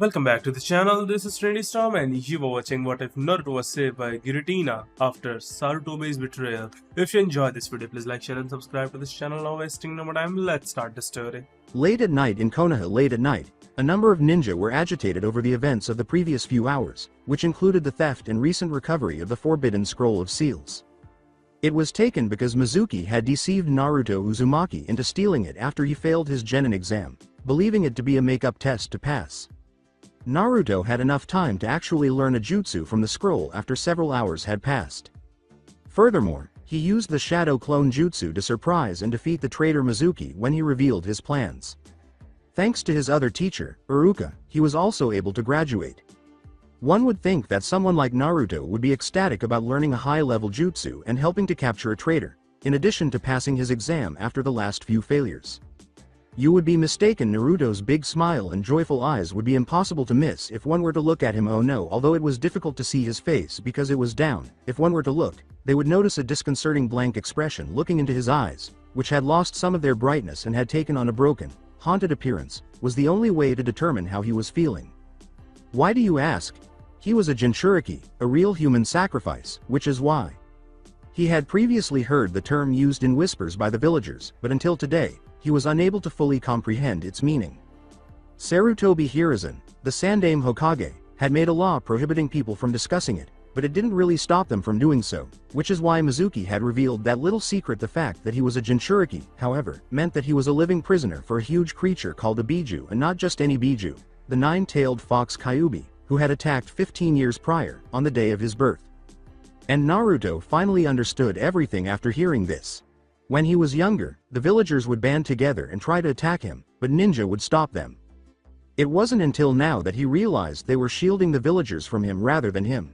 Welcome back to the channel. This is Trendy Storm and you are watching What If Naruto was saved by Giratina after Sarutobi's betrayal. If you enjoyed this video, please like, share and subscribe to this channel. Now wasting no more time, let's start the story. Late at night in Konoha. Late at night, a number of ninja were agitated over the events of the previous few hours, which included the theft and recent recovery of the Forbidden Scroll of Seals. It was taken because Mizuki had deceived Naruto Uzumaki into stealing it after he failed his genin exam, believing it to be a make-up test to pass. Naruto had enough time to actually learn a jutsu from the scroll after several hours had passed. Furthermore, he used the shadow clone jutsu to surprise and defeat the traitor Mizuki when he revealed his plans. Thanks to his other teacher, Iruka, he was also able to graduate. One would think that someone like Naruto would be ecstatic about learning a high-level jutsu and helping to capture a traitor, in addition to passing his exam after the last few failures. You would be mistaken. Naruto's big smile and joyful eyes would be impossible to miss if one were to look at him. Oh no, although it was difficult to see his face because it was down, if one were to look, they would notice a disconcerting blank expression looking into his eyes, which had lost some of their brightness and had taken on a broken, haunted appearance, was the only way to determine how he was feeling. Why do you ask? He was a Jinchuriki, a real human sacrifice, which is why. He had previously heard the term used in whispers by the villagers, but until today, he was unable to fully comprehend its meaning. Sarutobi Hiruzen, the Sandaime Hokage, had made a law prohibiting people from discussing it, but it didn't really stop them from doing so, which is why Mizuki had revealed that little secret. The fact that he was a Jinchuriki, however, meant that he was a living prisoner for a huge creature called a Biju, and not just any Biju, the nine-tailed fox Kyuubi, who had attacked 15 years prior, on the day of his birth. And Naruto finally understood everything after hearing this. When he was younger, the villagers would band together and try to attack him, but ninja would stop them. It wasn't until now that he realized they were shielding the villagers from him rather than him.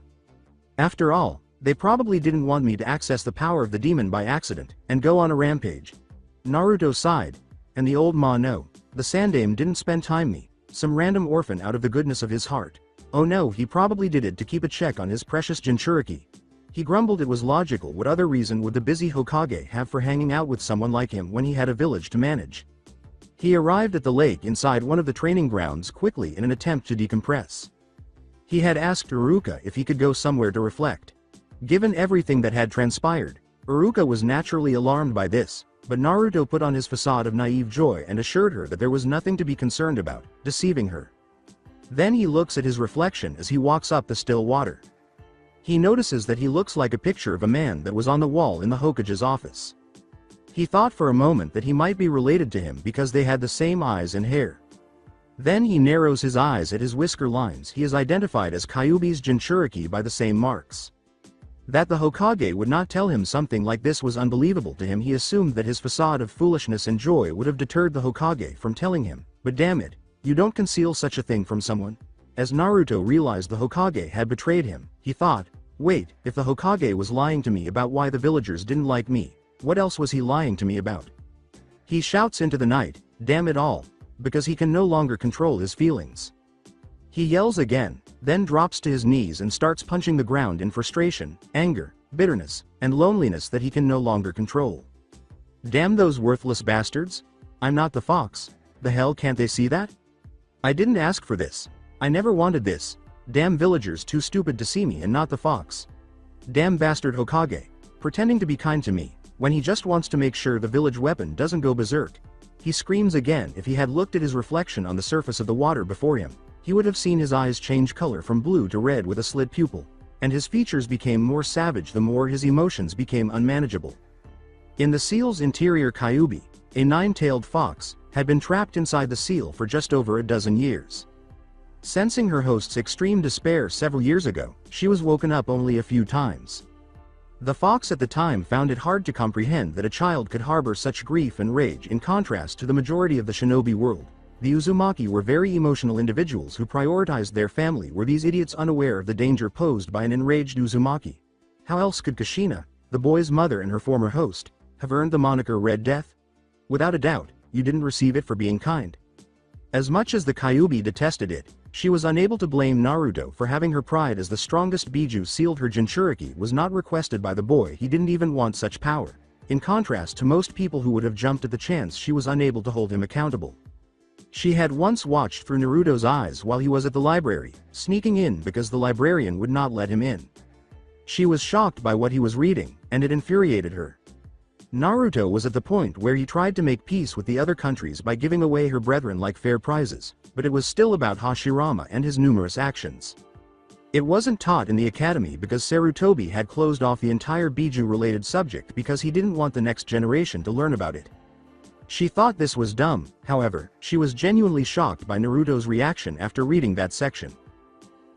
After all, they probably didn't want me to access the power of the demon by accident, and go on a rampage. Naruto sighed, and the old ma no, the Sandaime didn't spend time me, some random orphan out of the goodness of his heart. Oh no, he probably did it to keep a check on his precious Jinchuriki. He grumbled it was logical. What other reason would the busy Hokage have for hanging out with someone like him when he had a village to manage? He arrived at the lake inside one of the training grounds quickly in an attempt to decompress. He had asked Iruka if he could go somewhere to reflect. Given everything that had transpired, Iruka was naturally alarmed by this, but Naruto put on his facade of naive joy and assured her that there was nothing to be concerned about, deceiving her. Then he looks at his reflection as he walks up the still water. He notices that he looks like a picture of a man that was on the wall in the Hokage's office. He thought for a moment that he might be related to him because they had the same eyes and hair. Then he narrows his eyes at his whisker lines. He is identified as Kyuubi's Jinchuriki by the same marks. That the Hokage would not tell him something like this was unbelievable to him. He assumed that his facade of foolishness and joy would have deterred the Hokage from telling him, but damn it, you don't conceal such a thing from someone. As Naruto realized the Hokage had betrayed him, he thought, wait, if the Hokage was lying to me about why the villagers didn't like me, what else was he lying to me about? He shouts into the night, damn it all, because he can no longer control his feelings. He yells again, then drops to his knees and starts punching the ground in frustration, anger, bitterness, and loneliness that he can no longer control. Damn those worthless bastards! I'm not the fox. The hell can't they see that? I didn't ask for this. I never wanted this. Damn villagers too stupid to see me and not the fox. Damn bastard Hokage, pretending to be kind to me, when he just wants to make sure the village weapon doesn't go berserk. He screams again. If he had looked at his reflection on the surface of the water before him, he would have seen his eyes change color from blue to red with a slit pupil, and his features became more savage the more his emotions became unmanageable. In the seal's interior, Kyuubi, a nine-tailed fox, had been trapped inside the seal for just over a dozen years. Sensing her host's extreme despair several years ago, she was woken up only a few times. The fox at the time found it hard to comprehend that a child could harbor such grief and rage. In contrast to the majority of the shinobi world, the Uzumaki were very emotional individuals who prioritized their family. Were these idiots unaware of the danger posed by an enraged Uzumaki? How else could Kushina, the boy's mother and her former host, have earned the moniker Red Death? Without a doubt, you didn't receive it for being kind. As much as the Kyuubi detested it, she was unable to blame Naruto for having her pride as the strongest Biju sealed. Her Jinchuriki was not requested by the boy. He didn't even want such power. In contrast to most people who would have jumped at the chance, she was unable to hold him accountable. She had once watched through Naruto's eyes while he was at the library, sneaking in because the librarian would not let him in. She was shocked by what he was reading, and it infuriated her. Naruto was at the point where he tried to make peace with the other countries by giving away her brethren like fair prizes, but it was still about Hashirama and his numerous actions. It wasn't taught in the academy because Sarutobi had closed off the entire Biju-related subject because he didn't want the next generation to learn about it. She thought this was dumb, however, she was genuinely shocked by Naruto's reaction after reading that section.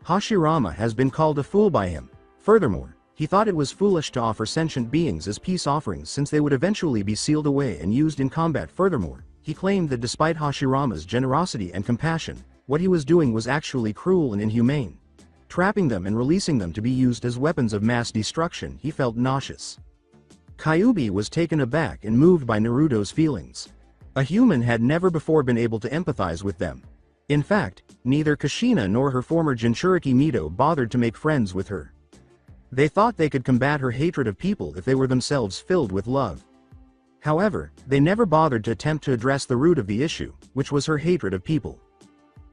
Hashirama has been called a fool by him. Furthermore, he thought it was foolish to offer sentient beings as peace offerings since they would eventually be sealed away and used in combat. Furthermore, he claimed that despite Hashirama's generosity and compassion, what he was doing was actually cruel and inhumane. Trapping them and releasing them to be used as weapons of mass destruction, he felt nauseous. Kyuubi was taken aback and moved by Naruto's feelings. A human had never before been able to empathize with them. In fact, neither Kushina nor her former Jinchuriki Mito bothered to make friends with her. They thought they could combat her hatred of people if they were themselves filled with love. However, they never bothered to attempt to address the root of the issue, which was her hatred of people.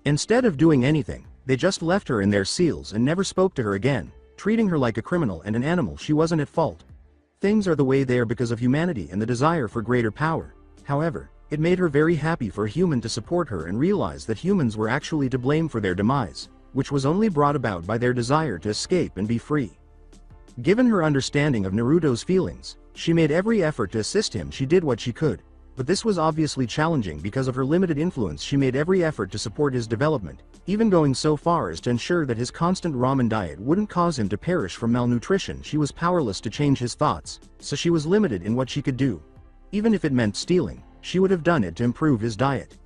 Instead of doing anything, they just left her in their seals and never spoke to her again, treating her like a criminal and an animal. She wasn't at fault. Things are the way they are because of humanity and the desire for greater power. However, it made her very happy for a human to support her and realize that humans were actually to blame for their demise, which was only brought about by their desire to escape and be free. Given her understanding of Naruto's feelings, she made every effort to assist him. She did what she could, but this was obviously challenging because of her limited influence. She made every effort to support his development, even going so far as to ensure that his constant ramen diet wouldn't cause him to perish from malnutrition. She was powerless to change his thoughts, so she was limited in what she could do. Even if it meant stealing, she would have done it to improve his diet.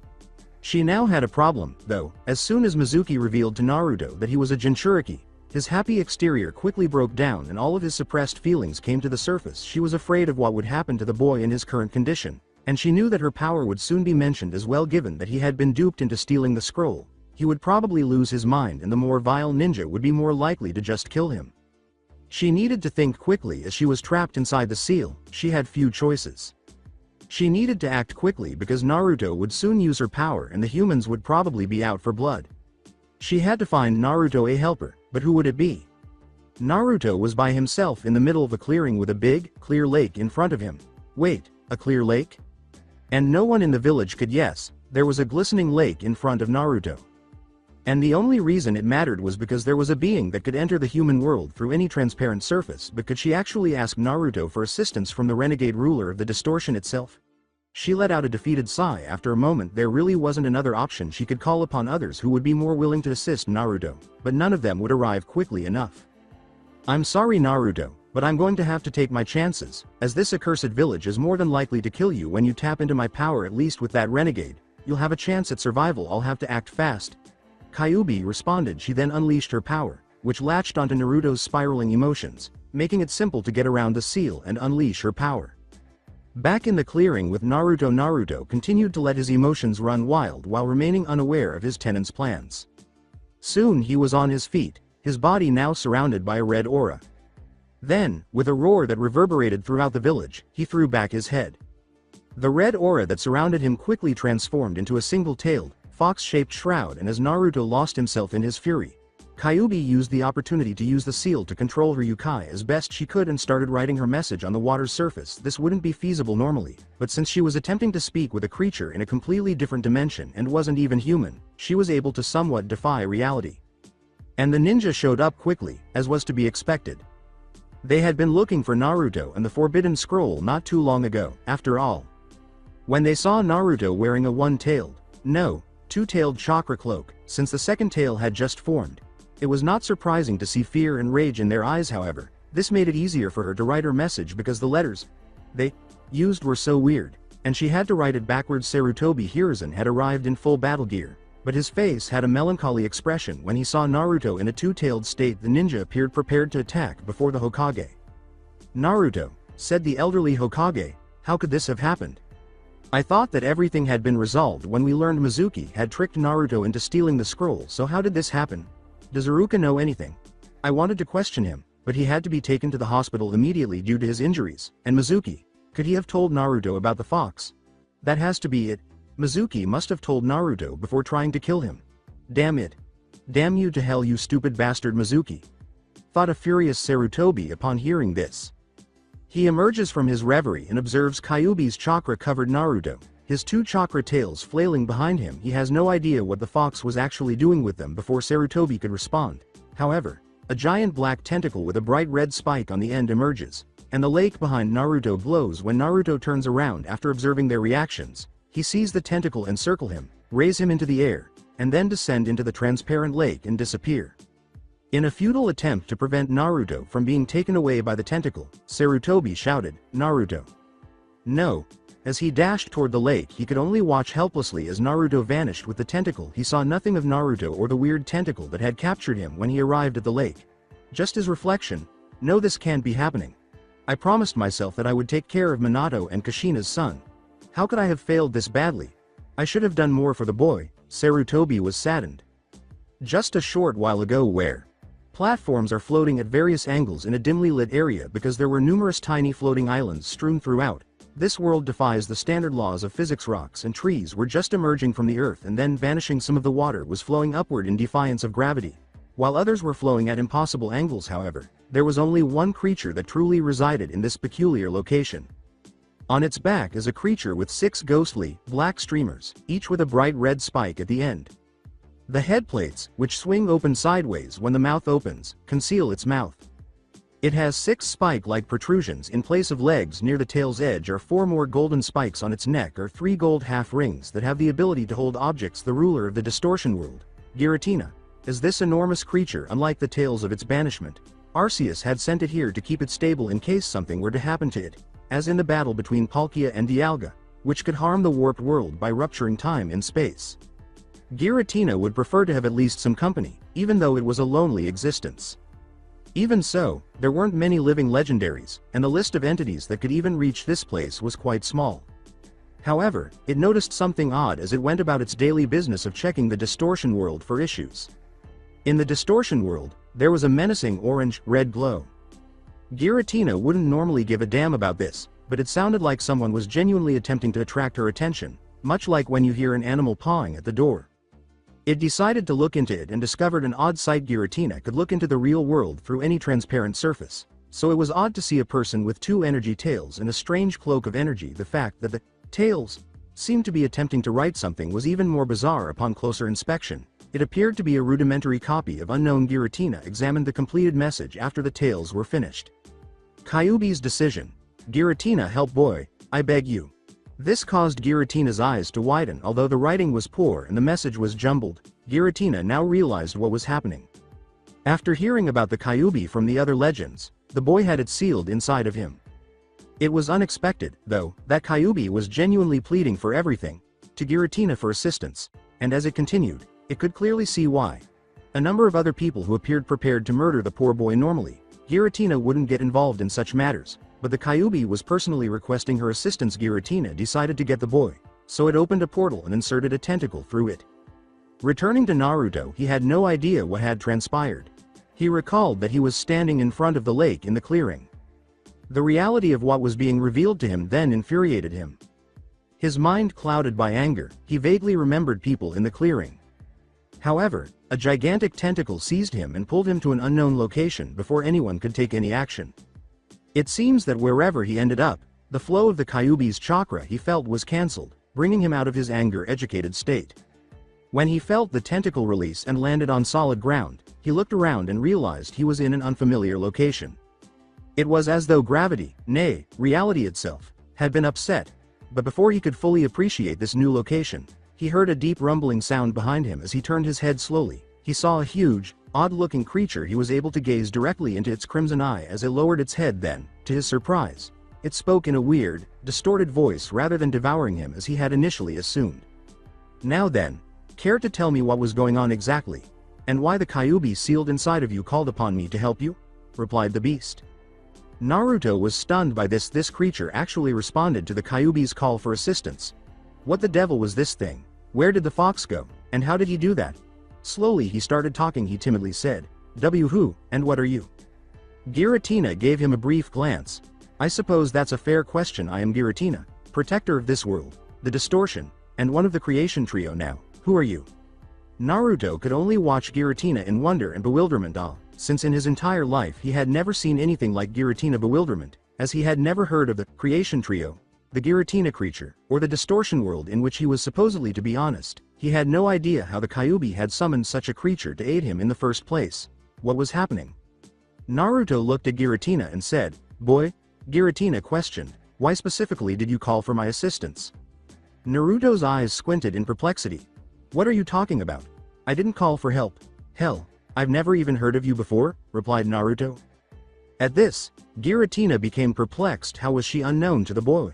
She now had a problem, though. As soon as Mizuki revealed to Naruto that he was a Jinchuriki, his happy exterior quickly broke down and all of his suppressed feelings came to the surface. She was afraid of what would happen to the boy in his current condition, and she knew that her power would soon be mentioned as well. Given that he had been duped into stealing the scroll, he would probably lose his mind and the more vile ninja would be more likely to just kill him. She needed to think quickly as she was trapped inside the seal. She had few choices. She needed to act quickly because Naruto would soon use her power and the humans would probably be out for blood. She had to find Naruto a helper, but who would it be? Naruto was by himself in the middle of a clearing with a big, clear lake in front of him. Wait, a clear lake? And no one in the village could guess. There was a glistening lake in front of Naruto. And the only reason it mattered was because there was a being that could enter the human world through any transparent surface. But could she actually ask Naruto for assistance from the renegade ruler of the distortion itself? She let out a defeated sigh. After a moment, there really wasn't another option. She could call upon others who would be more willing to assist Naruto, but none of them would arrive quickly enough. I'm sorry Naruto, but I'm going to have to take my chances, as this accursed village is more than likely to kill you when you tap into my power. At least with that renegade, you'll have a chance at survival. I'll have to act fast. Kyuubi responded. She then unleashed her power, which latched onto Naruto's spiraling emotions, making it simple to get around the seal and unleash her power. Back in the clearing with Naruto, Naruto continued to let his emotions run wild while remaining unaware of his tenant's plans. Soon he was on his feet, his body now surrounded by a red aura. Then, with a roar that reverberated throughout the village, he threw back his head. The red aura that surrounded him quickly transformed into a single-tailed, fox-shaped shroud, and as Naruto lost himself in his fury, Kyuubi used the opportunity to use the seal to control her yokai as best she could and started writing her message on the water's surface. This wouldn't be feasible normally, but since she was attempting to speak with a creature in a completely different dimension and wasn't even human, she was able to somewhat defy reality. And the ninja showed up quickly, as was to be expected. They had been looking for Naruto and the Forbidden Scroll not too long ago, after all. When they saw Naruto wearing a one-tailed, no, two-tailed chakra cloak, since the second tail had just formed, it was not surprising to see fear and rage in their eyes. However, this made it easier for her to write her message because the letters they used were so weird, and she had to write it backwards. Sarutobi Hiruzen had arrived in full battle gear, but his face had a melancholy expression when he saw Naruto in a two-tailed state. The ninja appeared prepared to attack before the Hokage. Naruto, said the elderly Hokage, how could this have happened? I thought that everything had been resolved when we learned Mizuki had tricked Naruto into stealing the scroll, so how did this happen? Does Iruka know anything? I wanted to question him, but he had to be taken to the hospital immediately due to his injuries. And Mizuki, could he have told Naruto about the fox? That has to be it. Mizuki must have told Naruto before trying to kill him. Damn it. Damn you to hell, you stupid bastard, Mizuki, thought a furious Sarutobi upon hearing this. He emerges from his reverie and observes Kyuubi's chakra-covered Naruto, his two chakra tails flailing behind him. He has no idea what the fox was actually doing with them before Sarutobi could respond. However, a giant black tentacle with a bright red spike on the end emerges, and the lake behind Naruto glows when Naruto turns around after observing their reactions. He sees the tentacle encircle him, raise him into the air, and then descend into the transparent lake and disappear. In a futile attempt to prevent Naruto from being taken away by the tentacle, Sarutobi shouted, "Naruto! No!" As he dashed toward the lake, he could only watch helplessly as Naruto vanished with the tentacle. He saw nothing of Naruto or the weird tentacle that had captured him when he arrived at the lake. Just his reflection, "No, this can't be happening. I promised myself that I would take care of Minato and Kushina's son. How could I have failed this badly? I should have done more for the boy." Sarutobi was saddened. Just a short while ago, where platforms are floating at various angles in a dimly lit area because there were numerous tiny floating islands strewn throughout. This world defies the standard laws of physics. Rocks and trees were just emerging from the earth and then vanishing. Some of the water was flowing upward in defiance of gravity, while others were flowing at impossible angles. However, there was only one creature that truly resided in this peculiar location. On its back is a creature with 6 ghostly, black streamers, each with a bright red spike at the end. The head plates, which swing open sideways when the mouth opens, conceal its mouth. It has 6 spike-like protrusions in place of legs. Near the tail's edge are 4 more golden spikes. On its neck are 3 gold half-rings that have the ability to hold objects. The ruler of the distortion world, Giratina, is this enormous creature. Unlike the tales of its banishment, Arceus had sent it here to keep it stable in case something were to happen to it, as in the battle between Palkia and Dialga, which could harm the warped world by rupturing time and space. Giratina would prefer to have at least some company, even though it was a lonely existence. Even so, there weren't many living legendaries, and the list of entities that could even reach this place was quite small. However, it noticed something odd as it went about its daily business of checking the distortion world for issues. In the distortion world, there was a menacing orange-red glow. Giratina wouldn't normally give a damn about this, but it sounded like someone was genuinely attempting to attract her attention, much like when you hear an animal pawing at the door. It decided to look into it and discovered an odd sight. Giratina could look into the real world through any transparent surface, so it was odd to see a person with 2 energy tails and a strange cloak of energy. The fact that the tails seemed to be attempting to write something was even more bizarre upon closer inspection. It appeared to be a rudimentary copy of unknown. Giratina examined the completed message after the tails were finished. Kyuubi's decision. Giratina, help boy, I beg you. This caused Giratina's eyes to widen. Although the writing was poor and the message was jumbled, Giratina now realized what was happening. After hearing about the Kyuubi from the other legends, the boy had it sealed inside of him. It was unexpected, though, that Kyuubi was genuinely pleading for everything, to Giratina for assistance, and as it continued, it could clearly see why. A number of other people who appeared prepared to murder the poor boy. Normally, Giratina wouldn't get involved in such matters, but the Kyuubi was personally requesting her assistance. Giratina decided to get the boy, so it opened a portal and inserted a tentacle through it. Returning to Naruto, he had no idea what had transpired. He recalled that he was standing in front of the lake in the clearing. The reality of what was being revealed to him then infuriated him. His mind clouded by anger, he vaguely remembered people in the clearing. However, a gigantic tentacle seized him and pulled him to an unknown location before anyone could take any action. It seems that wherever he ended up, the flow of the Kyuubi's chakra he felt was cancelled, bringing him out of his anger-educated state. When he felt the tentacle release and landed on solid ground, he looked around and realized he was in an unfamiliar location. It was as though gravity, nay, reality itself, had been upset, but before he could fully appreciate this new location, he heard a deep rumbling sound behind him. As he turned his head slowly, he saw a huge, odd-looking creature. He was able to gaze directly into its crimson eye as it lowered its head. Then, to his surprise, it spoke in a weird, distorted voice rather than devouring him as he had initially assumed. "Now then, care to tell me what was going on exactly, and why the Kyuubi sealed inside of you called upon me to help you?" replied the beast. Naruto was stunned by this. This creature actually responded to the Kyuubi's call for assistance. What the devil was this thing? Where did the fox go, and how did he do that? Slowly he started talking. He timidly said, "Who, and what are you?" Giratina gave him a brief glance. "I suppose that's a fair question. I am Giratina, protector of this world, the distortion, and one of the creation trio now. Who are you? Naruto could only watch Giratina in wonder and bewilderment, since in his entire life he had never seen anything like Giratina bewilderment, as he had never heard of the creation trio, the Giratina creature, or the distortion world in which he was supposedly to be honest. He had no idea how the Kyuubi had summoned such a creature to aid him in the first place. What was happening? Naruto looked at Giratina and said, "Boy?" Giratina questioned, "Why specifically did you call for my assistance?" Naruto's eyes squinted in perplexity. "What are you talking about? I didn't call for help. Hell, I've never even heard of you before," replied Naruto. At this, Giratina became perplexed. How was she unknown to the boy?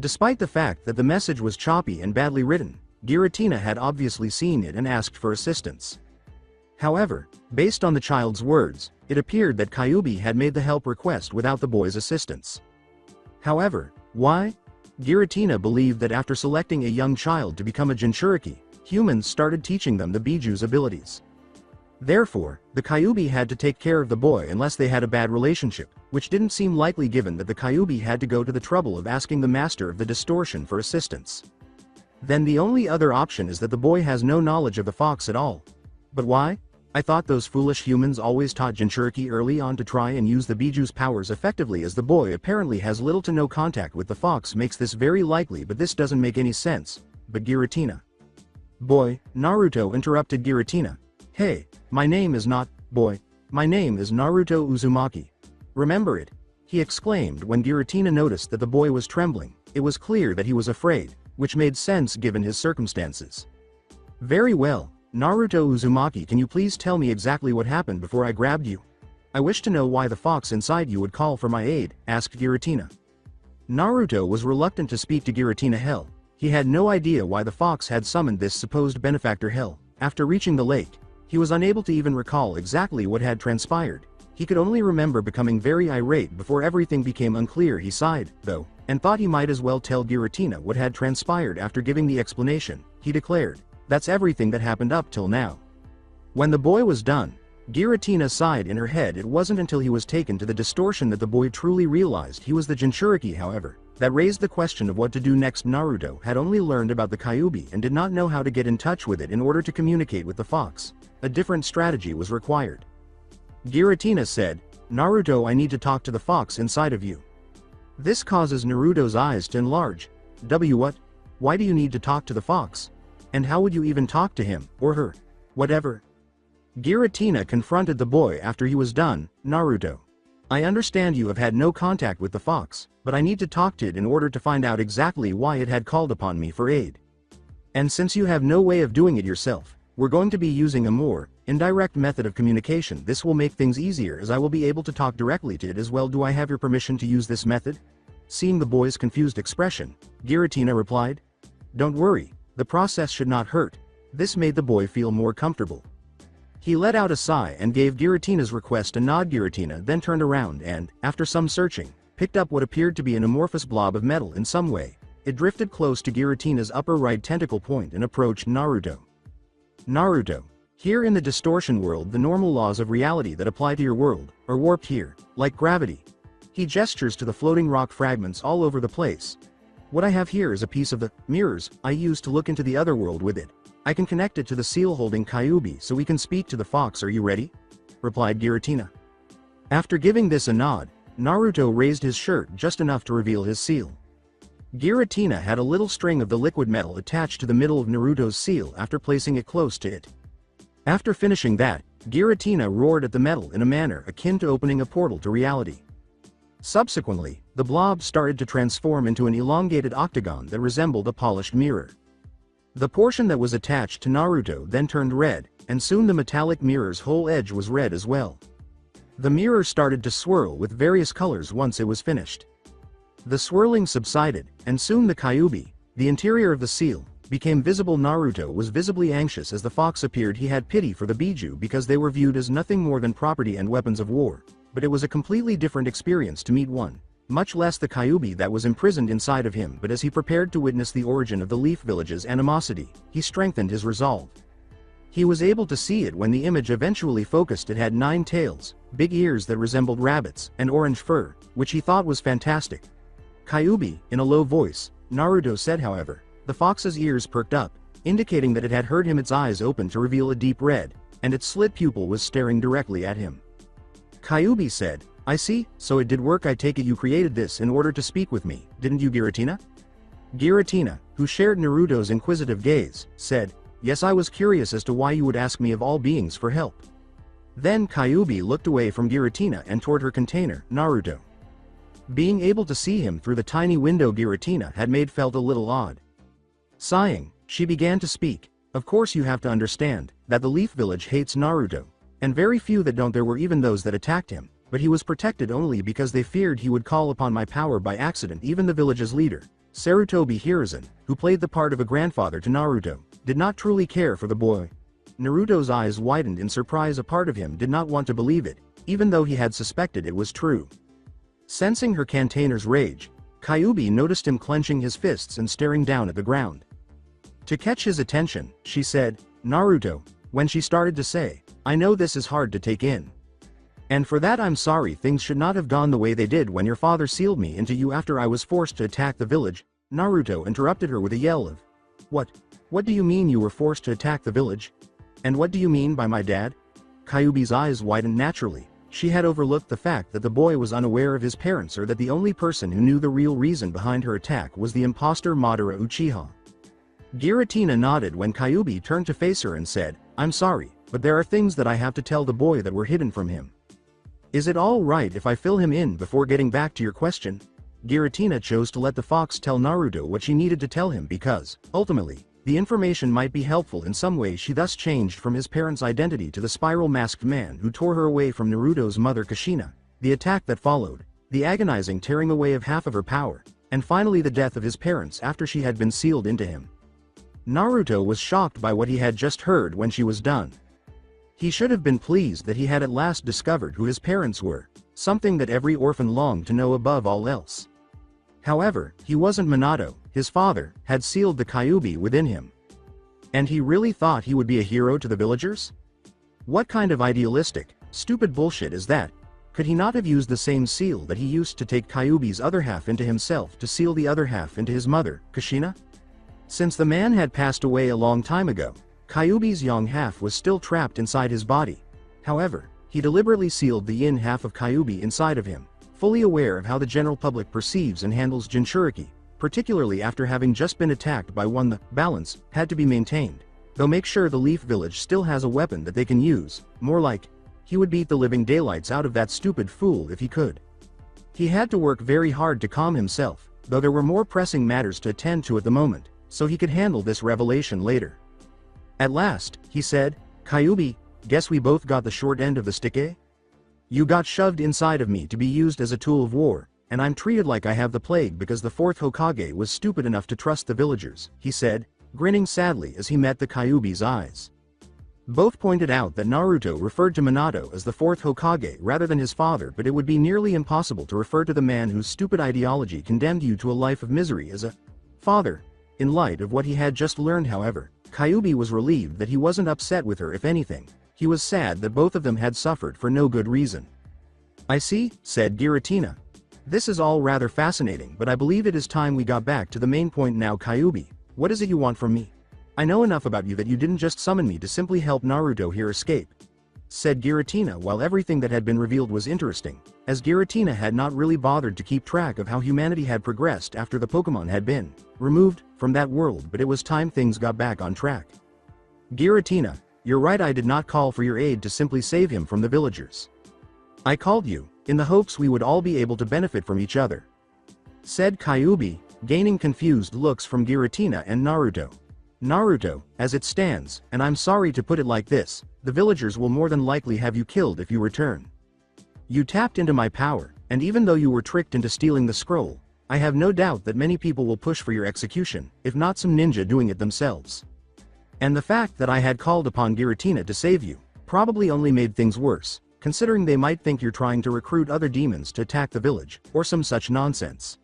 Despite the fact that the message was choppy and badly written, Giratina had obviously seen it and asked for assistance. However, based on the child's words, it appeared that Kyuubi had made the help request without the boy's assistance. However, why? Giratina believed that after selecting a young child to become a Jinchuriki, humans started teaching them the Biju's abilities. Therefore, the Kyuubi had to take care of the boy unless they had a bad relationship, which didn't seem likely given that the Kyuubi had to go to the trouble of asking the master of the distortion for assistance. Then the only other option is that the boy has no knowledge of the fox at all. But why? I thought those foolish humans always taught Jinchuriki early on to try and use the Biju's powers effectively, as the boy apparently has little to no contact with the fox makes this very likely, but this doesn't make any sense. But Giratina. Boy, Naruto interrupted Giratina. Hey, my name is not, boy, my name is Naruto Uzumaki. Remember it? He exclaimed when Giratina noticed that the boy was trembling. It was clear that he was afraid, which made sense given his circumstances. Very well, Naruto Uzumaki, can you please tell me exactly what happened before I grabbed you? I wish to know why the fox inside you would call for my aid, asked Giratina. Naruto was reluctant to speak to Giratina. Hell, he had no idea why the fox had summoned this supposed benefactor. Hell, after reaching the lake, he was unable to even recall exactly what had transpired. He could only remember becoming very irate before everything became unclear. He sighed, though, and thought he might as well tell Giratina what had transpired. After giving the explanation, he declared, "That's everything that happened up till now." When the boy was done, Giratina sighed in her head. It wasn't until he was taken to the distortion that the boy truly realized he was the Jinchuriki. However, that raised the question of what to do next. Naruto had only learned about the Kyuubi and did not know how to get in touch with it in order to communicate with the fox. A different strategy was required. Giratina said, "Naruto, I need to talk to the fox inside of you." This causes Naruto's eyes to enlarge. What? Why do you need to talk to the fox? And how would you even talk to him, or her? Whatever. Giratina confronted the boy after he was done. Naruto, I understand you have had no contact with the fox, but I need to talk to it in order to find out exactly why it had called upon me for aid. And since you have no way of doing it yourself, we're going to be using a more indirect method of communication. This will make things easier as I will be able to talk directly to it as well. Do I have your permission to use this method? Seeing the boy's confused expression, Giratina replied, "Don't worry, the process should not hurt." This made the boy feel more comfortable. He let out a sigh and gave Giratina's request a nod. Giratina then turned around and, after some searching, picked up what appeared to be an amorphous blob of metal. In some way, it drifted close to Giratina's upper right tentacle point and approached Naruto. Naruto, here in the distortion world, the normal laws of reality that apply to your world are warped here, like gravity. He gestures to the floating rock fragments all over the place. What I have here is a piece of the mirrors I used to look into the other world with it. I can connect it to the seal holding Kyuubi so we can speak to the fox. Are you ready? Replied Giratina. After giving this a nod, Naruto raised his shirt just enough to reveal his seal. Giratina had a little string of the liquid metal attached to the middle of Naruto's seal after placing it close to it. After finishing that, Giratina roared at the metal in a manner akin to opening a portal to reality. Subsequently, the blob started to transform into an elongated octagon that resembled a polished mirror. The portion that was attached to Naruto then turned red, and soon the metallic mirror's whole edge was red as well. The mirror started to swirl with various colors once it was finished. The swirling subsided, and soon the Kyuubi, the interior of the seal, became visible. Naruto was visibly anxious as the fox appeared. He had pity for the Biju because they were viewed as nothing more than property and weapons of war, but it was a completely different experience to meet one, much less the Kyuubi that was imprisoned inside of him. But as he prepared to witness the origin of the Leaf Village's animosity, he strengthened his resolve. He was able to see it when the image eventually focused. It had 9 tails, big ears that resembled rabbits, and orange fur, which he thought was fantastic. Kyuubi, in a low voice, Naruto said. However, The fox's ears perked up, indicating that it had heard him. Its eyes opened to reveal a deep red, and its slit pupil was staring directly at him. Kyuubi said, I see, so it did work. I take it you created this in order to speak with me, didn't you, Giratina? Giratina, who shared Naruto's inquisitive gaze, said, yes, I was curious as to why you would ask me of all beings for help. Then Kyuubi looked away from Giratina and toward her container, Naruto. Being able to see him through the tiny window Giratina had made felt a little odd. Sighing, she began to speak. Of course you have to understand, that the Leaf Village hates Naruto, and very few that don't. There were even those that attacked him, but he was protected only because they feared he would call upon my power by accident. Even the village's leader, Sarutobi Hiruzen, who played the part of a grandfather to Naruto, did not truly care for the boy. Naruto's eyes widened in surprise. A part of him did not want to believe it, even though he had suspected it was true. Sensing her container's rage, Kyuubi noticed him clenching his fists and staring down at the ground. To catch his attention, she said, Naruto, when she started to say, I know this is hard to take in. And for that I'm sorry. Things should not have gone the way they did when your father sealed me into you after I was forced to attack the village. Naruto interrupted her with a yell of, What do you mean you were forced to attack the village? And what do you mean by my dad? Kyuubi's eyes widened naturally. She had overlooked the fact that the boy was unaware of his parents, or that the only person who knew the real reason behind her attack was the imposter Madara Uchiha. Giratina nodded when Kyuubi turned to face her and said, I'm sorry, but there are things that I have to tell the boy that were hidden from him. Is it all right if I fill him in before getting back to your question? Giratina chose to let the fox tell Naruto what she needed to tell him because, ultimately, the information might be helpful in some way. She thus changed from his parents' identity to the spiral-masked man who tore her away from Naruto's mother Kushina, the attack that followed, the agonizing tearing away of half of her power, and finally the death of his parents after she had been sealed into him. Naruto was shocked by what he had just heard. When she was done, he should have been pleased that he had at last discovered who his parents were, something that every orphan longed to know above all else. However, he wasn't. Minato, his father, had sealed the Kyuubi within him. And he really thought he would be a hero to the villagers? What kind of idealistic, stupid bullshit is that? Could he not have used the same seal that he used to take Kyuubi's other half into himself to seal the other half into his mother, Kushina? Since the man had passed away a long time ago, Kyuubi's young half was still trapped inside his body. However, he deliberately sealed the yin half of Kyuubi inside of him, fully aware of how the general public perceives and handles Jinchuriki, particularly after having just been attacked by one. The balance had to be maintained, though make sure the Leaf Village still has a weapon that they can use. More like, he would beat the living daylights out of that stupid fool if he could. He had to work very hard to calm himself, though there were more pressing matters to attend to at the moment, so he could handle this revelation later. At last, he said, Kyuubi, guess we both got the short end of the stick, eh? You got shoved inside of me to be used as a tool of war, and I'm treated like I have the plague because the fourth Hokage was stupid enough to trust the villagers, he said, grinning sadly as he met the Kyuubi's eyes. Both pointed out that Naruto referred to Minato as the fourth Hokage rather than his father, but it would be nearly impossible to refer to the man whose stupid ideology condemned you to a life of misery as a father. In light of what he had just learned, however, Kyuubi was relieved that he wasn't upset with her. If anything, he was sad that both of them had suffered for no good reason. I see, said Giratina. This is all rather fascinating, but I believe it is time we got back to the main point now. Kyuubi, what is it you want from me? I know enough about you that you didn't just summon me to simply help Naruto here escape, said Giratina. While everything that had been revealed was interesting, as Giratina had not really bothered to keep track of how humanity had progressed after the Pokemon had been removed from that world, but it was time things got back on track. Giratina, you're right, I did not call for your aid to simply save him from the villagers. I called you, in the hopes we would all be able to benefit from each other, said Kyuubi, gaining confused looks from Giratina and Naruto. Naruto, as it stands, and I'm sorry to put it like this, the villagers will more than likely have you killed if you return. You tapped into my power, and even though you were tricked into stealing the scroll, I have no doubt that many people will push for your execution, if not some ninja doing it themselves. And the fact that I had called upon Giratina to save you, probably only made things worse, considering they might think you're trying to recruit other demons to attack the village, or some such nonsense,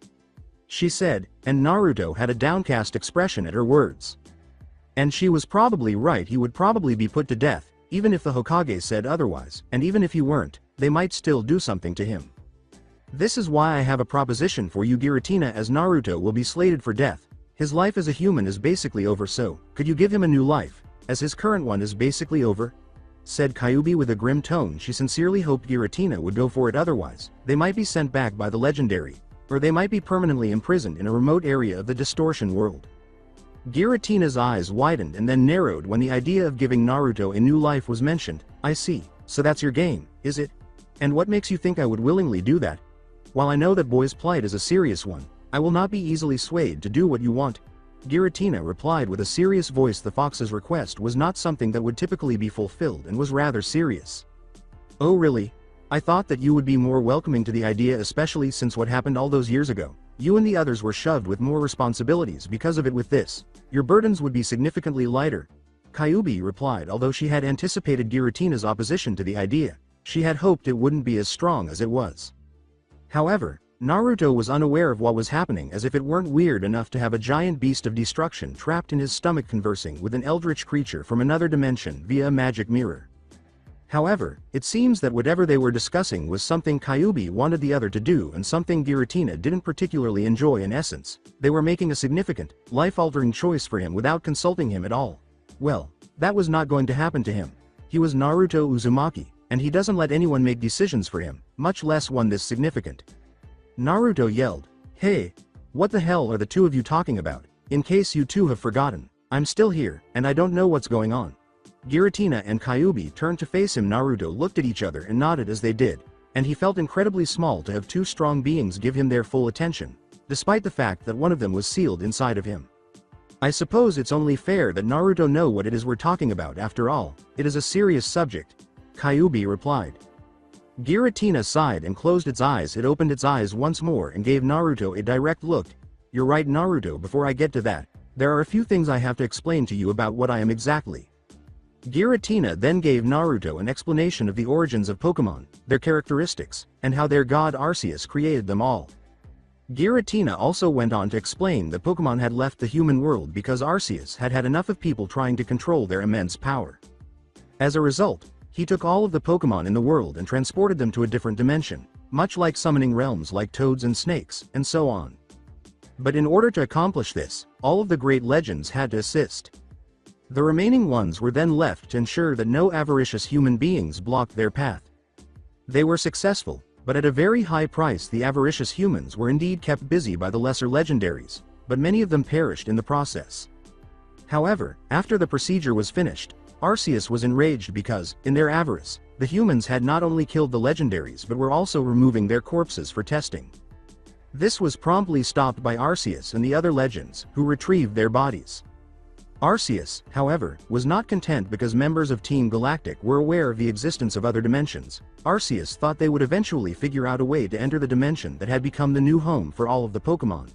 she said, and Naruto had a downcast expression at her words. And she was probably right. He would probably be put to death, even if the Hokage said otherwise, and even if he weren't, they might still do something to him. This is why I have a proposition for you, Giratina, as Naruto will be slated for death. His life as a human is basically over, so could you give him a new life, as his current one is basically over? Said Kyuubi with a grim tone. She sincerely hoped Giratina would go for it, otherwise, they might be sent back by the legendary, or they might be permanently imprisoned in a remote area of the distortion world. Giratina's eyes widened and then narrowed when the idea of giving Naruto a new life was mentioned. I see, so that's your game, is it? And what makes you think I would willingly do that? While I know that boy's plight is a serious one, I will not be easily swayed to do what you want. Giratina replied with a serious voice. The fox's request was not something that would typically be fulfilled and was rather serious. Oh really? I thought that you would be more welcoming to the idea, especially since what happened all those years ago. You and the others were shoved with more responsibilities because of it. With this, your burdens would be significantly lighter. Kyuubi replied. Although she had anticipated Giratina's opposition to the idea, she had hoped it wouldn't be as strong as it was. However, Naruto was unaware of what was happening, as if it weren't weird enough to have a giant beast of destruction trapped in his stomach conversing with an eldritch creature from another dimension via a magic mirror. However, it seems that whatever they were discussing was something Kyuubi wanted the other to do and something Giratina didn't particularly enjoy. In essence, they were making a significant, life-altering choice for him without consulting him at all. Well, that was not going to happen to him. He was Naruto Uzumaki, and he doesn't let anyone make decisions for him, much less one this significant. Naruto yelled, "Hey! What the hell are the two of you talking about? In case you two have forgotten, I'm still here, and I don't know what's going on." Giratina and Kyuubi turned to face him. Naruto looked at each other and nodded as they did, and he felt incredibly small to have two strong beings give him their full attention, despite the fact that one of them was sealed inside of him. I suppose it's only fair that Naruto know what it is we're talking about. After all, it is a serious subject, Kyuubi replied. Giratina sighed and closed its eyes. It opened its eyes once more and gave Naruto a direct look. You're right, Naruto. Before I get to that, there are a few things I have to explain to you about what I am exactly. Giratina then gave Naruto an explanation of the origins of Pokemon, their characteristics, and how their god Arceus created them all. Giratina also went on to explain that Pokemon had left the human world because Arceus had had enough of people trying to control their immense power. As a result, he took all of the Pokemon in the world and transported them to a different dimension, much like summoning realms like toads and snakes, and so on. But in order to accomplish this, all of the great legends had to assist. The remaining ones were then left to ensure that no avaricious human beings blocked their path. They were successful, but at a very high price. The avaricious humans were indeed kept busy by the lesser legendaries, but many of them perished in the process. However, after the procedure was finished, Arceus was enraged because, in their avarice, the humans had not only killed the legendaries but were also removing their corpses for testing. This was promptly stopped by Arceus and the other legends, who retrieved their bodies. Arceus, however, was not content because members of Team Galactic were aware of the existence of other dimensions. Arceus thought they would eventually figure out a way to enter the dimension that had become the new home for all of the Pokemon.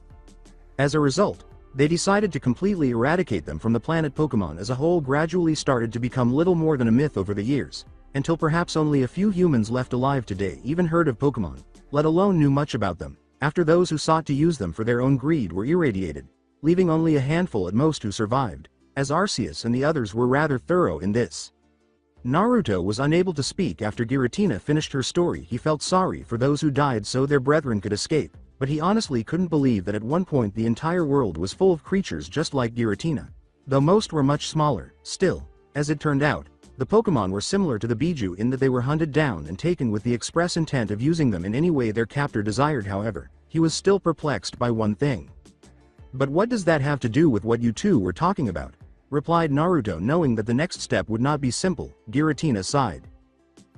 As a result, they decided to completely eradicate them from the planet. Pokemon as a whole gradually started to become little more than a myth over the years, until perhaps only a few humans left alive today even heard of Pokemon, let alone knew much about them, after those who sought to use them for their own greed were irradiated, leaving only a handful at most who survived, as Arceus and the others were rather thorough in this. Naruto was unable to speak after Giratina finished her story. He felt sorry for those who died so their brethren could escape, but he honestly couldn't believe that at one point the entire world was full of creatures just like Giratina. Though most were much smaller, still, as it turned out, the Pokemon were similar to the Biju in that they were hunted down and taken with the express intent of using them in any way their captor desired. However, he was still perplexed by one thing. But what does that have to do with what you two were talking about? Replied Naruto, knowing that the next step would not be simple. Giratina sighed.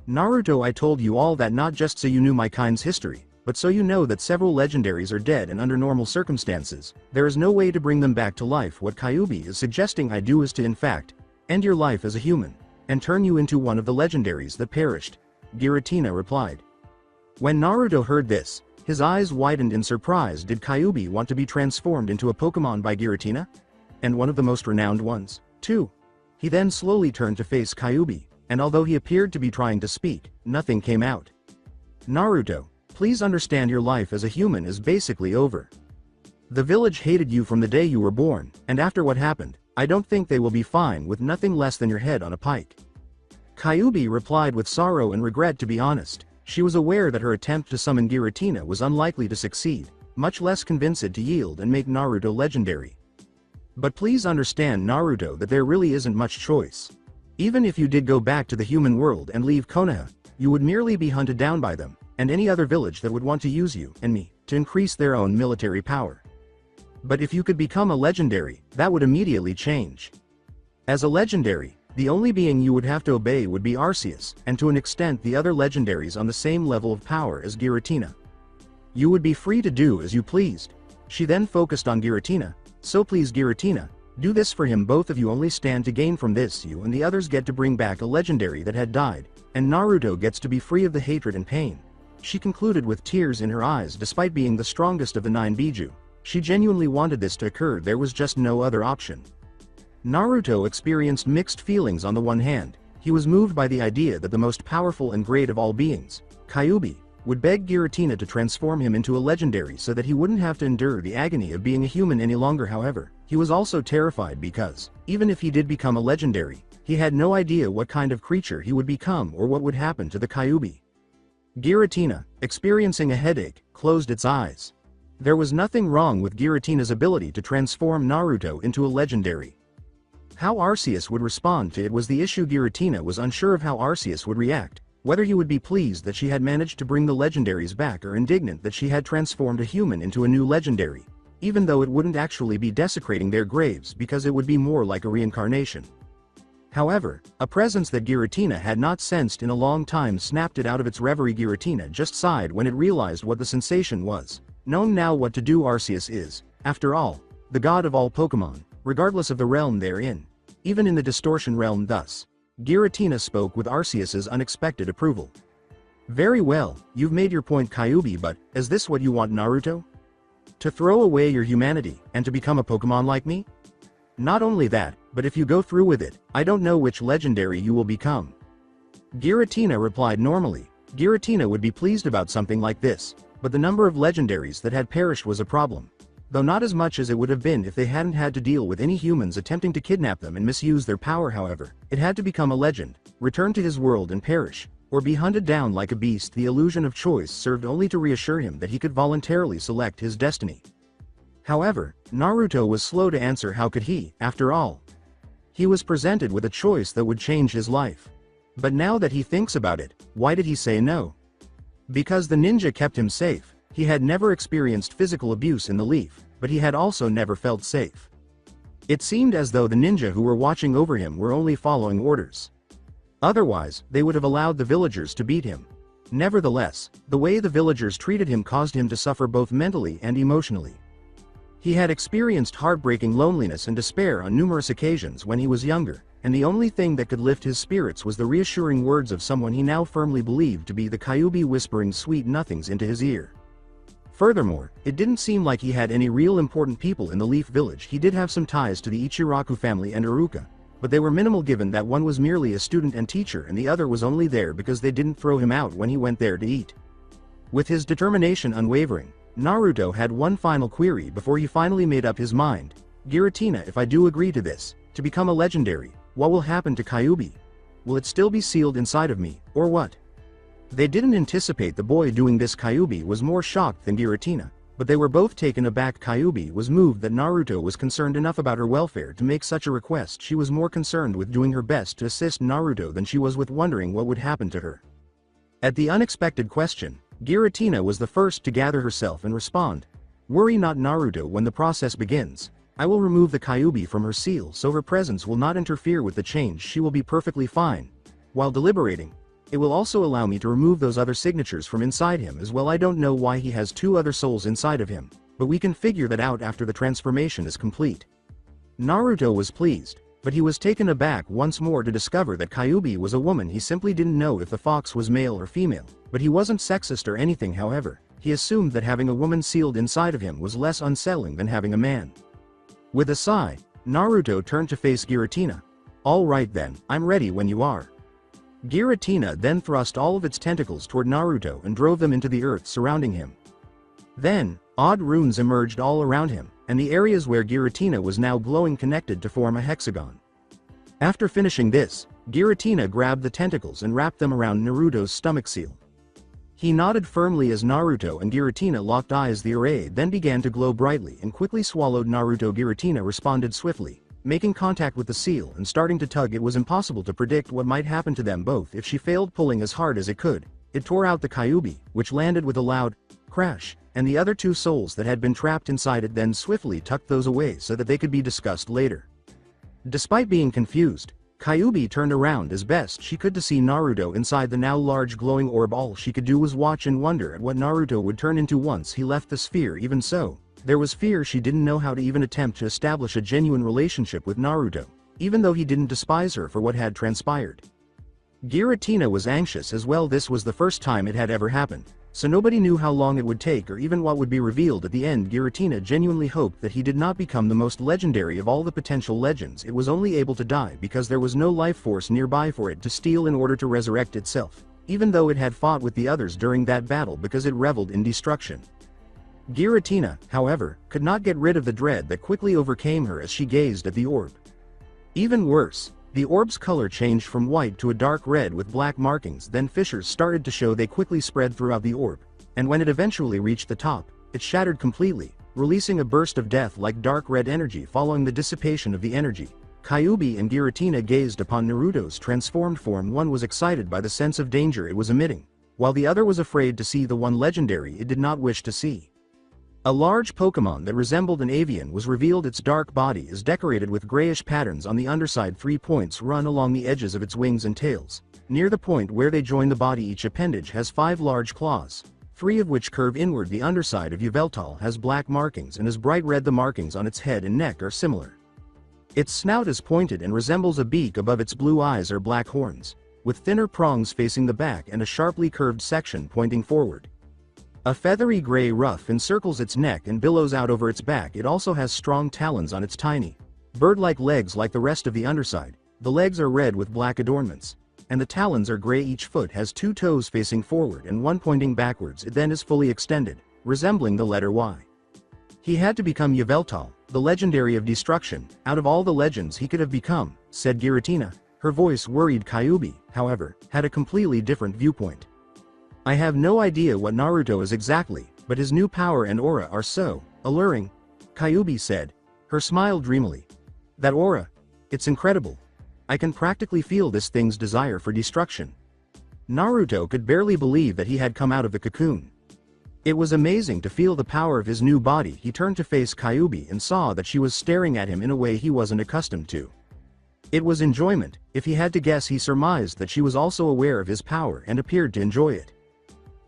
Naruto, I told you all that not just so you knew my kind's history, but so you know that several legendaries are dead and under normal circumstances, there is no way to bring them back to life. What Kyuubi is suggesting I do is to in fact, end your life as a human, and turn you into one of the legendaries that perished, Giratina replied. When Naruto heard this, his eyes widened in surprise. Did Kyuubi want to be transformed into a Pokemon by Giratina? And one of the most renowned ones, too? He then slowly turned to face Kyuubi, and although he appeared to be trying to speak, nothing came out. Naruto, please understand, your life as a human is basically over. The village hated you from the day you were born, and after what happened, I don't think they will be fine with nothing less than your head on a pike. Kyuubi replied with sorrow and regret. To be honest, she was aware that her attempt to summon Giratina was unlikely to succeed, much less convince it to yield and make Naruto legendary. But please understand, Naruto, that there really isn't much choice. Even if you did go back to the human world and leave Konoha, you would merely be hunted down by them, and any other village that would want to use you and me to increase their own military power. But if you could become a legendary, that would immediately change. As a legendary, the only being you would have to obey would be Arceus, and to an extent the other legendaries on the same level of power as Giratina. You would be free to do as you pleased. She then focused on Giratina. So please Giratina, do this for him. Both of you only stand to gain from this. You and the others get to bring back a legendary that had died, and Naruto gets to be free of the hatred and pain. She concluded with tears in her eyes. Despite being the strongest of the 9 Biju, she genuinely wanted this to occur. There was just no other option. Naruto experienced mixed feelings. On the one hand, he was moved by the idea that the most powerful and great of all beings, Kyuubi, would beg Giratina to transform him into a legendary so that he wouldn't have to endure the agony of being a human any longer. However, he was also terrified because, even if he did become a legendary, he had no idea what kind of creature he would become or what would happen to the Kyuubi. Giratina, experiencing a headache, closed its eyes. There was nothing wrong with Giratina's ability to transform Naruto into a legendary. How Arceus would respond to it was the issue. Giratina was unsure of how Arceus would react, whether he would be pleased that she had managed to bring the legendaries back or indignant that she had transformed a human into a new legendary, even though it wouldn't actually be desecrating their graves because it would be more like a reincarnation. However, a presence that Giratina had not sensed in a long time snapped it out of its reverie. Giratina just sighed when it realized what the sensation was. Knowing now what to do, Arceus is, after all, the god of all Pokemon, regardless of the realm they're in, even in the distortion realm. Thus, Giratina spoke with Arceus's unexpected approval. Very well, you've made your point, Kyuubi, but is this what you want, Naruto? To throw away your humanity and to become a Pokemon like me? Not only that, but if you go through with it, I don't know which legendary you will become. Giratina replied normally. Giratina would be pleased about something like this, but the number of legendaries that had perished was a problem. Though not as much as it would have been if they hadn't had to deal with any humans attempting to kidnap them and misuse their power. However, it had to become a legend, return to his world and perish, or be hunted down like a beast. The illusion of choice served only to reassure him that he could voluntarily select his destiny. However, Naruto was slow to answer. How could he, after all? He was presented with a choice that would change his life. But now that he thinks about it, why did he say no? Because the ninja kept him safe. He had never experienced physical abuse in the Leaf, but he had also never felt safe. It seemed as though the ninja who were watching over him were only following orders. Otherwise, they would have allowed the villagers to beat him. Nevertheless, the way the villagers treated him caused him to suffer both mentally and emotionally. He had experienced heartbreaking loneliness and despair on numerous occasions when he was younger, and the only thing that could lift his spirits was the reassuring words of someone he now firmly believed to be the Kyuubi whispering sweet nothings into his ear. Furthermore, it didn't seem like he had any real important people in the Leaf Village. He did have some ties to the Ichiraku family and Iruka, but they were minimal given that one was merely a student and teacher and the other was only there because they didn't throw him out when he went there to eat. With his determination unwavering, Naruto had one final query before he finally made up his mind. Giratina, if I do agree to this, to become a legendary, what will happen to Kyuubi? Will it still be sealed inside of me, or what? They didn't anticipate the boy doing this. Kyuubi was more shocked than Giratina, but they were both taken aback. Kyuubi was moved that Naruto was concerned enough about her welfare to make such a request. She was more concerned with doing her best to assist Naruto than she was with wondering what would happen to her. At the unexpected question, Giratina was the first to gather herself and respond. Worry not, Naruto. When the process begins, I will remove the Kyuubi from her seal so her presence will not interfere with the change. She will be perfectly fine. While deliberating, it will also allow me to remove those other signatures from inside him as well. I don't know why he has 2 other souls inside of him, but we can figure that out after the transformation is complete. Naruto was pleased, but he was taken aback once more to discover that Kyuubi was a woman. He simply didn't know if the fox was male or female, but he wasn't sexist or anything. However, he assumed that having a woman sealed inside of him was less unsettling than having a man. With a sigh, Naruto turned to face Giratina. All right then, I'm ready when you are. Giratina then thrust all of its tentacles toward Naruto and drove them into the earth surrounding him. Then, odd runes emerged all around him, and the areas where Giratina was now glowing connected to form a hexagon. After finishing this, Giratina grabbed the tentacles and wrapped them around Naruto's stomach seal. He nodded firmly as Naruto and Giratina locked eyes. The array then began to glow brightly and quickly swallowed Naruto. Giratina responded swiftly, making contact with the seal and starting to tug. It was impossible to predict what might happen to them both if she failed. Pulling as hard as it could, it tore out the Kyuubi, which landed with a loud crash, and the other two souls that had been trapped inside it then swiftly tucked those away so that they could be discussed later. Despite being confused, Kyuubi turned around as best she could to see Naruto inside the now large glowing orb. All she could do was watch and wonder at what Naruto would turn into once he left the sphere. Even so, there was fear. She didn't know how to even attempt to establish a genuine relationship with Naruto, even though he didn't despise her for what had transpired. Giratina was anxious as well. This was the first time it had ever happened, so nobody knew how long it would take or even what would be revealed at the end. Giratina genuinely hoped that he did not become the most legendary of all the potential legends. It was only able to die because there was no life force nearby for it to steal in order to resurrect itself, even though it had fought with the others during that battle because it reveled in destruction. Giratina, however, could not get rid of the dread that quickly overcame her as she gazed at the orb. Even worse, the orb's color changed from white to a dark red with black markings. Then fissures started to show. They quickly spread throughout the orb, and when it eventually reached the top, it shattered completely, releasing a burst of death-like dark red energy. Following the dissipation of the energy, Kyuubi and Giratina gazed upon Naruto's transformed form. One was excited by the sense of danger it was emitting, while the other was afraid to see the one legendary it did not wish to see. A large Pokemon that resembled an avian was revealed. Its dark body is decorated with grayish patterns on the underside. 3 points run along the edges of its wings and tails. Near the point where they join the body, each appendage has 5 large claws, 3 of which curve inward. The underside of Yveltal has black markings and is bright red. The markings on its head and neck are similar. Its snout is pointed and resembles a beak. Above its blue eyes are black horns, with thinner prongs facing the back and a sharply curved section pointing forward. A feathery gray ruff encircles its neck and billows out over its back. It also has strong talons on its tiny, bird-like legs. Like the rest of the underside, the legs are red with black adornments, and the talons are gray. Each foot has 2 toes facing forward and one pointing backwards. It then is fully extended, resembling the letter Y. He had to become Yveltal, the legendary of destruction. Out of all the legends he could have become, said Giratina. Her voice worried. Kyuubi, however, had a completely different viewpoint. I have no idea what Naruto is exactly, but his new power and aura are so alluring, Kyuubi said, her smile dreamily. That aura, it's incredible. I can practically feel this thing's desire for destruction. Naruto could barely believe that he had come out of the cocoon. It was amazing to feel the power of his new body. He turned to face Kyuubi and saw that she was staring at him in a way he wasn't accustomed to. It was enjoyment. If he had to guess, he surmised that she was also aware of his power and appeared to enjoy it.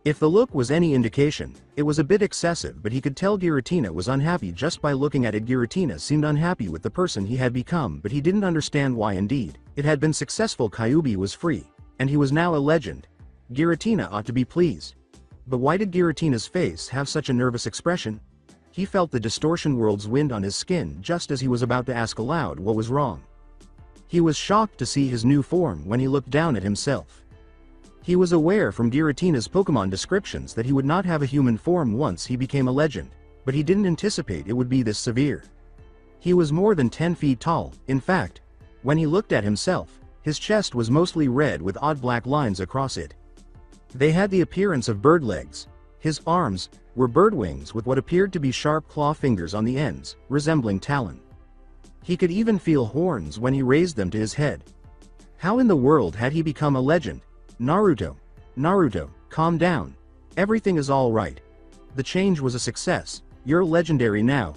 If the look was any indication, it was a bit excessive, but he could tell Giratina was unhappy just by looking at it. Giratina seemed unhappy with the person he had become, but he didn't understand why. Indeed, it had been successful. Kyuubi was free, and he was now a legend. Giratina ought to be pleased. But why did Giratina's face have such a nervous expression? He felt the distortion world's wind on his skin just as he was about to ask aloud what was wrong. He was shocked to see his new form when he looked down at himself. He was aware from Giratina's Pokemon descriptions that he would not have a human form once he became a legend, but he didn't anticipate it would be this severe. He was more than 10 feet tall. In fact, when he looked at himself, his chest was mostly red with odd black lines across it. They had the appearance of bird legs. His arms were bird wings with what appeared to be sharp claw fingers on the ends, resembling talon. He could even feel horns when he raised them to his head. How in the world had he become a legend? Naruto, calm down. Everything is all right. The change was a success. You're legendary now.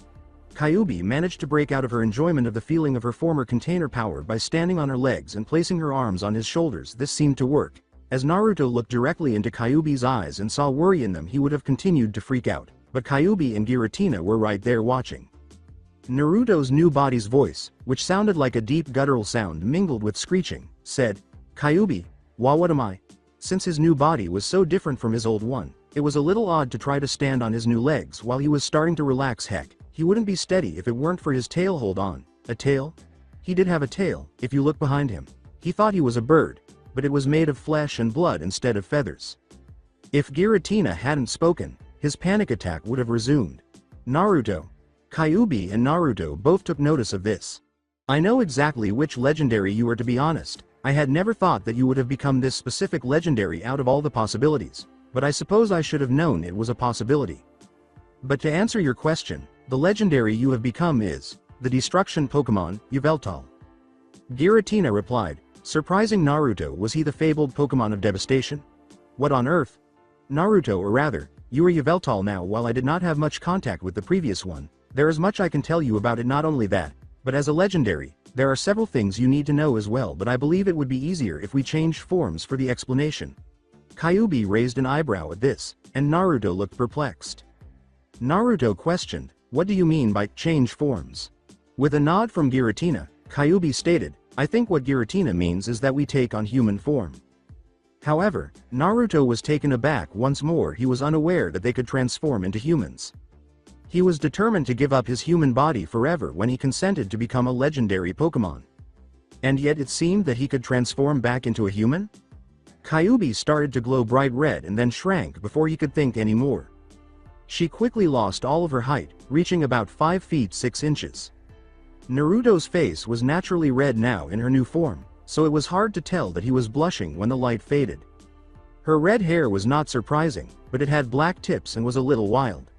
Kyuubi managed to break out of her enjoyment of the feeling of her former container power by standing on her legs and placing her arms on his shoulders. This seemed to work. As Naruto looked directly into Kyuubi's eyes and saw worry in them, he would have continued to freak out, but Kyuubi and Giratina were right there watching. Naruto's new body's voice, which sounded like a deep guttural sound mingled with screeching, said, Kyuubi, what am I? Since his new body was so different from his old one, it was a little odd to try to stand on his new legs while he was starting to relax. Heck, he wouldn't be steady if it weren't for his tail. Hold on. A tail? He did have a tail, if you look behind him. He thought he was a bird, but it was made of flesh and blood instead of feathers. If Giratina hadn't spoken, his panic attack would have resumed. Naruto. Kyuubi and Naruto both took notice of this. I know exactly which legendary you are. To be honest, I had never thought that you would have become this specific legendary out of all the possibilities. but I suppose I should have known it was a possibility. But to answer your question, the legendary you have become is the destruction Pokemon, Yveltal. Giratina replied, surprising Naruto. Was he the fabled Pokemon of devastation? What on earth? Naruto, or rather, you are Yveltal now. While I did not have much contact with the previous one, there is much I can tell you about it. Not only that, but as a legendary, there are several things you need to know as well, but I believe it would be easier if we changed forms for the explanation. Kyuubi raised an eyebrow at this, and Naruto looked perplexed. Naruto questioned, what do you mean by change forms? With a nod from Giratina, Kyuubi stated, I think what Giratina means is that we take on human form. However, Naruto was taken aback once more. He was unaware that they could transform into humans. He was determined to give up his human body forever when he consented to become a legendary Pokemon. And yet it seemed that he could transform back into a human? Kyuubi started to glow bright red and then shrank before he could think anymore. She quickly lost all of her height, reaching about 5 feet 6 inches. Naruto's face was naturally red now in her new form, so it was hard to tell that he was blushing when the light faded. Her red hair was not surprising, but it had black tips and was a little wild.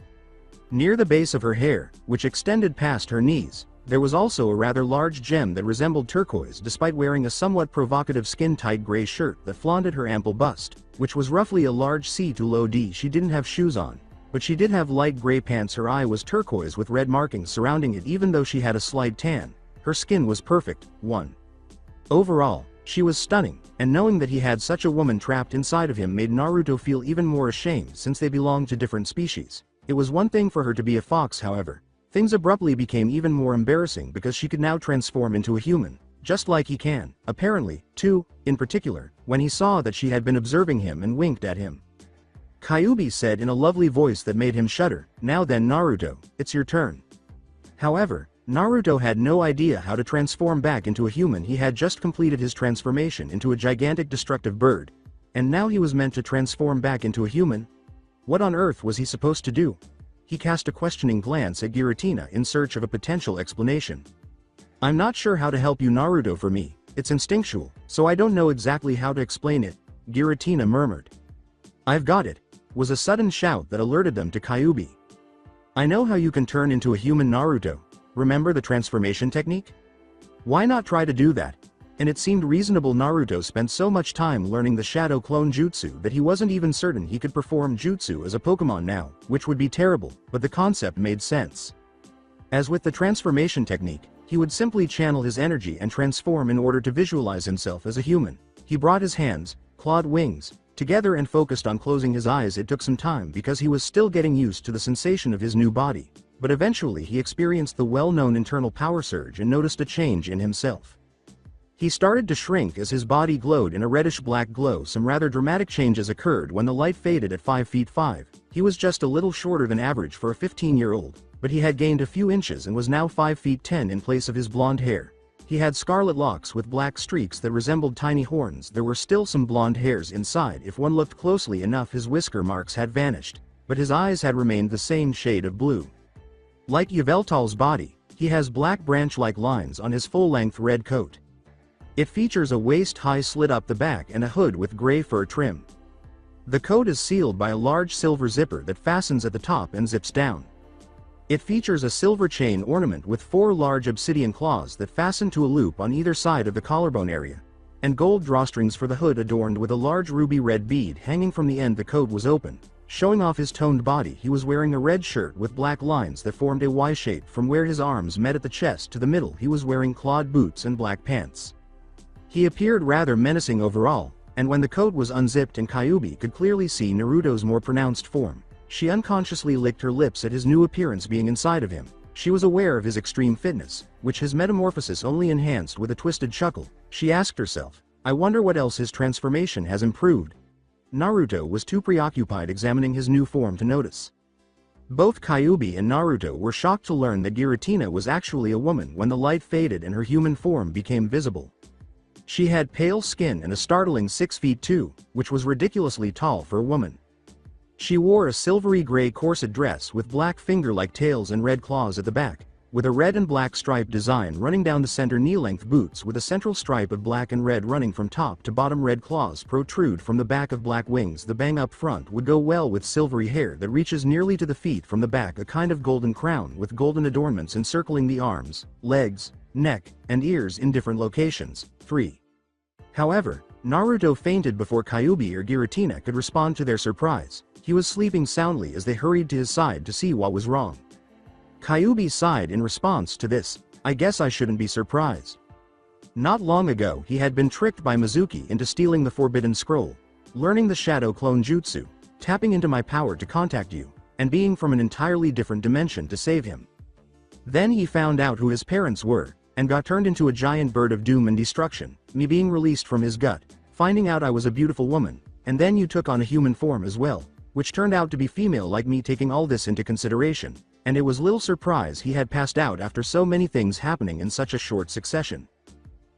Near the base of her hair, which extended past her knees, there was also a rather large gem that resembled turquoise. Despite wearing a somewhat provocative skin-tight gray shirt that flaunted her ample bust, which was roughly a large C to low D, she didn't have shoes on, but she did have light gray pants. Her eye was turquoise with red markings surrounding it. Even though she had a slight tan, her skin was perfect. Overall, she was stunning, and knowing that he had such a woman trapped inside of him made Naruto feel even more ashamed since they belonged to different species. It was one thing for her to be a fox, however. Things abruptly became even more embarrassing because she could now transform into a human, just like he can, apparently, too, in particular, when he saw that she had been observing him and winked at him. Kyuubi said in a lovely voice that made him shudder, now then Naruto, it's your turn. However, Naruto had no idea how to transform back into a human. He had just completed his transformation into a gigantic destructive bird, and now he was meant to transform back into a human? What on earth was he supposed to do? He cast a questioning glance at Giratina in search of a potential explanation. I'm not sure how to help you, Naruto. For me, it's instinctual, so I don't know exactly how to explain it, Giratina murmured. I've got it, was a sudden shout that alerted them to Kyuubi. I know how you can turn into a human, Naruto. Remember the transformation technique? Why not try to do that? And it seemed reasonable. Naruto spent so much time learning the Shadow Clone Jutsu that he wasn't even certain he could perform Jutsu as a Pokemon now, which would be terrible, but the concept made sense. As with the transformation technique, he would simply channel his energy and transform in order to visualize himself as a human. He brought his hands, clawed wings, together and focused on closing his eyes. It took some time because he was still getting used to the sensation of his new body, but eventually he experienced the well-known internal power surge and noticed a change in himself. He started to shrink as his body glowed in a reddish-black glow. Some rather dramatic changes occurred when the light faded at 5 feet 5. He was just a little shorter than average for a 15-year-old, but he had gained a few inches and was now 5 feet 10 in place of his blonde hair. He had scarlet locks with black streaks that resembled tiny horns. There were still some blonde hairs inside. If one looked closely enough, his whisker marks had vanished, but his eyes had remained the same shade of blue. Like Yveltal's body, he has black branch-like lines on his full-length red coat. It features a waist-high slit up the back and a hood with gray fur trim. The coat is sealed by a large silver zipper that fastens at the top and zips down. It features a silver chain ornament with 4 large obsidian claws that fasten to a loop on either side of the collarbone area, and gold drawstrings for the hood adorned with a large ruby red bead hanging from the end. The coat was open, showing off his toned body. He was wearing a red shirt with black lines that formed a Y shape from where his arms met at the chest to the middle. He was wearing clawed boots and black pants. He appeared rather menacing overall, and when the coat was unzipped and Kyuubi could clearly see Naruto's more pronounced form, she unconsciously licked her lips at his new appearance being inside of him. She was aware of his extreme fitness, which his metamorphosis only enhanced. With a twisted chuckle, she asked herself, I wonder what else his transformation has improved. Naruto was too preoccupied examining his new form to notice. Both Kyuubi and Naruto were shocked to learn that Giratina was actually a woman when the light faded and her human form became visible. She had pale skin and a startling 6 feet 2, which was ridiculously tall for a woman. She wore a silvery gray corset dress with black finger-like tails and red claws at the back, with a red and black stripe design running down the center, knee-length boots with a central stripe of black and red running from top to bottom, red claws protrude from the back of black wings. The bang up front would go well with silvery hair that reaches nearly to the feet from the back, a kind of golden crown with golden adornments encircling the arms, legs, neck, and ears in different locations. 3. However, Naruto fainted before Kyuubi or Giratina could respond to their surprise. He was sleeping soundly as they hurried to his side to see what was wrong. Kyuubi sighed in response to this. I guess I shouldn't be surprised. Not long ago he had been tricked by Mizuki into stealing the Forbidden Scroll, learning the Shadow Clone Jutsu, tapping into my power to contact you, and being from an entirely different dimension to save him. Then he found out who his parents were, and got turned into a giant bird of doom and destruction, me being released from his gut, finding out I was a beautiful woman, and then you took on a human form as well, which turned out to be female, like me. Taking all this into consideration, and it was little surprise he had passed out after so many things happening in such a short succession.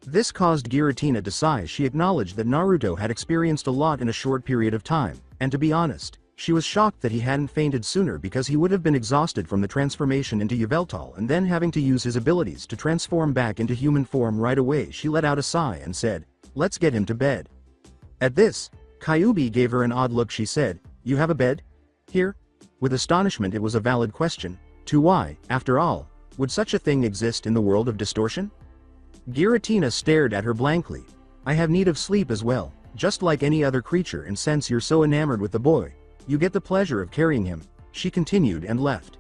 This caused Giratina to sigh. She acknowledged that Naruto had experienced a lot in a short period of time, and to be honest, she was shocked that he hadn't fainted sooner, because he would have been exhausted from the transformation into Yveltal and then having to use his abilities to transform back into human form right away. She let out a sigh and said, "Let's get him to bed." At this, Kyuubi gave her an odd look. She said, "You have a bed? Here?" With astonishment. It was a valid question. To why, after all, would such a thing exist in the world of distortion? Giratina stared at her blankly. "I have need of sleep as well, just like any other creature, and since you're so enamored with the boy, you get the pleasure of carrying him," she continued, and left.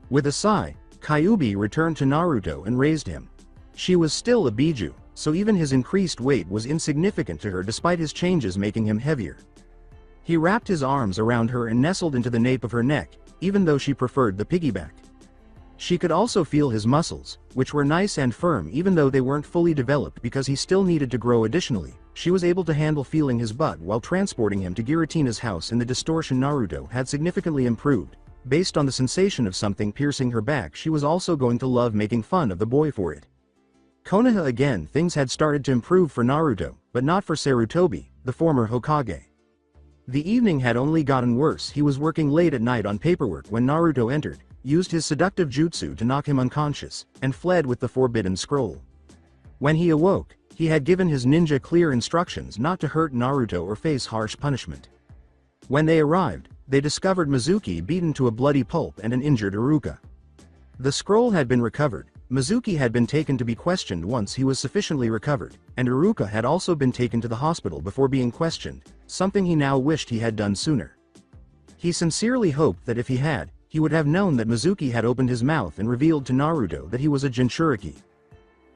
With a sigh, Kyuubi returned to Naruto and raised him. She was still a Biju, so even his increased weight was insignificant to her despite his changes making him heavier. He wrapped his arms around her and nestled into the nape of her neck, even though she preferred the piggyback. She could also feel his muscles, which were nice and firm even though they weren't fully developed because he still needed to grow. Additionally, she was able to handle feeling his butt while transporting him to Giratina's house in the distortion. Naruto had significantly improved. Based on the sensation of something piercing her back, she was also going to love making fun of the boy for it. Konoha again. Things had started to improve for Naruto, but not for Sarutobi, the former Hokage. The evening had only gotten worse. He was working late at night on paperwork when Naruto entered, used his seductive jutsu to knock him unconscious, and fled with the Forbidden Scroll. When he awoke, he had given his ninja clear instructions not to hurt Naruto or face harsh punishment. When they arrived, they discovered Mizuki beaten to a bloody pulp and an injured Iruka. The scroll had been recovered. Mizuki had been taken to be questioned once he was sufficiently recovered, and Iruka had also been taken to the hospital before being questioned, something he now wished he had done sooner. He sincerely hoped that if he had, he would have known that Mizuki had opened his mouth and revealed to Naruto that he was a Jinchuriki.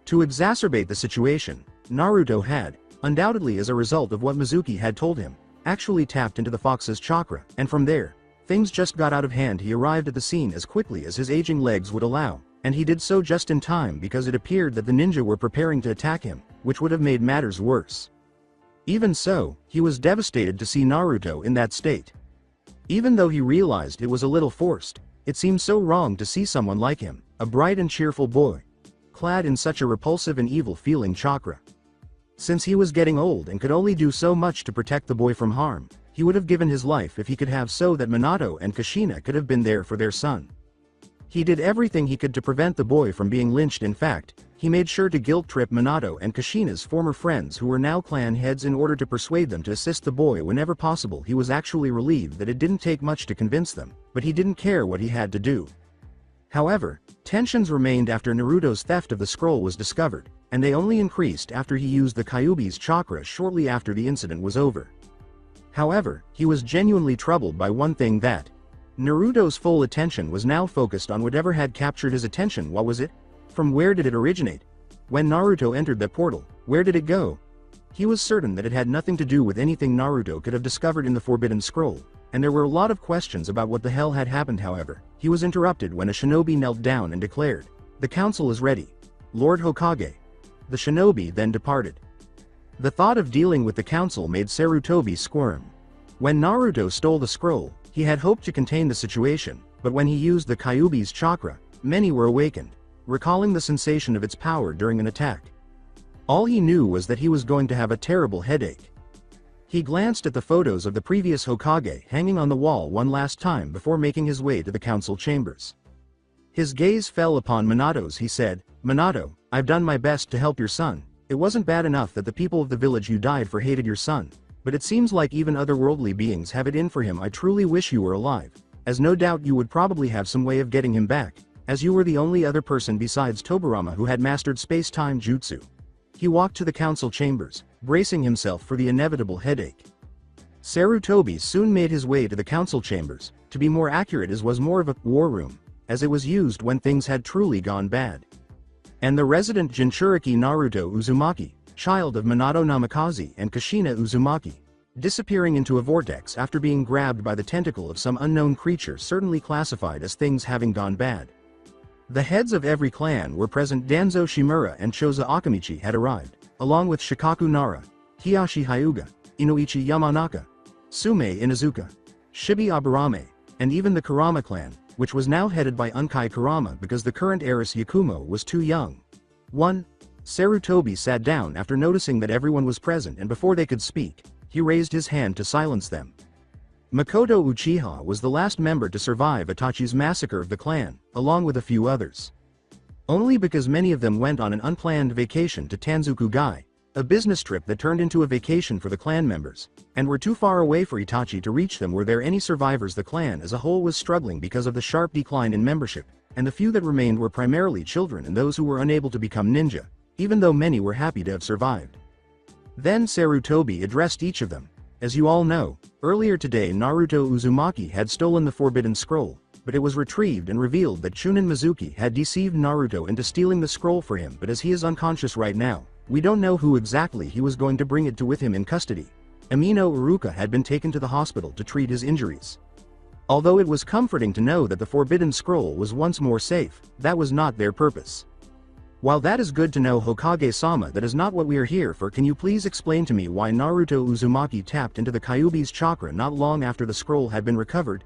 To exacerbate the situation, Naruto had, undoubtedly as a result of what Mizuki had told him, actually tapped into the fox's chakra, and from there, things just got out of hand. He arrived at the scene as quickly as his aging legs would allow, and he did so just in time because it appeared that the ninja were preparing to attack him, which would have made matters worse. Even so, he was devastated to see Naruto in that state. Even though he realized it was a little forced, it seemed so wrong to see someone like him, a bright and cheerful boy, clad in such a repulsive and evil-feeling chakra. Since he was getting old and could only do so much to protect the boy from harm, he would have given his life if he could have, so that Minato and Kushina could have been there for their son. He did everything he could to prevent the boy from being lynched. In fact, he made sure to guilt-trip Minato and Kushina's former friends who were now clan heads in order to persuade them to assist the boy whenever possible. He was actually relieved that it didn't take much to convince them, but he didn't care what he had to do. However, tensions remained after Naruto's theft of the scroll was discovered, and they only increased after he used the Kyuubi's chakra shortly after the incident was over. However, he was genuinely troubled by one thing: that Naruto's full attention was now focused on whatever had captured his attention. What was it? From where did it originate? When Naruto entered that portal, where did it go? He was certain that it had nothing to do with anything Naruto could have discovered in the Forbidden Scroll, and there were a lot of questions about what the hell had happened. However, he was interrupted when a shinobi knelt down and declared, "The council is ready, Lord Hokage." The shinobi then departed. The thought of dealing with the council made Sarutobi squirm. When Naruto stole the scroll, he had hoped to contain the situation, but when he used the Kyuubi's chakra, many were awakened, recalling the sensation of its power during an attack. All he knew was that he was going to have a terrible headache. He glanced at the photos of the previous Hokage hanging on the wall one last time before making his way to the council chambers. His gaze fell upon Minato's. He said, "Minato, I've done my best to help your son. It wasn't bad enough that the people of the village you died for hated your son, but it seems like even otherworldly beings have it in for him. I truly wish you were alive, as no doubt you would probably have some way of getting him back, as you were the only other person besides Tobirama who had mastered space-time jutsu." He walked to the council chambers, bracing himself for the inevitable headache. Sarutobi soon made his way to the council chambers. To be more accurate, it was more of a war room, as it was used when things had truly gone bad. And the resident Jinchuriki Naruto Uzumaki, child of Minato Namikaze and Kushina Uzumaki, disappearing into a vortex after being grabbed by the tentacle of some unknown creature, certainly classified as things having gone bad. The heads of every clan were present. Danzo Shimura and Choza Akamichi had arrived, along with Shikaku Nara, Hiyashi Hyuga, Inoichi Yamanaka, Sume Inuzuka, Shibi Aburame, and even the Kurama clan, which was now headed by Unkai Kurama because the current heiress Yakumo was too young. 1. Sarutobi sat down after noticing that everyone was present, and before they could speak, he raised his hand to silence them. Makoto Uchiha was the last member to survive Itachi's massacre of the clan, along with a few others. Only because many of them went on an unplanned vacation to Tanzuku-gai, a business trip that turned into a vacation for the clan members, and were too far away for Itachi to reach them. Were there any survivors? The clan as a whole was struggling because of the sharp decline in membership, and the few that remained were primarily children and those who were unable to become ninja, even though many were happy to have survived. Then Sarutobi addressed each of them. As you all know, earlier today Naruto Uzumaki had stolen the Forbidden Scroll, but it was retrieved and revealed that Chunin Mizuki had deceived Naruto into stealing the scroll for him. But as he is unconscious right now, we don't know who exactly he was going to bring it to with him in custody. Amino Uruka had been taken to the hospital to treat his injuries. Although it was comforting to know that the Forbidden Scroll was once more safe, that was not their purpose. While that is good to know, Hokage-sama, that is not what we are here for. Can you please explain to me why Naruto Uzumaki tapped into the Kyuubi's chakra not long after the scroll had been recovered?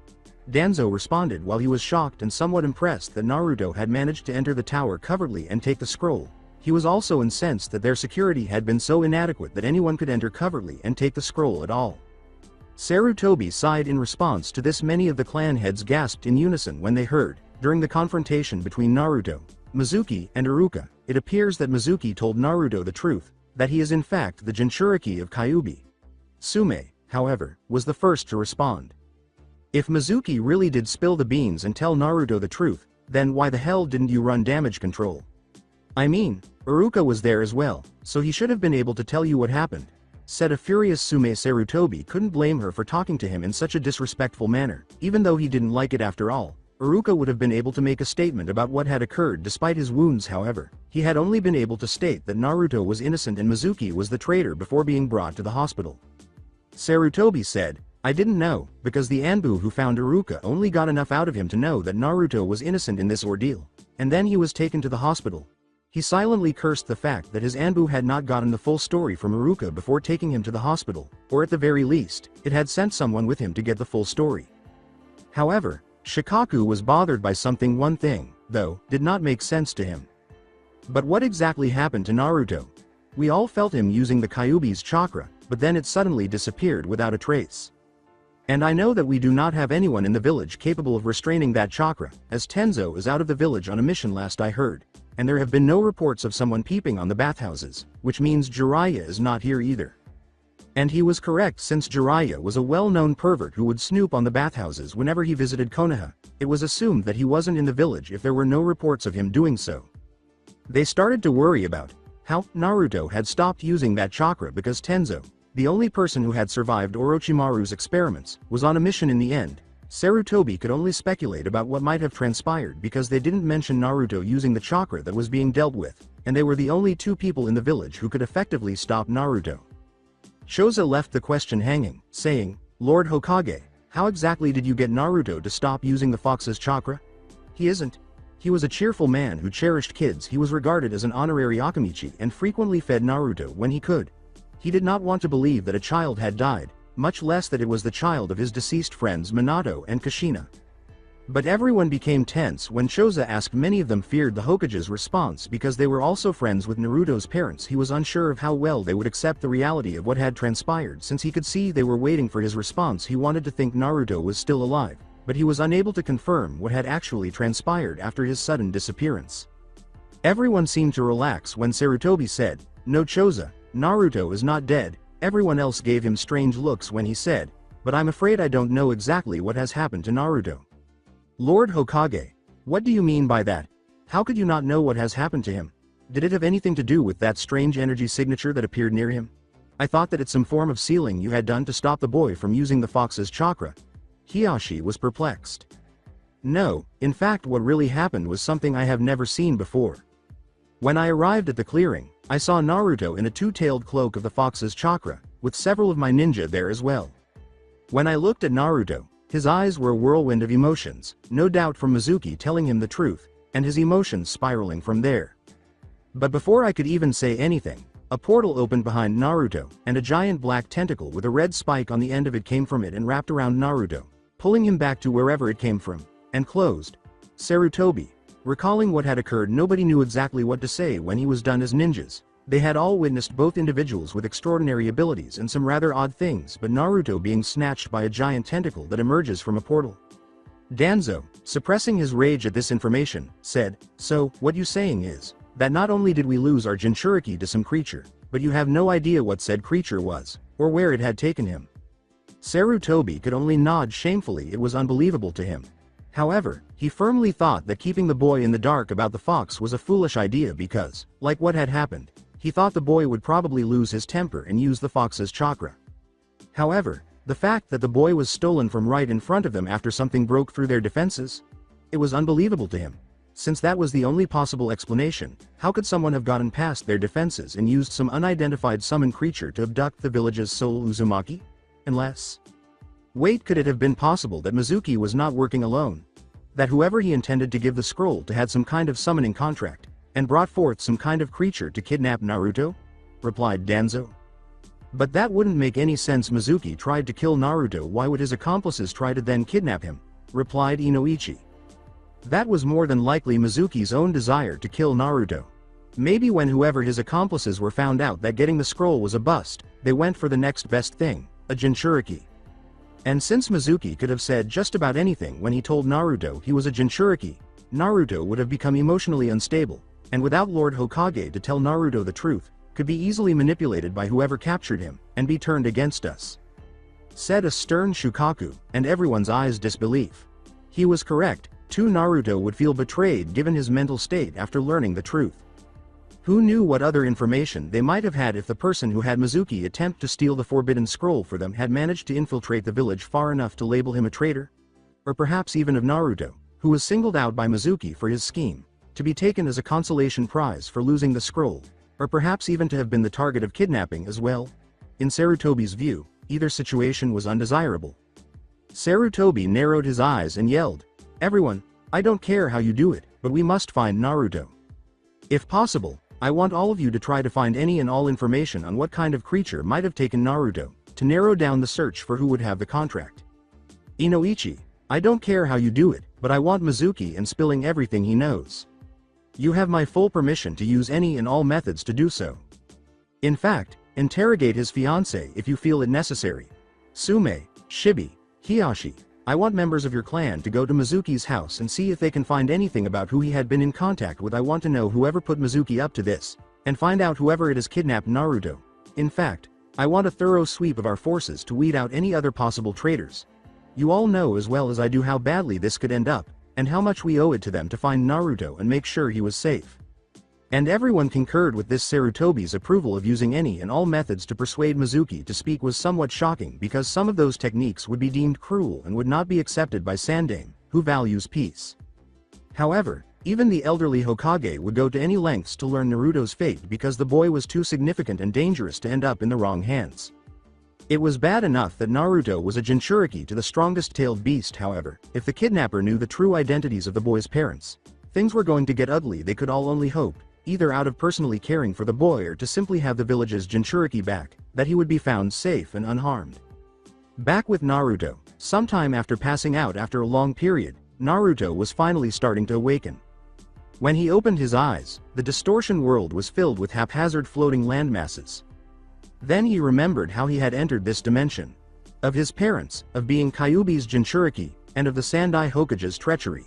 Danzo responded while he was shocked and somewhat impressed that Naruto had managed to enter the tower covertly and take the scroll. He was also incensed that their security had been so inadequate that anyone could enter covertly and take the scroll at all. Sarutobi sighed in response to this. Many of the clan heads gasped in unison when they heard, during the confrontation between Naruto, Mizuki, and Uruka, it appears that Mizuki told Naruto the truth, that he is in fact the Jinchuriki of Kyuubi. Sume, however, was the first to respond. If Mizuki really did spill the beans and tell Naruto the truth, then why the hell didn't you run damage control? I mean, Uruka was there as well, so he should have been able to tell you what happened, said a furious Sume. Sarutobi couldn't blame her for talking to him in such a disrespectful manner. Even though he didn't like it after all, Uruka would have been able to make a statement about what had occurred despite his wounds. However, he had only been able to state that Naruto was innocent and Mizuki was the traitor before being brought to the hospital. Sarutobi said, I didn't know, because the Anbu who found Uruka only got enough out of him to know that Naruto was innocent in this ordeal, and then he was taken to the hospital. He silently cursed the fact that his Anbu had not gotten the full story from Uruka before taking him to the hospital, or at the very least, it had sent someone with him to get the full story. However, Shikaku was bothered by something. One thing, though, did not make sense to him. But what exactly happened to Naruto? We all felt him using the Kyuubi's chakra, but then it suddenly disappeared without a trace. And I know that we do not have anyone in the village capable of restraining that chakra, as Tenzo is out of the village on a mission last I heard, and there have been no reports of someone peeping on the bathhouses, which means Jiraiya is not here either. And he was correct, since Jiraiya was a well-known pervert who would snoop on the bathhouses whenever he visited Konoha. It was assumed that he wasn't in the village if there were no reports of him doing so. They started to worry about how Naruto had stopped using that chakra because Tenzo, the only person who had survived Orochimaru's experiments, was on a mission in the end. Sarutobi could only speculate about what might have transpired because they didn't mention Naruto using the chakra that was being dealt with, and they were the only two people in the village who could effectively stop Naruto. Choza left the question hanging, saying, Lord Hokage, how exactly did you get Naruto to stop using the fox's chakra? He was a cheerful man who cherished kids. He was regarded as an honorary Akamichi and frequently fed Naruto when he could. He did not want to believe that a child had died, much less that it was the child of his deceased friends Minato and Kushina. But everyone became tense when Choza asked. Many of them feared the Hokage's response because they were also friends with Naruto's parents. He was unsure of how well they would accept the reality of what had transpired. Since he could see they were waiting for his response, he wanted to think Naruto was still alive, but he was unable to confirm what had actually transpired after his sudden disappearance. Everyone seemed to relax when Sarutobi said, "No Choza, Naruto is not dead." Everyone else gave him strange looks when he said, "But I'm afraid I don't know exactly what has happened to Naruto." "Lord Hokage, what do you mean by that? How could you not know what has happened to him? Did it have anything to do with that strange energy signature that appeared near him? I thought that it's some form of sealing you had done to stop the boy from using the fox's chakra." Hiyashi was perplexed. "No, in fact what really happened was something I have never seen before. When I arrived at the clearing, I saw Naruto in a two-tailed cloak of the fox's chakra, with several of my ninja there as well. When I looked at Naruto, his eyes were a whirlwind of emotions, no doubt from Mizuki telling him the truth, and his emotions spiraling from there. But before I could even say anything, a portal opened behind Naruto, and a giant black tentacle with a red spike on the end of it came from it and wrapped around Naruto, pulling him back to wherever it came from, and closed." Sarutobi, recalling what had occurred, nobody knew exactly what to say when he was done as ninjas. They had all witnessed both individuals with extraordinary abilities and some rather odd things, but Naruto being snatched by a giant tentacle that emerges from a portal. Danzo, suppressing his rage at this information, said, "So, what you saying is that not only did we lose our Jinchuriki to some creature, but you have no idea what said creature was, or where it had taken him?" Sarutobi could only nod shamefully. It was unbelievable to him. However, he firmly thought that keeping the boy in the dark about the fox was a foolish idea because, like what had happened, he thought the boy would probably lose his temper and use the fox's chakra. However, the fact that the boy was stolen from right in front of them after something broke through their defenses? It was unbelievable to him. Since that was the only possible explanation, how could someone have gotten past their defenses and used some unidentified summoned creature to abduct the village's sole Uzumaki? Unless... Wait, could it have been possible that Mizuki was not working alone? That whoever he intended to give the scroll to had some kind of summoning contract, and brought forth some kind of creature to kidnap Naruto? Replied Danzo. But that wouldn't make any sense. Mizuki tried to kill Naruto, why would his accomplices try to then kidnap him? Replied Inoichi. That was more than likely Mizuki's own desire to kill Naruto. Maybe when whoever his accomplices were found out that getting the scroll was a bust, they went for the next best thing, a Jinchuriki. And since Mizuki could have said just about anything when he told Naruto he was a Jinchuriki, Naruto would have become emotionally unstable, and without Lord Hokage to tell Naruto the truth, could be easily manipulated by whoever captured him, and be turned against us. Said a stern Shukaku, and everyone's eyes disbelief. He was correct, too. Naruto would feel betrayed given his mental state after learning the truth. Who knew what other information they might have had if the person who had Mizuki attempt to steal the forbidden scroll for them had managed to infiltrate the village far enough to label him a traitor? Or perhaps even of Naruto, who was singled out by Mizuki for his scheme, to be taken as a consolation prize for losing the scroll, or perhaps even to have been the target of kidnapping as well? In Sarutobi's view, either situation was undesirable. Sarutobi narrowed his eyes and yelled, "Everyone, I don't care how you do it, but we must find Naruto. If possible, I want all of you to try to find any and all information on what kind of creature might have taken Naruto, to narrow down the search for who would have the contract. Inoichi, I don't care how you do it, but I want Mizuki and spilling everything he knows. You have my full permission to use any and all methods to do so. In fact, interrogate his fiancée if you feel it necessary. Sume, Shibi, Hiyashi, I want members of your clan to go to Mizuki's house and see if they can find anything about who he had been in contact with. I want to know whoever put Mizuki up to this, and find out whoever it is kidnapped Naruto. In fact, I want a thorough sweep of our forces to weed out any other possible traitors. You all know as well as I do how badly this could end up, and how much we owe it to them to find Naruto and make sure he was safe." And everyone concurred with this. Sarutobi's approval of using any and all methods to persuade Mizuki to speak was somewhat shocking because some of those techniques would be deemed cruel and would not be accepted by Sandame, who values peace. However, even the elderly Hokage would go to any lengths to learn Naruto's fate because the boy was too significant and dangerous to end up in the wrong hands. It was bad enough that Naruto was a Jinchuriki to the strongest tailed beast. However, if the kidnapper knew the true identities of the boy's parents, things were going to get ugly. They could all only hope, either out of personally caring for the boy or to simply have the village's Jinchuriki back, that he would be found safe and unharmed. Back with Naruto, sometime after passing out after a long period, Naruto was finally starting to awaken. When he opened his eyes, the distortion world was filled with haphazard floating landmasses. Then he remembered how he had entered this dimension. Of his parents, of being Kyuubi's Jinchuriki, and of the Sandai Hokage's treachery.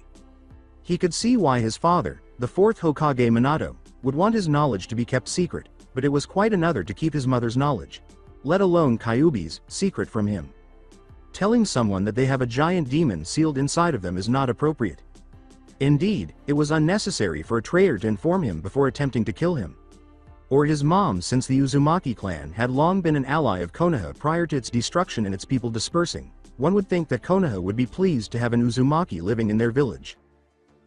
He could see why his father, the fourth Hokage Minato, would want his knowledge to be kept secret, but it was quite another to keep his mother's knowledge, let alone Kyuubi's, secret from him. Telling someone that they have a giant demon sealed inside of them is not appropriate. Indeed, it was unnecessary for a traitor to inform him before attempting to kill him. Or his mom, since the Uzumaki clan had long been an ally of Konoha prior to its destruction and its people dispersing. One would think that Konoha would be pleased to have an Uzumaki living in their village.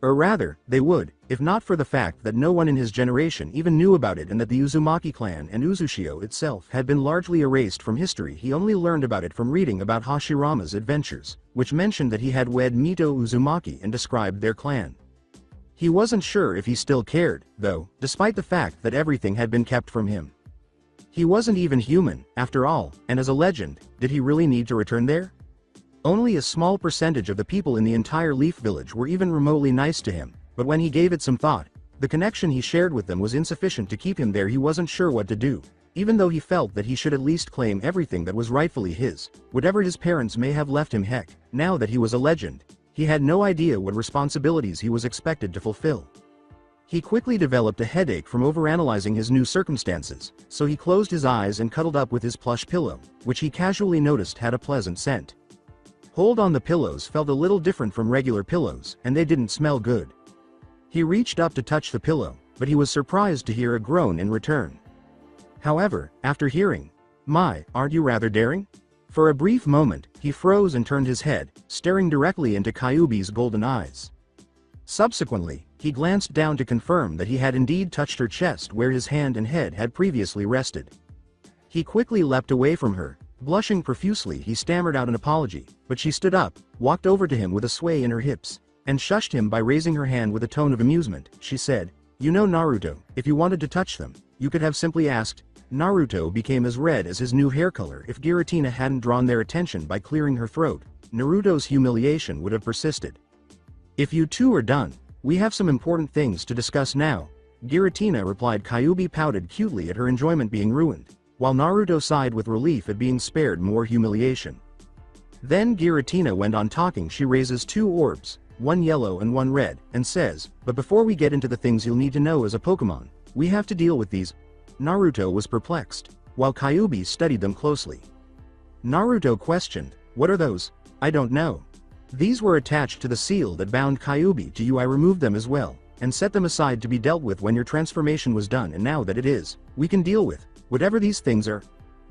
Or rather, they would, if not for the fact that no one in his generation even knew about it and that the Uzumaki clan and Uzushio itself had been largely erased from history. He only learned about it from reading about Hashirama's adventures, which mentioned that he had wed Mito Uzumaki and described their clan. He wasn't sure if he still cared, though, despite the fact that everything had been kept from him. He wasn't even human, after all, and as a legend, did he really need to return there? Only a small percentage of the people in the entire Leaf Village were even remotely nice to him, but when he gave it some thought, the connection he shared with them was insufficient to keep him there. He wasn't sure what to do, even though he felt that he should at least claim everything that was rightfully his, whatever his parents may have left him. Heck, now that he was a legend, he had no idea what responsibilities he was expected to fulfill. He quickly developed a headache from overanalyzing his new circumstances, so he closed his eyes and cuddled up with his plush pillow, which he casually noticed had a pleasant scent. Hold on, the pillows felt a little different from regular pillows, and they didn't smell good. He reached up to touch the pillow, but he was surprised to hear a groan in return. However, after hearing, "My, aren't you rather daring?" for a brief moment, he froze and turned his head, staring directly into Kyuubi's golden eyes. Subsequently, he glanced down to confirm that he had indeed touched her chest where his hand and head had previously rested. He quickly leapt away from her. Blushing profusely, he stammered out an apology, but she stood up, walked over to him with a sway in her hips, and shushed him by raising her hand with a tone of amusement. She said, "You know, Naruto, if you wanted to touch them, you could have simply asked." Naruto became as red as his new hair color. If Giratina hadn't drawn their attention by clearing her throat, Naruto's humiliation would have persisted. "If you two are done, we have some important things to discuss now," Giratina replied. Kyuubi pouted cutely at her enjoyment being ruined, while Naruto sighed with relief at being spared more humiliation. Then Giratina went on talking. She raises two orbs, one yellow and one red, and says, "But before we get into the things you'll need to know as a Pokemon, we have to deal with these." Naruto was perplexed, while Kyuubi studied them closely. Naruto questioned, "What are those?" "I don't know. These were attached to the seal that bound Kyuubi to you. I removed them as well, and set them aside to be dealt with when your transformation was done, and now that it is, we can deal with whatever these things are."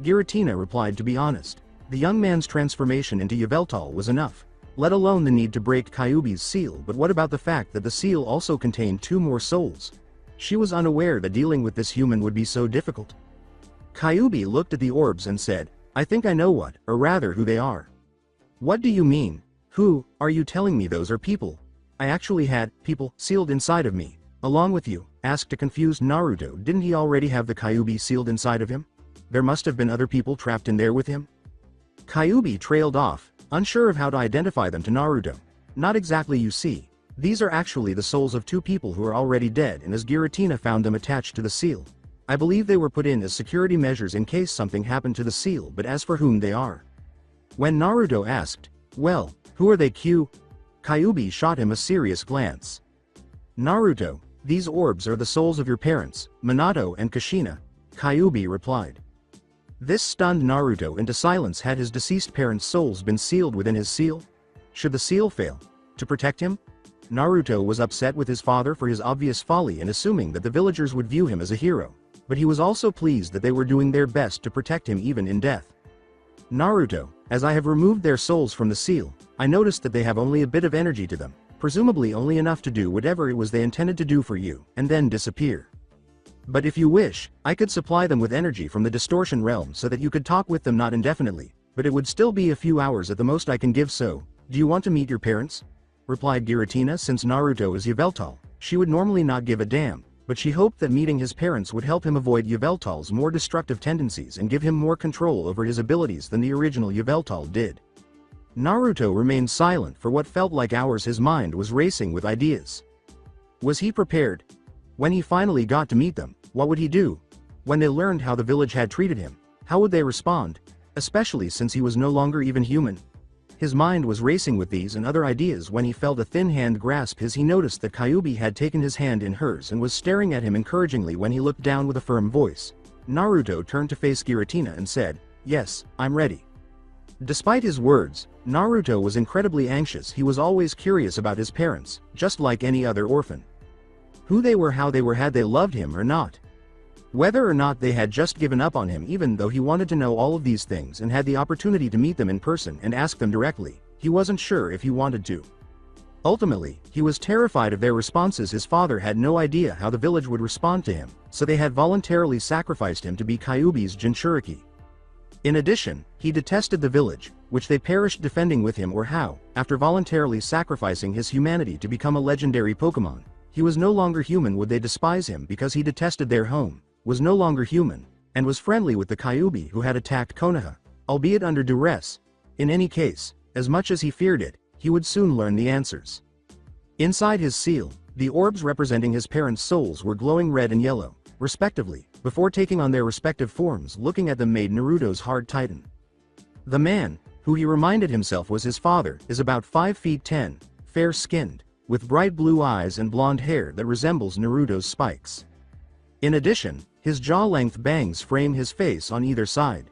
Giratina replied. To be honest, the young man's transformation into Yveltal was enough, let alone the need to break Kyuubi's seal. But what about the fact that the seal also contained two more souls? She was unaware that dealing with this human would be so difficult. Kyuubi looked at the orbs and said, "I think I know what, or rather who they are." "What do you mean? Who are you telling me those are people?" "I actually had people sealed inside of me, along with you," asked a confused Naruto. Didn't he already have the Kyuubi sealed inside of him? There must have been other people trapped in there with him. Kyuubi trailed off, unsure of how to identify them to Naruto. "Not exactly, you see. These are actually the souls of two people who are already dead, and as Giratina found them attached to the seal. I believe they were put in as security measures in case something happened to the seal, but as for whom they are." When Naruto asked, "Well, who are they?" Kyuubi shot him a serious glance. "Naruto, these orbs are the souls of your parents, Minato and Kushina," Kyuubi replied. This stunned Naruto into silence. Had his deceased parents' souls been sealed within his seal? Should the seal fail to protect him? Naruto was upset with his father for his obvious folly and assuming that the villagers would view him as a hero, but he was also pleased that they were doing their best to protect him even in death. "Naruto, as I have removed their souls from the seal, I noticed that they have only a bit of energy to them, presumably only enough to do whatever it was they intended to do for you, and then disappear. But if you wish, I could supply them with energy from the distortion realm so that you could talk with them, not indefinitely, but it would still be a few hours at the most I can give. So, do you want to meet your parents?" replied Giratina. Since Naruto is Yveltal, she would normally not give a damn, but she hoped that meeting his parents would help him avoid Yveltal's more destructive tendencies and give him more control over his abilities than the original Yveltal did. Naruto remained silent for what felt like hours. His mind was racing with ideas. Was he prepared? When he finally got to meet them, what would he do? When they learned how the village had treated him, how would they respond? Especially since he was no longer even human. His mind was racing with these and other ideas when he felt a thin hand grasp his. He noticed that Kyubi had taken his hand in hers and was staring at him encouragingly when he looked down with a firm voice. Naruto turned to face Giratina and said, "Yes, I'm ready." Despite his words, Naruto was incredibly anxious. He was always curious about his parents, just like any other orphan. Who they were, how they were, had they loved him or not. Whether or not they had just given up on him. Even though he wanted to know all of these things and had the opportunity to meet them in person and ask them directly, he wasn't sure if he wanted to. Ultimately, he was terrified of their responses. His father had no idea how the village would respond to him, so they had voluntarily sacrificed him to be Kyubi's Jinchuriki. In addition, he detested the village, which they perished defending with him, or how, after voluntarily sacrificing his humanity to become a legendary Pokemon, he was no longer human. Would they despise him because he detested their home, was no longer human, and was friendly with the Kyubi who had attacked Konoha, albeit under duress? In any case, as much as he feared it, he would soon learn the answers. Inside his seal, the orbs representing his parents' souls were glowing red and yellow, respectively, before taking on their respective forms. Looking at them made Naruto's heart tighten. The man, who he reminded himself was his father, is about 5 feet 10, fair-skinned, with bright blue eyes and blonde hair that resembles Naruto's spikes. In addition, his jaw-length bangs frame his face on either side.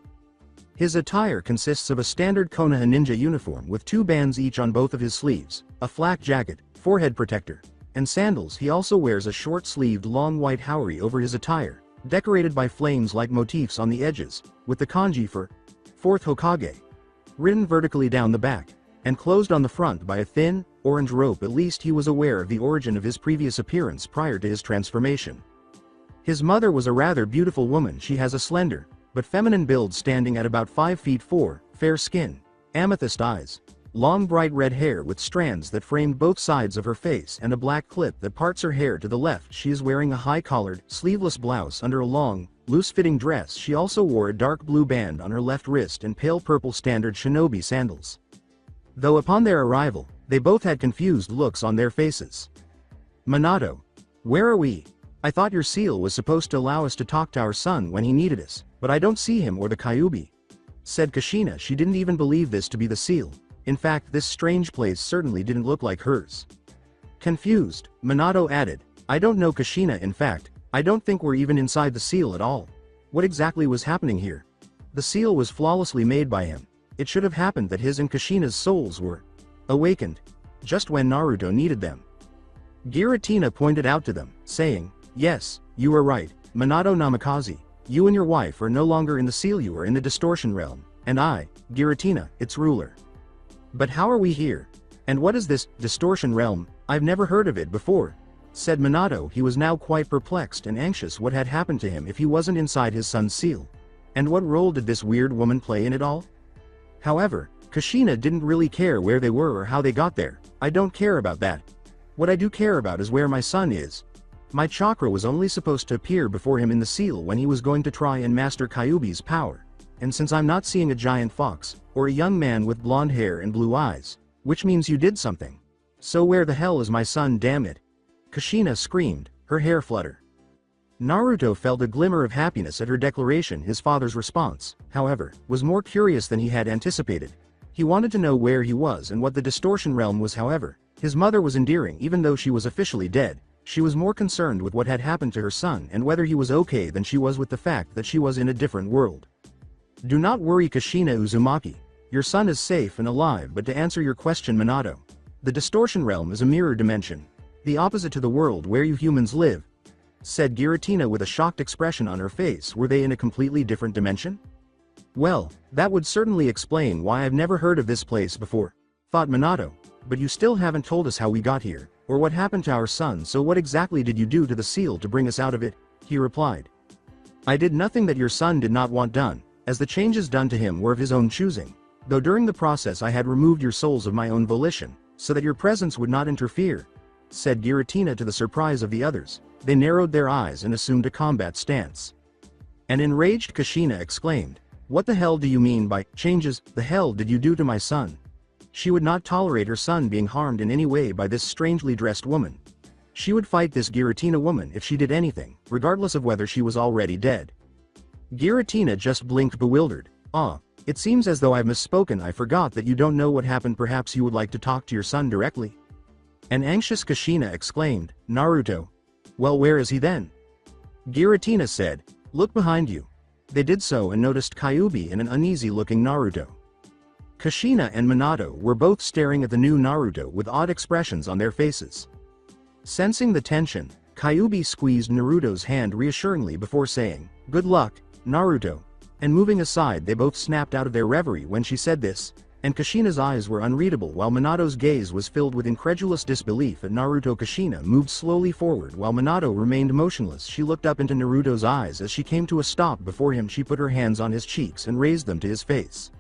His attire consists of a standard Konoha ninja uniform with 2 bands each on both of his sleeves, a flak jacket, forehead protector, and sandals. He also wears a short-sleeved long white haori over his attire, decorated by flames-like motifs on the edges, with the kanji for 4th Hokage written vertically down the back, and closed on the front by a thin, orange rope. At least he was aware of the origin of his previous appearance prior to his transformation. His mother was a rather beautiful woman. She has a slender, but feminine build, standing at about 5 feet 4, fair skin, amethyst eyes, long bright red hair with strands that framed both sides of her face, and a black clip that parts her hair to the left. She is wearing a high-collared, sleeveless blouse under a long, loose-fitting dress. She also wore a dark blue band on her left wrist and pale purple standard shinobi sandals. Though upon their arrival, they both had confused looks on their faces. "Minato, where are we? I thought your seal was supposed to allow us to talk to our son when he needed us, but I don't see him or the Kyubi," said Kushina. She didn't even believe this to be the seal. In fact, this strange place certainly didn't look like hers. Confused, Minato added, "I don't know, Kushina. In fact, I don't think we're even inside the seal at all. What exactly was happening here? The seal was flawlessly made by him. It should have happened that his and Kushina's souls were awakened just when Naruto needed them." Giratina pointed out to them, saying, "Yes, you are right, Minato Namikaze. You and your wife are no longer in the seal. You are in the distortion realm, and I, Giratina, its ruler. But how are we here? And what is this distortion realm? I've never heard of it before," said Minato. He was now quite perplexed and anxious. What had happened to him if he wasn't inside his son's seal? And what role did this weird woman play in it all? However, Kushina didn't really care where they were or how they got there. "I don't care about that. What I do care about is where my son is. My chakra was only supposed to appear before him in the seal when he was going to try and master Kyubi's power. And since I'm not seeing a giant fox, or a young man with blonde hair and blue eyes, which means you did something. So where the hell is my son, damn it?" Kushina screamed, her hair flutter. Naruto felt a glimmer of happiness at her declaration. His father's response, however, was more curious than he had anticipated. He wanted to know where he was and what the distortion realm was. However, his mother was endearing. Even though she was officially dead, she was more concerned with what had happened to her son and whether he was okay than she was with the fact that she was in a different world. "Do not worry, Kushina Uzumaki. Your son is safe and alive. But to answer your question, Minato, the distortion realm is a mirror dimension, the opposite to the world where you humans live," said Giratina with a shocked expression on her face. Were they in a completely different dimension? "Well, that would certainly explain why I've never heard of this place before," thought Minato. "But you still haven't told us how we got here, or what happened to our son. So what exactly did you do to the seal to bring us out of it?" he replied. "I did nothing that your son did not want done, as the changes done to him were of his own choosing, though during the process I had removed your souls of my own volition, so that your presence would not interfere," said Giratina. To the surprise of the others, they narrowed their eyes and assumed a combat stance. An enraged Kushina exclaimed, "What the hell do you mean by changes? The hell did you do to my son?" She would not tolerate her son being harmed in any way by this strangely dressed woman. She would fight this Giratina woman if she did anything, regardless of whether she was already dead. Giratina just blinked bewildered. It seems as though I've misspoken. I forgot that you don't know what happened. Perhaps you would like to talk to your son directly." An anxious Kushina exclaimed, "Naruto. Well, where is he then?" Giratina said, "Look behind you." They did so and noticed Kyuubi and an uneasy-looking Naruto. Kushina and Minato were both staring at the new Naruto with odd expressions on their faces. Sensing the tension, Kyuubi squeezed Naruto's hand reassuringly before saying, "Good luck, Naruto," and moving aside. They both snapped out of their reverie when she said this, and Kushina's eyes were unreadable while Minato's gaze was filled with incredulous disbelief at Naruto. Kushina moved slowly forward while Minato remained motionless. She looked up into Naruto's eyes as she came to a stop before him. She put her hands on his cheeks and raised them to his face.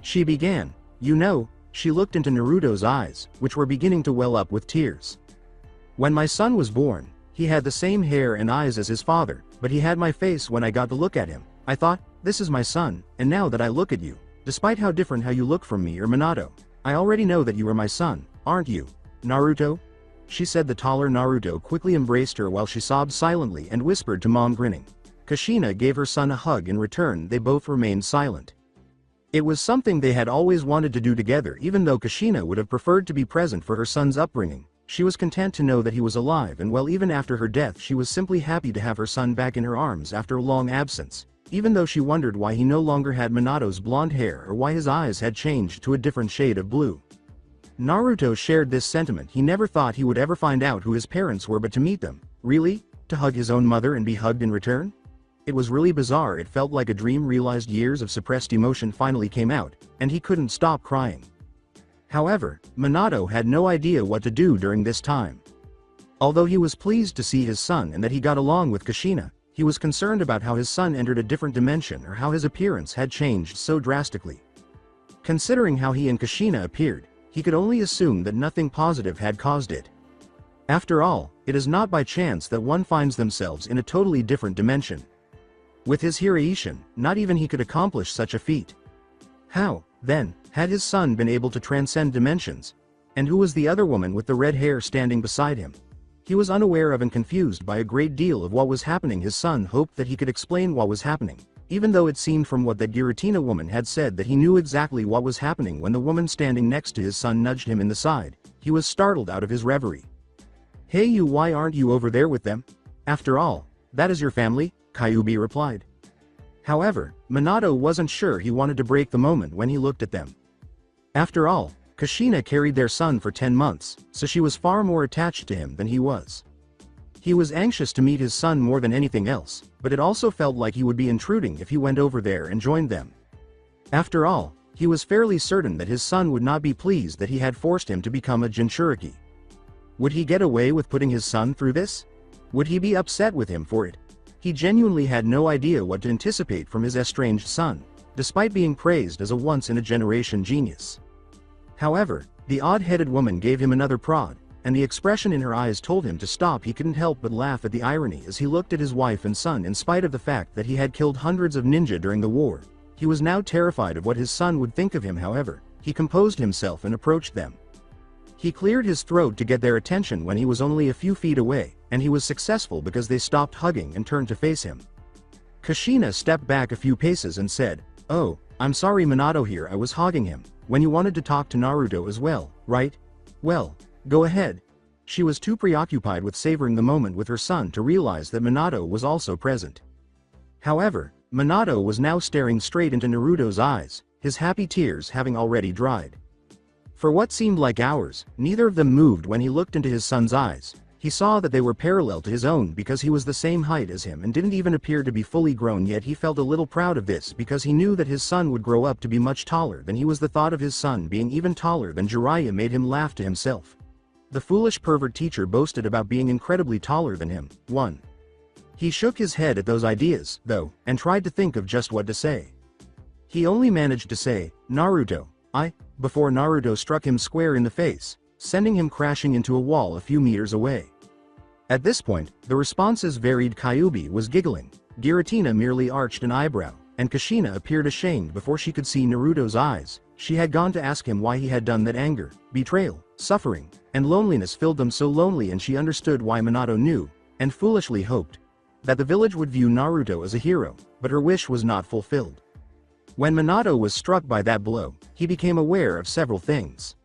She began, "You know," she looked into Naruto's eyes, which were beginning to well up with tears. "When my son was born, he had the same hair and eyes as his father, but he had my face. When I got to look at him, I thought, this is my son, and now that I look at you, despite how different how you look from me or Minato, I already know that you are my son, aren't you, Naruto?" she said. The taller Naruto quickly embraced her while she sobbed silently and whispered to Mom, grinning. Kushina gave her son a hug in return. They both remained silent. It was something they had always wanted to do together. Even though Kushina would have preferred to be present for her son's upbringing, she was content to know that he was alive and well. Even after her death, she was simply happy to have her son back in her arms after a long absence, even though she wondered why he no longer had Minato's blonde hair or why his eyes had changed to a different shade of blue. Naruto shared this sentiment. He never thought he would ever find out who his parents were, but to meet them, really, to hug his own mother and be hugged in return? It was really bizarre. It felt like a dream realized. Years of suppressed emotion finally came out, and he couldn't stop crying. However, Minato had no idea what to do during this time. Although he was pleased to see his son and that he got along with Kushina, he was concerned about how his son entered a different dimension or how his appearance had changed so drastically. Considering how he and Kushina appeared, he could only assume that nothing positive had caused it. After all, it is not by chance that one finds themselves in a totally different dimension. With his Hiraishin, not even he could accomplish such a feat. How, then, had his son been able to transcend dimensions? And who was the other woman with the red hair standing beside him? He was unaware of and confused by a great deal of what was happening. His son hoped that he could explain what was happening, even though it seemed from what that Giratina woman had said that he knew exactly what was happening. When the woman standing next to his son nudged him in the side, he was startled out of his reverie. "Hey you, why aren't you over there with them? After all, that is your family," Kyuubi replied. However, Minato wasn't sure. He wanted to break the moment when he looked at them. After all, Kushina carried their son for 10 months, so she was far more attached to him than he was. He was anxious to meet his son more than anything else, but it also felt like he would be intruding if he went over there and joined them. After all, he was fairly certain that his son would not be pleased that he had forced him to become a Jinchuriki. Would he get away with putting his son through this? Would he be upset with him for it? He genuinely had no idea what to anticipate from his estranged son, despite being praised as a once-in-a-generation genius. However, the odd-headed woman gave him another prod, and the expression in her eyes told him to stop. He couldn't help but laugh at the irony as he looked at his wife and son. In spite of the fact that he had killed hundreds of ninja during the war, he was now terrified of what his son would think of him. However, he composed himself and approached them. He cleared his throat to get their attention when he was only a few feet away, and he was successful because they stopped hugging and turned to face him. Kushina stepped back a few paces and said, "Oh, I'm sorry, Minato here. I was hogging him. When you wanted to talk to Naruto as well, right? Well, go ahead." She was too preoccupied with savoring the moment with her son to realize that Minato was also present. However, Minato was now staring straight into Naruto's eyes, his happy tears having already dried. For what seemed like hours, neither of them moved. When he looked into his son's eyes, he saw that they were parallel to his own because he was the same height as him and didn't even appear to be fully grown yet. He felt a little proud of this because he knew that his son would grow up to be much taller than he was. The thought of his son being even taller than Jiraiya made him laugh to himself. The foolish pervert teacher boasted about being incredibly taller than him. 1. He shook his head at those ideas, though, and tried to think of just what to say. He only managed to say, "Naruto, before Naruto struck him square in the face, sending him crashing into a wall a few meters away. At this point, the responses varied. Kyuubi was giggling, Giratina merely arched an eyebrow, and Kushina appeared ashamed before she could see Naruto's eyes. She had gone to ask him why he had done that. Anger, betrayal, suffering, and loneliness filled them so lonely, and she understood why Minato knew, and foolishly hoped, that the village would view Naruto as a hero, but her wish was not fulfilled. When Minato was struck by that blow, he became aware of several things.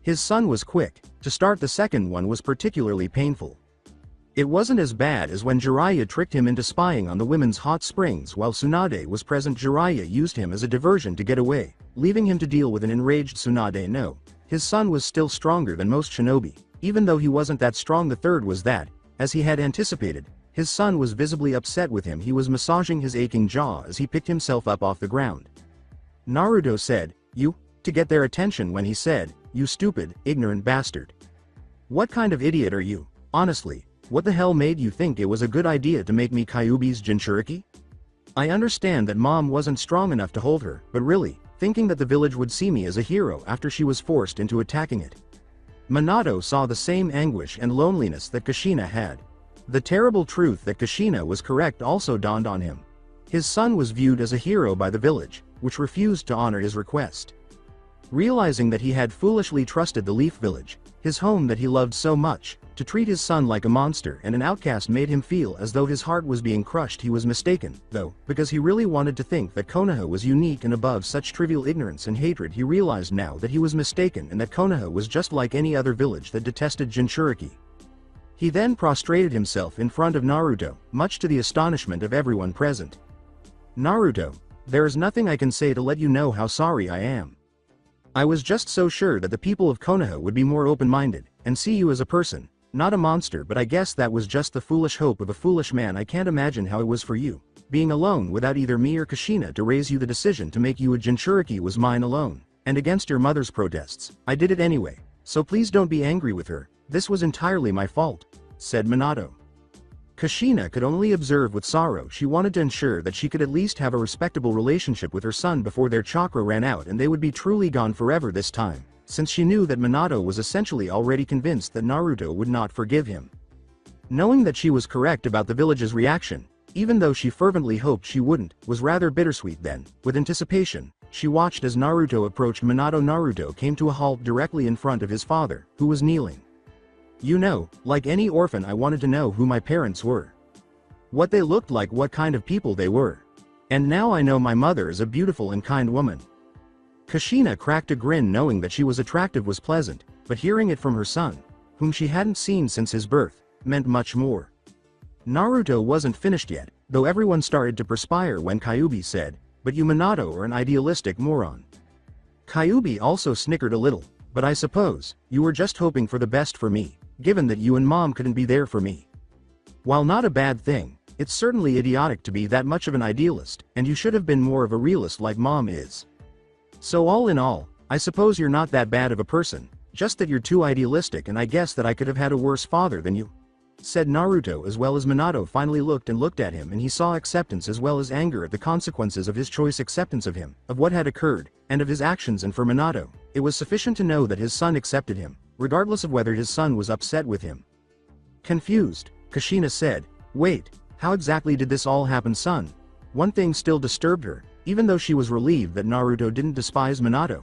His son was quick. To start, the second one was particularly painful. It wasn't as bad as when Jiraiya tricked him into spying on the women's hot springs while Tsunade was present. Jiraiya used him as a diversion to get away, leaving him to deal with an enraged Tsunade. No, his son was still stronger than most shinobi. Even though he wasn't that strong, the third was that, as he had anticipated, his son was visibly upset with him. He was massaging his aching jaw as he picked himself up off the ground. Naruto said, "You?" to get their attention when he said, "You stupid, ignorant bastard. What kind of idiot are you? Honestly, what the hell made you think it was a good idea to make me Kyuubi's Jinchuriki? I understand that mom wasn't strong enough to hold her, but really, thinking that the village would see me as a hero after she was forced into attacking it." Minato saw the same anguish and loneliness that Kushina had. The terrible truth that Kushina was correct also dawned on him. His son was viewed as a hero by the village, which refused to honor his request. Realizing that he had foolishly trusted the Leaf Village, his home that he loved so much, to treat his son like a monster and an outcast made him feel as though his heart was being crushed. He was mistaken, though, because he really wanted to think that Konoha was unique and above such trivial ignorance and hatred. He realized now that he was mistaken and that Konoha was just like any other village that detested Jinchuriki. He then prostrated himself in front of Naruto, much to the astonishment of everyone present. "Naruto, there is nothing I can say to let you know how sorry I am. I was just so sure that the people of Konoha would be more open-minded, and see you as a person, not a monster, but I guess that was just the foolish hope of a foolish man. I can't imagine how it was for you, being alone without either me or Kushina to raise you. The decision to make you a Jinchuriki was mine alone, and against your mother's protests, I did it anyway, so please don't be angry with her. This was entirely my fault," said Minato. Kushina could only observe with sorrow. She wanted to ensure that she could at least have a respectable relationship with her son before their chakra ran out and they would be truly gone forever this time, since she knew that Minato was essentially already convinced that Naruto would not forgive him. Knowing that she was correct about the village's reaction, even though she fervently hoped she wouldn't, was rather bittersweet. Then, with anticipation, she watched as Naruto approached Minato. Naruto came to a halt directly in front of his father, who was kneeling. "You know, like any orphan, I wanted to know who my parents were. What they looked like, what kind of people they were. And now I know my mother is a beautiful and kind woman." Kushina cracked a grin. Knowing that she was attractive was pleasant, but hearing it from her son, whom she hadn't seen since his birth, meant much more. Naruto wasn't finished yet, though everyone started to perspire when Kyuubi said, "But you Minato are an idealistic moron." Kyuubi also snickered a little, "But I suppose, you were just hoping for the best for me, given that you and mom couldn't be there for me. While not a bad thing, it's certainly idiotic to be that much of an idealist, and you should have been more of a realist like mom is. So all in all, I suppose you're not that bad of a person, just that you're too idealistic, and I guess that I could have had a worse father than you," said Naruto. As well as Minato finally looked at him, and he saw acceptance as well as anger at the consequences of his choice. Acceptance of him, of what had occurred, and of his actions. And for Minato, it was sufficient to know that his son accepted him, regardless of whether his son was upset with him. Confused, Kushina said, "Wait, how exactly did this all happen, son?" One thing still disturbed her, even though she was relieved that Naruto didn't despise Minato.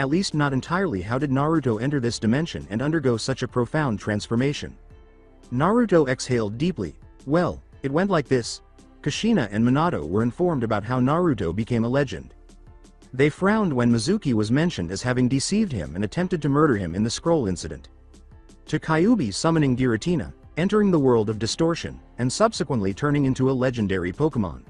At least not entirely. How did Naruto enter this dimension and undergo such a profound transformation? Naruto exhaled deeply. "Well, it went like this." Kushina and Minato were informed about how Naruto became a legend. They frowned when Mizuki was mentioned as having deceived him and attempted to murder him in the scroll incident. To Kyuubi summoning Giratina, entering the world of distortion, and subsequently turning into a legendary Pokemon.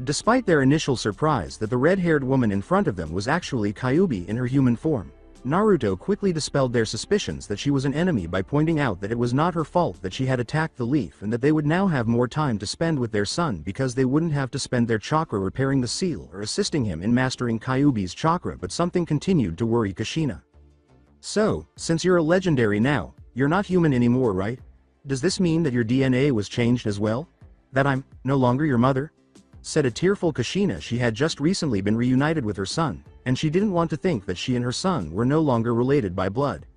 Despite their initial surprise that the red-haired woman in front of them was actually Kyuubi in her human form, Naruto quickly dispelled their suspicions that she was an enemy by pointing out that it was not her fault that she had attacked the leaf and that they would now have more time to spend with their son because they wouldn't have to spend their chakra repairing the seal or assisting him in mastering Kyuubi's chakra. But something continued to worry Kushina. "So, since you're a legendary now, you're not human anymore, right? Does this mean that your DNA was changed as well? That I'm no longer your mother?" said a tearful Kushina. She had just recently been reunited with her son, and she didn't want to think that she and her son were no longer related by blood.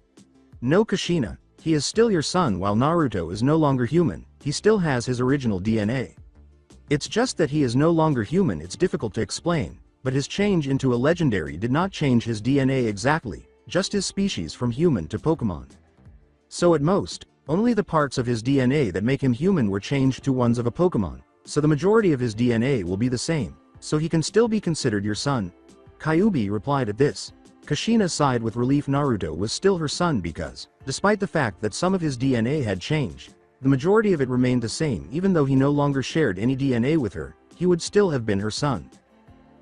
"No, Kushina, he is still your son. While Naruto is no longer human, he still has his original DNA. It's just that he is no longer human. It's difficult to explain, but his change into a legendary did not change his DNA exactly, just his species from human to Pokemon. So at most, only the parts of his DNA that make him human were changed to ones of a Pokemon, so the majority of his DNA will be the same, so he can still be considered your son. Kyuubi replied at this. Kushina sighed with relief. Naruto was still her son because, despite the fact that some of his DNA had changed, the majority of it remained the same. Even though he no longer shared any DNA with her, he would still have been her son.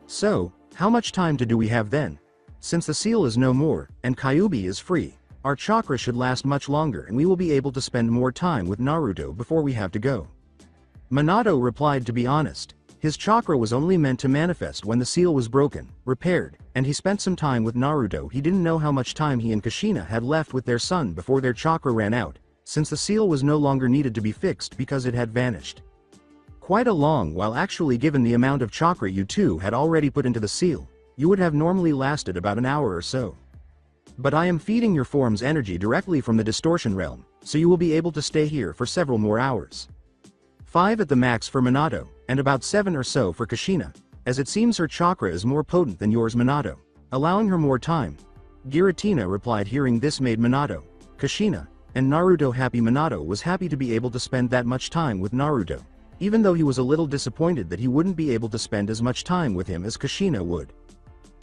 So, how much time do we have then? Since the seal is no more, and Kyuubi is free, our chakra should last much longer and we will be able to spend more time with Naruto before we have to go. Minato replied. To be honest, his chakra was only meant to manifest when the seal was broken, repaired, and he spent some time with Naruto. He didn't know how much time he and Kushina had left with their son before their chakra ran out, since the seal was no longer needed to be fixed because it had vanished. Quite a long while. Actually, given the amount of chakra you two had already put into the seal, you would have normally lasted about an hour or so. But I am feeding your form's energy directly from the distortion realm, so you will be able to stay here for several more hours. 5 at the max for Minato, and about 7 or so for Kushina, as it seems her chakra is more potent than yours, Minato, allowing her more time. Giratina replied. Hearing this made Minato, Kushina, and Naruto happy. Minato was happy to be able to spend that much time with Naruto, even though he was a little disappointed that he wouldn't be able to spend as much time with him as Kushina would.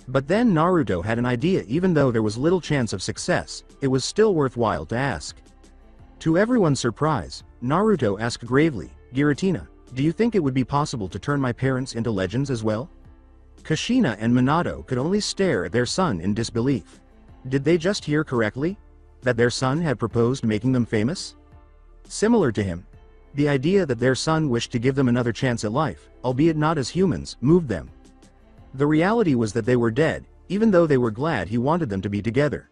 But then Naruto had an idea. Even though there was little chance of success, it was still worthwhile to ask. To everyone's surprise, Naruto asked gravely, Giratina, do you think it would be possible to turn my parents into legends as well? Kushina and Minato could only stare at their son in disbelief. Did they just hear correctly? That their son had proposed making them famous? Similar to him, the idea that their son wished to give them another chance at life, albeit not as humans, moved them. The reality was that they were dead, even though they were glad he wanted them to be together.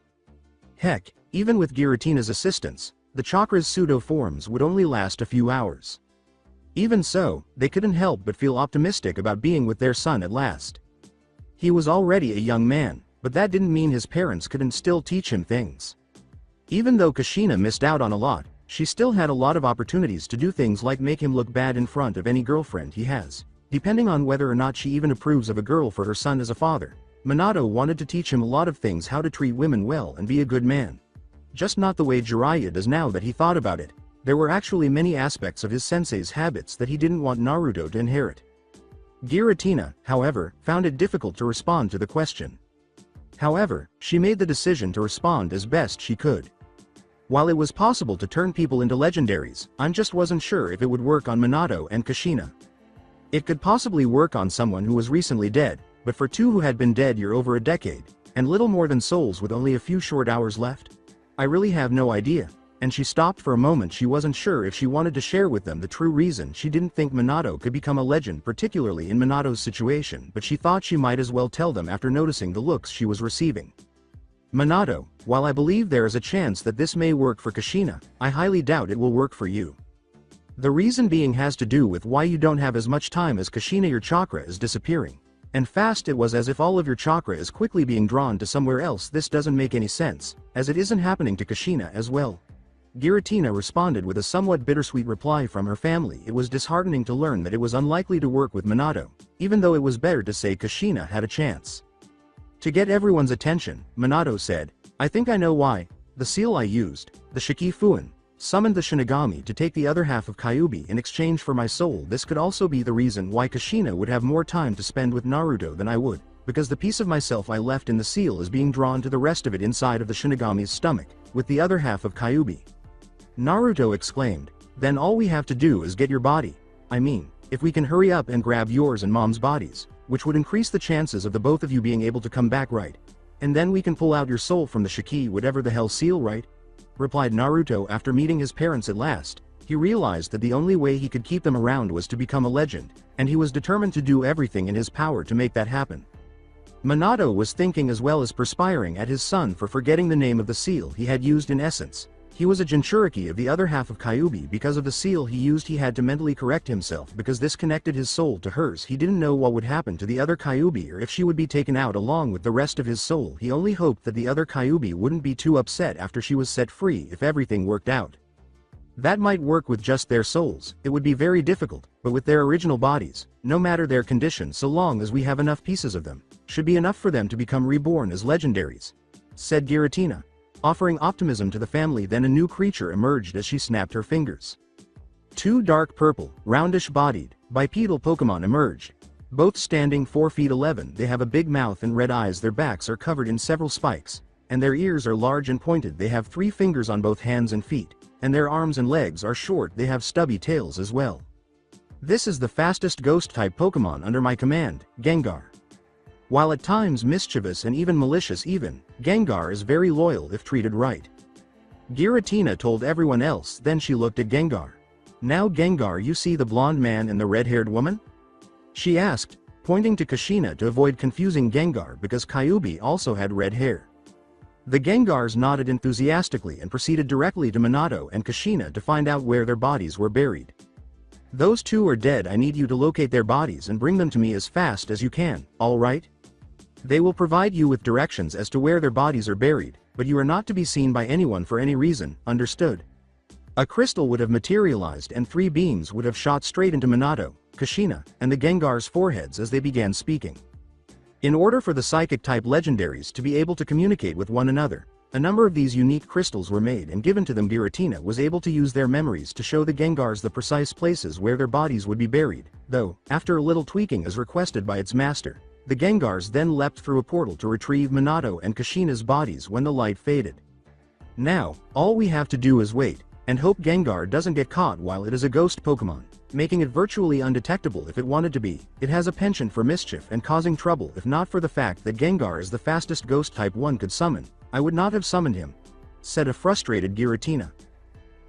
Heck, even with Giratina's assistance, the chakra's pseudo-forms would only last a few hours. Even so, they couldn't help but feel optimistic about being with their son at last. He was already a young man, but that didn't mean his parents couldn't still teach him things. Even though Kushina missed out on a lot, she still had a lot of opportunities to do things like make him look bad in front of any girlfriend he has, depending on whether or not she even approves of a girl for her son as a father. Minato wanted to teach him a lot of things: how to treat women well and be a good man. Just not the way Jiraiya does. Now that he thought about it, there were actually many aspects of his sensei's habits that he didn't want Naruto to inherit. Giratina, however, found it difficult to respond to the question. However, she made the decision to respond as best she could. While it was possible to turn people into legendaries, I just wasn't sure if it would work on Minato and Kushina. It could possibly work on someone who was recently dead, but for two who had been dead for over a decade, and little more than souls with only a few short hours left? I really have no idea. And she stopped for a moment. She wasn't sure if she wanted to share with them the true reason she didn't think Minato could become a legend, particularly in Minato's situation, but she thought she might as well tell them after noticing the looks she was receiving. Minato, while I believe there is a chance that this may work for Kushina, I highly doubt it will work for you. The reason being has to do with why you don't have as much time as Kushina. Your chakra is disappearing. And fast. It was as if all of your chakra is quickly being drawn to somewhere else. This doesn't make any sense, as it isn't happening to Kushina as well. Giratina responded with a somewhat bittersweet reply. From her family, it was disheartening to learn that it was unlikely to work with Minato, even though it was better to say Kushina had a chance. To get everyone's attention, Minato said, I think I know why. The seal I used, the Shikifuin, summoned the Shinigami to take the other half of Kyuubi in exchange for my soul. This could also be the reason why Kushina would have more time to spend with Naruto than I would, because the piece of myself I left in the seal is being drawn to the rest of it inside of the Shinigami's stomach, with the other half of Kyuubi. Naruto exclaimed, then all we have to do is get your body. I mean, if we can hurry up and grab yours and Mom's bodies, which would increase the chances of the both of you being able to come back, right? And then we can pull out your soul from the Shiki, whatever the hell seal, right? Replied Naruto. After meeting his parents at last, he realized that the only way he could keep them around was to become a legend, and he was determined to do everything in his power to make that happen. Minato was thinking as well as perspiring at his son for forgetting the name of the seal he had used. In essence, he was a Jinchuriki of the other half of Kyuubi. Because of the seal he used, he had to mentally correct himself because this connected his soul to hers. He didn't know what would happen to the other Kyuubi or if she would be taken out along with the rest of his soul. He only hoped that the other Kyuubi wouldn't be too upset after she was set free if everything worked out. That might work with just their souls. It would be very difficult, but with their original bodies, no matter their condition, so long as we have enough pieces of them, should be enough for them to become reborn as legendaries, said Giratina, offering optimism to the family. Then a new creature emerged as she snapped her fingers. Two dark purple, roundish-bodied, bipedal Pokemon emerged. Both standing 4 feet 11, they have a big mouth and red eyes. Their backs are covered in several spikes, and their ears are large and pointed. They have 3 fingers on both hands and feet, and their arms and legs are short. They have stubby tails as well. This is the fastest ghost-type Pokemon under my command, Gengar. While at times mischievous and even malicious Gengar is very loyal if treated right. Giratina told everyone else. Then she looked at Gengar. Now Gengar, you see the blonde man and the red-haired woman? She asked, pointing to Kushina to avoid confusing Gengar because Kyuubi also had red hair. The Gengars nodded enthusiastically and proceeded directly to Minato and Kushina to find out where their bodies were buried. Those two are dead. I need you to locate their bodies and bring them to me as fast as you can, all right? They will provide you with directions as to where their bodies are buried, but you are not to be seen by anyone for any reason, understood? A crystal would have materialized and 3 beams would have shot straight into Minato, Kushina, and the Gengar's foreheads as they began speaking. In order for the psychic-type legendaries to be able to communicate with one another, a number of these unique crystals were made and given to them. Giratina was able to use their memories to show the Gengars the precise places where their bodies would be buried, though, after a little tweaking as requested by its master, the Gengars then leapt through a portal to retrieve Minato and Kushina's bodies when the light faded. Now, all we have to do is wait, and hope Gengar doesn't get caught while it is a ghost Pokemon, making it virtually undetectable if it wanted to be. It has a penchant for mischief and causing trouble. If not for the fact that Gengar is the fastest ghost type one could summon, I would not have summoned him, said a frustrated Giratina.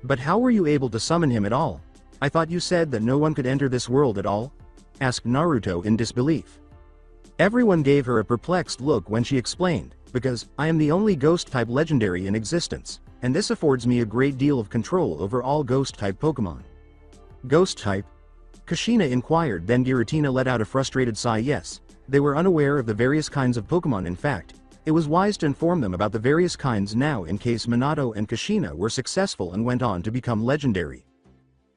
But how were you able to summon him at all? I thought you said that no one could enter this world at all? Asked Naruto in disbelief. Everyone gave her a perplexed look when she explained, because I am the only ghost-type legendary in existence, and this affords me a great deal of control over all ghost-type Pokemon. Ghost-type? Kushina inquired. Then Giratina let out a frustrated sigh. Yes, they were unaware of the various kinds of Pokemon. In fact, it was wise to inform them about the various kinds now in case Minato and Kushina were successful and went on to become legendary.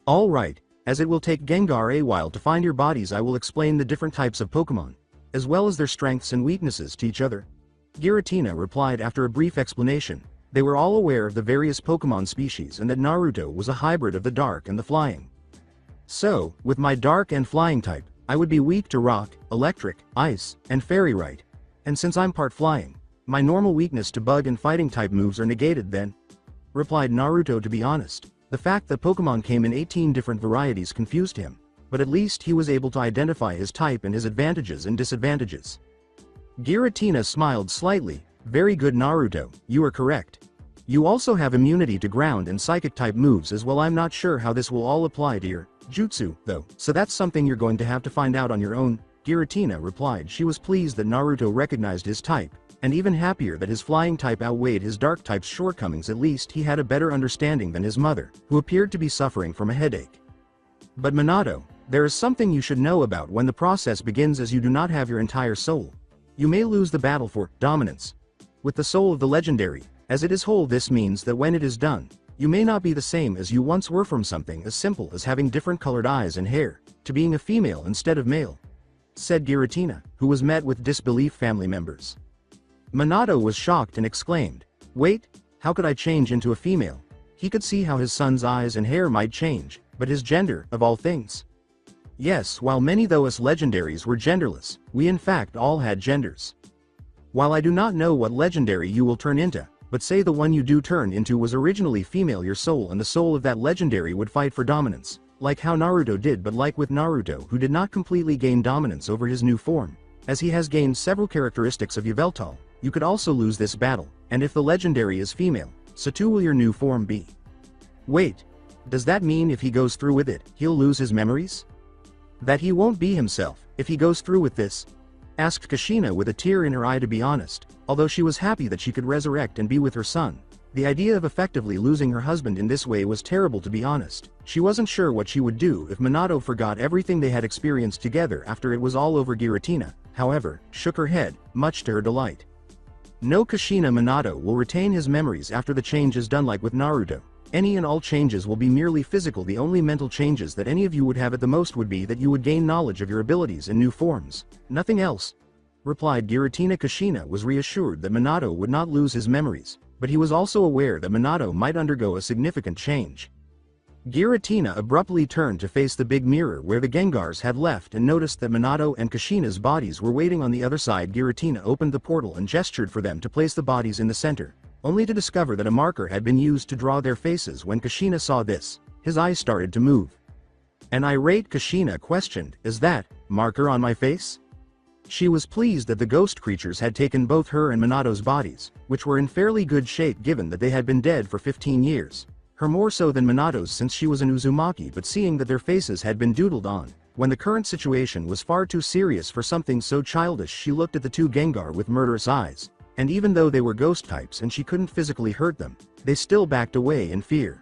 All right, as it will take Gengar a while to find your bodies, I will explain the different types of Pokemon, as well as their strengths and weaknesses to each other. Giratina replied after a brief explanation. They were all aware of the various Pokemon species and that Naruto was a hybrid of the dark and the flying. So, with my dark and flying type, I would be weak to rock, electric, ice, and fairy right. And since I'm part flying, my normal weakness to bug and fighting type moves are negated then, replied Naruto. To be honest, the fact that Pokemon came in 18 different varieties confused him, but at least he was able to identify his type and his advantages and disadvantages. Giratina smiled slightly. Very good Naruto, you are correct. You also have immunity to ground and psychic type moves as well. I'm not sure how this will all apply to your jutsu, though, so that's something you're going to have to find out on your own, Giratina replied. She was pleased that Naruto recognized his type, and even happier that his flying type outweighed his dark type's shortcomings. At least he had a better understanding than his mother, who appeared to be suffering from a headache. But Minato, there is something you should know about when the process begins, as you do not have your entire soul. You may lose the battle for dominance with the soul of the legendary, as it is whole. This means that when it is done, you may not be the same as you once were, from something as simple as having different colored eyes and hair, to being a female instead of male, said Giratina, who was met with disbelief family members. Minato was shocked and exclaimed, wait, how could I change into a female? He could see how his son's eyes and hair might change, but his gender, of all things. Yes, while many though us legendaries were genderless, we in fact all had genders. While I do not know what legendary you will turn into, but say the one you do turn into was originally female, your soul and the soul of that legendary would fight for dominance, like how Naruto did. But like with Naruto, who did not completely gain dominance over his new form, as he has gained several characteristics of Yveltal, you could also lose this battle, and if the legendary is female, so too will your new form be. Wait, does that mean if he goes through with it, he'll lose his memories? That he won't be himself, if he goes through with this? Asked Kushina with a tear in her eye. To be honest, although she was happy that she could resurrect and be with her son, the idea of effectively losing her husband in this way was terrible. To be honest, she wasn't sure what she would do if Minato forgot everything they had experienced together after it was all over. Giratina, however, shook her head, much to her delight. No, Kushina, Minato will retain his memories after the change is done. Like with Naruto, any and all changes will be merely physical. The only mental changes that any of you would have at the most would be that you would gain knowledge of your abilities in new forms. Nothing else, replied Giratina. Kushina was reassured that Minato would not lose his memories, but he was also aware that Minato might undergo a significant change. Giratina abruptly turned to face the big mirror where the Gengars had left and noticed that Minato and Kushina's bodies were waiting on the other side. Giratina opened the portal and gestured for them to place the bodies in the center, only to discover that a marker had been used to draw their faces. When Kushina saw this, his eyes started to move. An irate Kushina questioned, "Is that marker on my face?" She was pleased that the ghost creatures had taken both her and Minato's bodies, which were in fairly good shape given that they had been dead for 15 years. Her more so than Minato's since she was an Uzumaki, but seeing that their faces had been doodled on, when the current situation was far too serious for something so childish, she looked at the two Gengar with murderous eyes, and even though they were ghost types and she couldn't physically hurt them, they still backed away in fear.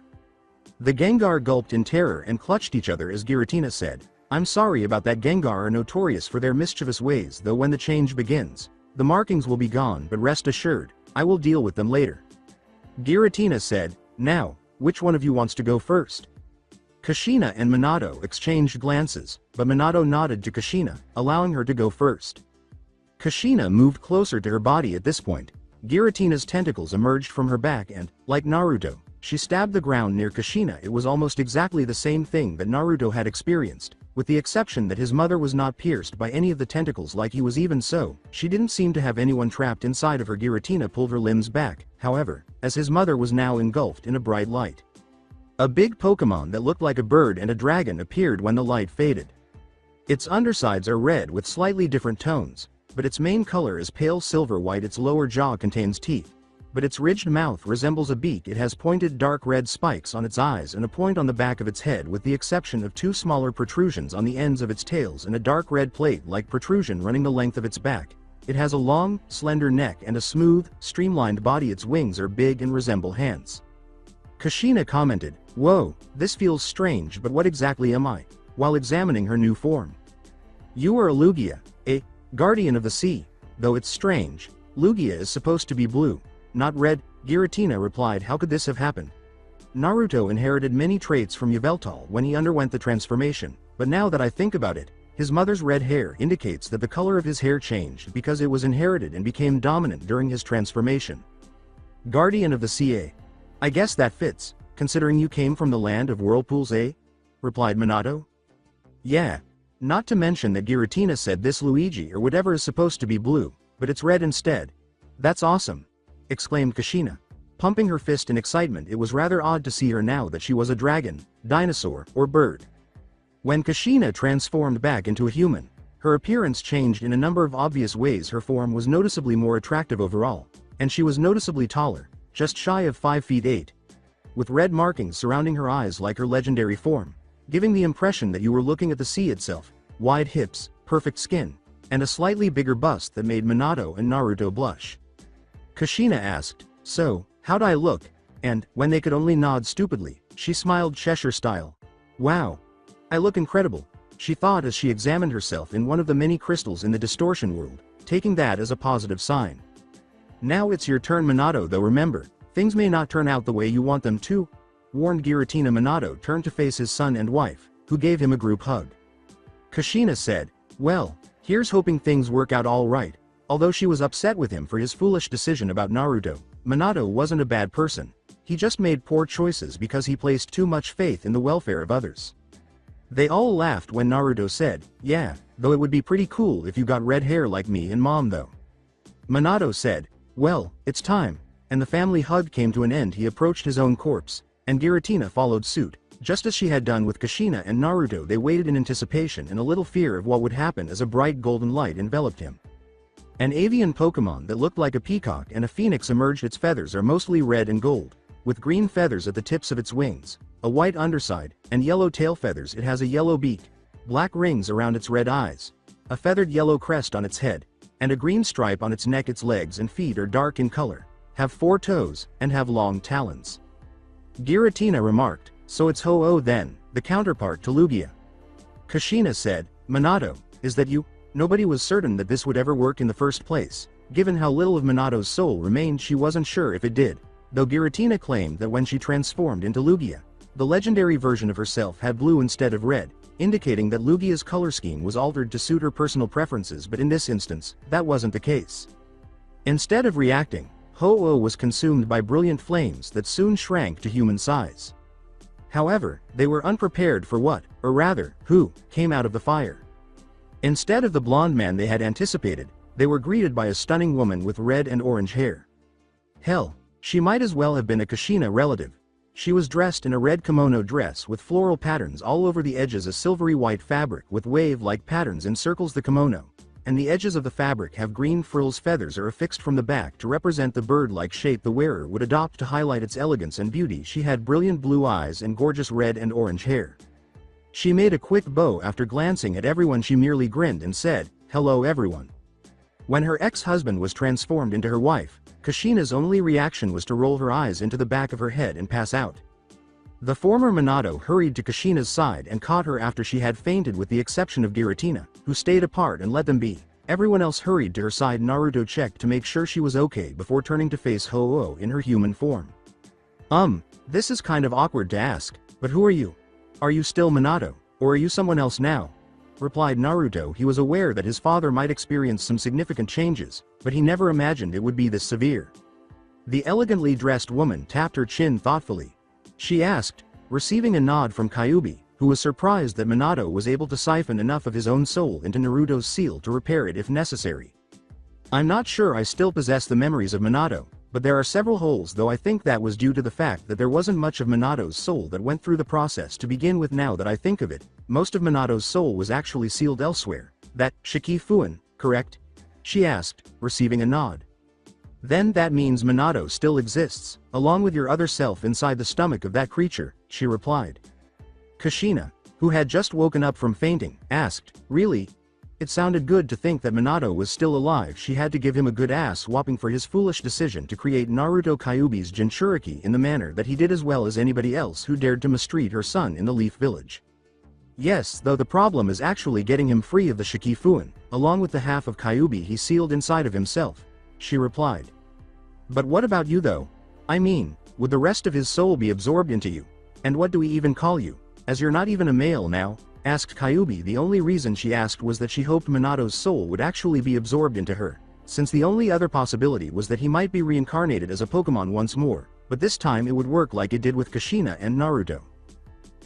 The Gengar gulped in terror and clutched each other as Giratina said, "I'm sorry about that. Gengar are notorious for their mischievous ways, though when the change begins, the markings will be gone, but rest assured, I will deal with them later." Giratina said, "Now, which one of you wants to go first?" Kushina and Minato exchanged glances, but Minato nodded to Kushina, allowing her to go first. Kushina moved closer to her body at this point. Giratina's tentacles emerged from her back and, like Naruto, she stabbed the ground near Kushina. It was almost exactly the same thing that Naruto had experienced, with the exception that his mother was not pierced by any of the tentacles like he was. Even so, she didn't seem to have anyone trapped inside of her. Giratina pulled her limbs back, however, as his mother was now engulfed in a bright light. A big Pokemon that looked like a bird and a dragon appeared when the light faded. Its undersides are red with slightly different tones, but its main color is pale silver white. Its lower jaw contains teeth, but its ridged mouth resembles a beak. It has pointed dark red spikes on its eyes and a point on the back of its head, with the exception of two smaller protrusions on the ends of its tails and a dark red plate-like protrusion running the length of its back. It has a long, slender neck and a smooth, streamlined body. Its wings are big and resemble hands. Kushina commented, "Whoa, this feels strange, but what exactly am I?" while examining her new form. "You are a Lugia, a guardian of the sea, though it's strange. Lugia is supposed to be blue, not red," Giratina replied. "How could this have happened?" Naruto inherited many traits from Yveltal when he underwent the transformation, but now that I think about it, his mother's red hair indicates that the color of his hair changed because it was inherited and became dominant during his transformation. Guardian of the Sea, eh? I guess that fits, considering you came from the land of whirlpools, eh? Replied Minato. Yeah. Not to mention that Giratina said this Luigi or whatever is supposed to be blue, but it's red instead. That's awesome, exclaimed Kushina, pumping her fist in excitement. It was rather odd to see her now that she was a dragon, dinosaur, or bird. When Kushina transformed back into a human, her appearance changed in a number of obvious ways. Her form was noticeably more attractive overall, and she was noticeably taller, just shy of 5 feet 8, with red markings surrounding her eyes like her legendary form, giving the impression that you were looking at the sea itself. Wide hips, perfect skin, and a slightly bigger bust that made Minato and Naruto blush. Kushina asked, "So, how'd I look?" And, when they could only nod stupidly, she smiled Cheshire style. "Wow. I look incredible," she thought as she examined herself in one of the many crystals in the distortion world, taking that as a positive sign. "Now it's your turn, Minato, though remember, things may not turn out the way you want them to," warned Giratina. Minato turned to face his son and wife, who gave him a group hug. Kushina said, "Well, here's hoping things work out all right." Although she was upset with him for his foolish decision about Naruto, Minato wasn't a bad person. He just made poor choices because he placed too much faith in the welfare of others. They all laughed when Naruto said, "Yeah, though it would be pretty cool if you got red hair like me and mom though." Minato said, "Well, it's time," and the family hug came to an end. He approached his own corpse, and Giratina followed suit. Just as she had done with Kushina and Naruto, they waited in anticipation and a little fear of what would happen as a bright golden light enveloped him. An avian Pokemon that looked like a peacock and a phoenix emerged. Its feathers are mostly red and gold, with green feathers at the tips of its wings, a white underside, and yellow tail feathers. It has a yellow beak, black rings around its red eyes, a feathered yellow crest on its head, and a green stripe on its neck. Its legs and feet are dark in color, have 4 toes, and have long talons. Giratina remarked, "So it's Ho-Oh then, the counterpart to Lugia." Kushina said, "Minato, is that you?" Nobody was certain that this would ever work in the first place. Given how little of Minato's soul remained, she wasn't sure if it did, though Giratina claimed that when she transformed into Lugia, the legendary version of herself had blue instead of red, indicating that Lugia's color scheme was altered to suit her personal preferences. But in this instance, that wasn't the case. Instead of reacting, Ho-Oh was consumed by brilliant flames that soon shrank to human size. However, they were unprepared for what, or rather, who, came out of the fire. Instead of the blonde man they had anticipated, they were greeted by a stunning woman with red and orange hair. Hell, she might as well have been a Kushina relative. She was dressed in a red kimono dress with floral patterns all over the edges, a silvery white fabric with wave-like patterns encircles the kimono, and the edges of the fabric have green frills. Feathers are affixed from the back to represent the bird-like shape the wearer would adopt to highlight its elegance and beauty. She had brilliant blue eyes and gorgeous red and orange hair. She made a quick bow after glancing at everyone. She merely grinned and said, "Hello everyone." When her ex-husband was transformed into her wife, Kushina's only reaction was to roll her eyes into the back of her head and pass out. The former Minato hurried to Kushina's side and caught her after she had fainted, with the exception of Giratina, who stayed apart and let them be. Everyone else hurried to her side. Naruto checked to make sure she was okay before turning to face Ho-Oh in her human form. This is kind of awkward to ask, but who are you? Are you still Minato, or are you someone else now? Replied Naruto. He was aware that his father might experience some significant changes, but he never imagined it would be this severe. The elegantly dressed woman tapped her chin thoughtfully. She asked, receiving a nod from Kyuubi, who was surprised that Minato was able to siphon enough of his own soul into Naruto's seal to repair it if necessary. I'm not sure I still possess the memories of Minato, but there are several holes, though I think that was due to the fact that there wasn't much of Minato's soul that went through the process to begin with. Now that I think of it, most of Minato's soul was actually sealed elsewhere. That Shikifuin, correct? She asked, receiving a nod. Then that means Minato still exists, along with your other self inside the stomach of that creature, she replied. Kushina, who had just woken up from fainting, asked, really? It sounded good to think that Minato was still alive. She had to give him a good ass-whopping for his foolish decision to create Naruto Kyuubi's Jinchuriki in the manner that he did, as well as anybody else who dared to mistreat her son in the Leaf Village. Yes, though the problem is actually getting him free of the Shikifuin, along with the half of Kyuubi he sealed inside of himself, she replied. But what about you though? I mean, would the rest of his soul be absorbed into you? And what do we even call you, as you're not even a male now? Asked Kyuubi. The only reason she asked was that she hoped Minato's soul would actually be absorbed into her, since the only other possibility was that he might be reincarnated as a Pokemon once more, but this time it would work like it did with Kushina and Naruto.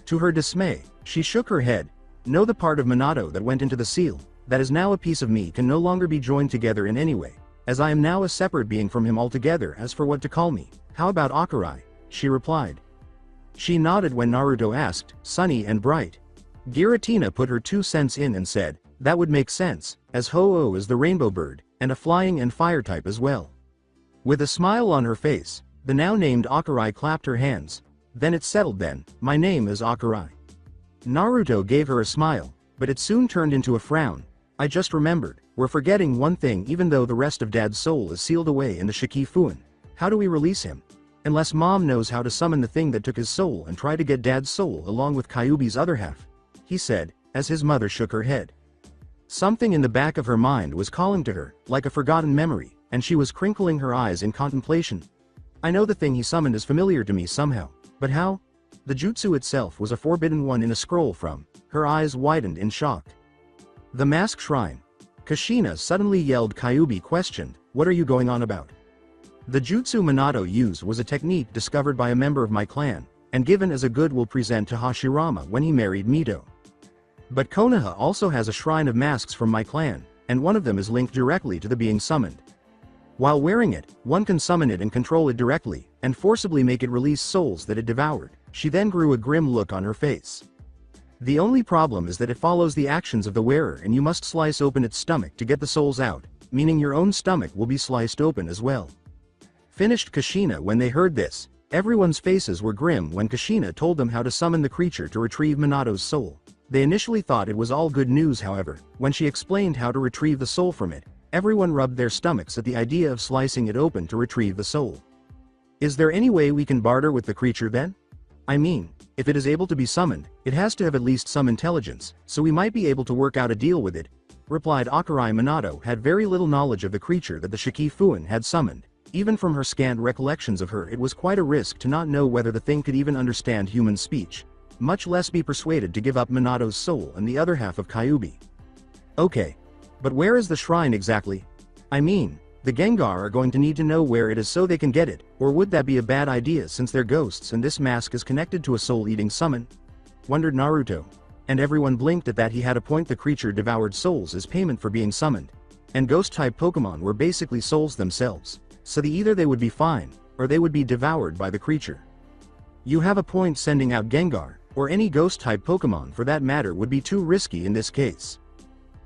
To her dismay, she shook her head. No, the part of Minato that went into the seal, that is now a piece of me, can no longer be joined together in any way, as I am now a separate being from him altogether. As for what to call me, how about Akurai? She replied. She nodded when Naruto asked, sunny and bright. Giratina put her 2 cents in and said, that would make sense, as Ho-Oh is the rainbow bird, and a flying and fire type as well. With a smile on her face, the now named Akurai clapped her hands. Then it's settled then, my name is Akurai. Naruto gave her a smile, but it soon turned into a frown. I just remembered, we're forgetting one thing. Even though the rest of Dad's soul is sealed away in the Shikifuin, how do we release him? Unless Mom knows how to summon the thing that took his soul and try to get Dad's soul along with Kyuubi's other half, he said, as his mother shook her head. Something in the back of her mind was calling to her, like a forgotten memory, and she was crinkling her eyes in contemplation. I know the thing he summoned is familiar to me somehow, but how? The jutsu itself was a forbidden one in a scroll from. Her eyes widened in shock. The Mask Shrine. Kushina suddenly yelled. Kyuubi questioned, what are you going on about? The jutsu Minato used was a technique discovered by a member of my clan, and given as a goodwill present to Hashirama when he married Mito. But Konoha also has a shrine of masks from my clan, and one of them is linked directly to the being summoned. While wearing it, one can summon it and control it directly, and forcibly make it release souls that it devoured. She then grew a grim look on her face. The only problem is that it follows the actions of the wearer, and you must slice open its stomach to get the souls out, meaning your own stomach will be sliced open as well. Finished Kushina. When they heard this, everyone's faces were grim when Kushina told them how to summon the creature to retrieve Minato's soul. They initially thought it was all good news. However, when she explained how to retrieve the soul from it, everyone rubbed their stomachs at the idea of slicing it open to retrieve the soul. Is there any way we can barter with the creature then? I mean, if it is able to be summoned, it has to have at least some intelligence, so we might be able to work out a deal with it, replied Akurai. Minato had very little knowledge of the creature that the Shikifuin had summoned. Even from her scant recollections of her, it was quite a risk to not know whether the thing could even understand human speech, much less be persuaded to give up Minato's soul and the other half of Kyuubi. Okay. But where is the shrine exactly? I mean, The Gengar are going to need to know where it is so they can get it, or would that be a bad idea since they're ghosts and this mask is connected to a soul-eating summon? Wondered Naruto. And everyone blinked at that. He had a point. The creature devoured souls as payment for being summoned. And ghost-type Pokemon were basically souls themselves, so either they would be fine, or they would be devoured by the creature. You have a point. Sending out Gengar, or any ghost-type Pokemon for that matter, would be too risky in this case.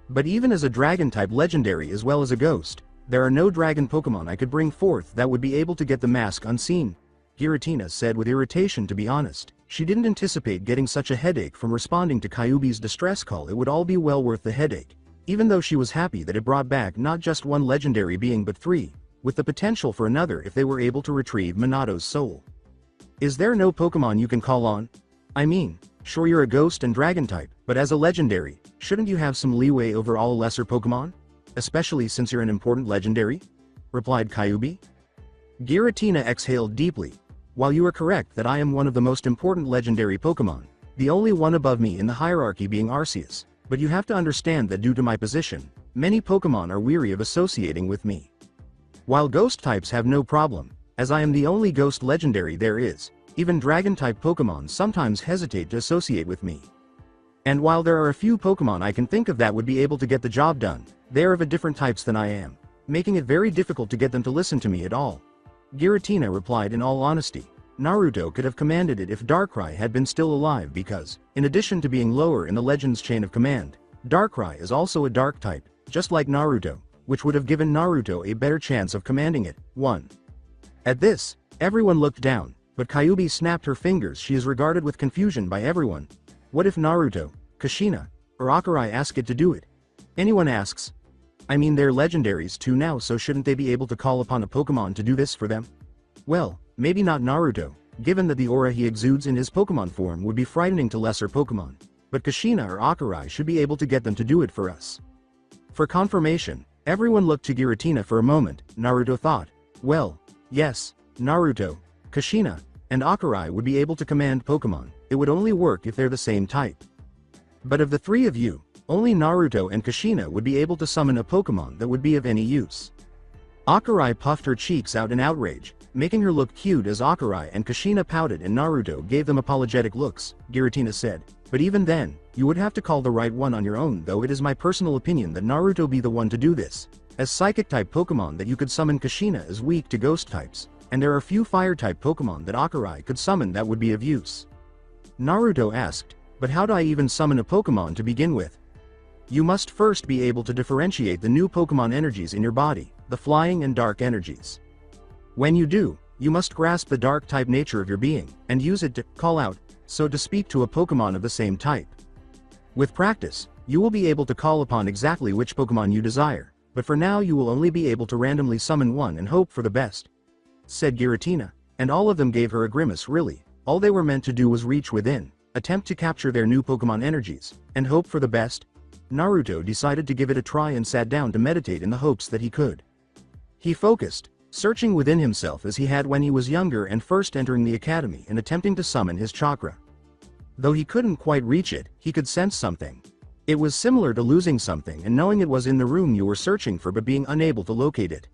But even as a Dragon-type legendary as well as a ghost, there are no Dragon Pokemon I could bring forth that would be able to get the mask unseen, Giratina said with irritation. To be honest, she didn't anticipate getting such a headache from responding to Kyuubi's distress call. It would all be well worth the headache, even though she was happy that it brought back not just one legendary being but 3, with the potential for another if they were able to retrieve Minato's soul. Is there no Pokemon you can call on? I mean, sure you're a ghost and dragon type, but as a legendary, shouldn't you have some leeway over all lesser Pokemon? Especially since you're an important legendary? Replied Kyuubi. Giratina exhaled deeply. While you are correct that I am one of the most important legendary Pokemon, the only one above me in the hierarchy being Arceus, but you have to understand that due to my position, many Pokemon are weary of associating with me. While ghost types have no problem, as I am the only ghost legendary there is, even dragon-type Pokemon sometimes hesitate to associate with me. And while there are a few Pokemon I can think of that would be able to get the job done, they are of a different types than I am, making it very difficult to get them to listen to me at all. Giratina replied. In all honesty, Naruto could have commanded it if Darkrai had been still alive because, in addition to being lower in the Legends chain of command, Darkrai is also a dark type, just like Naruto, which would have given Naruto a better chance of commanding it. 1. At this, everyone looked down, but Kyuubi snapped her fingers. She is regarded with confusion by everyone. What if Naruto, Kushina, or Akurei ask it to do it? Anyone asks. I mean, they're legendaries too now, so shouldn't they be able to call upon a Pokemon to do this for them? Well, maybe not Naruto, given that the aura he exudes in his Pokemon form would be frightening to lesser Pokemon, but Kushina or Akurei should be able to get them to do it for us. For confirmation, everyone looked to Giratina for a moment. Naruto thought, well, yes, Naruto, Kushina, and Akurei would be able to command Pokemon. It would only work if they're the same type. But of the 3 of you, only Naruto and Kushina would be able to summon a Pokemon that would be of any use. Akurei puffed her cheeks out in outrage, making her look cute as Akurei and Kushina pouted and Naruto gave them apologetic looks. Giratina said, but even then, you would have to call the right one on your own, though it is my personal opinion that Naruto be the one to do this. As Psychic-type Pokemon that you could summon, Kushina is weak to Ghost types, and there are few Fire-type Pokemon that Akurei could summon that would be of use. Naruto asked, but how do I even summon a Pokemon to begin with? You must first be able to differentiate the new Pokemon energies in your body, the flying and dark energies. When you do, you must grasp the dark-type nature of your being, and use it to call out, so to speak, to a Pokemon of the same type. With practice, you will be able to call upon exactly which Pokemon you desire, but for now you will only be able to randomly summon one and hope for the best, said Giratina, and all of them gave her a grimace. Really, all they were meant to do was reach within, attempt to capture their new Pokemon energies, and hope for the best. Naruto decided to give it a try and sat down to meditate in the hopes that he could. He focused, searching within himself as he had when he was younger and first entering the academy and attempting to summon his chakra. Though he couldn't quite reach it, he could sense something. It was similar to losing something and knowing it was in the room you were searching for but being unable to locate it.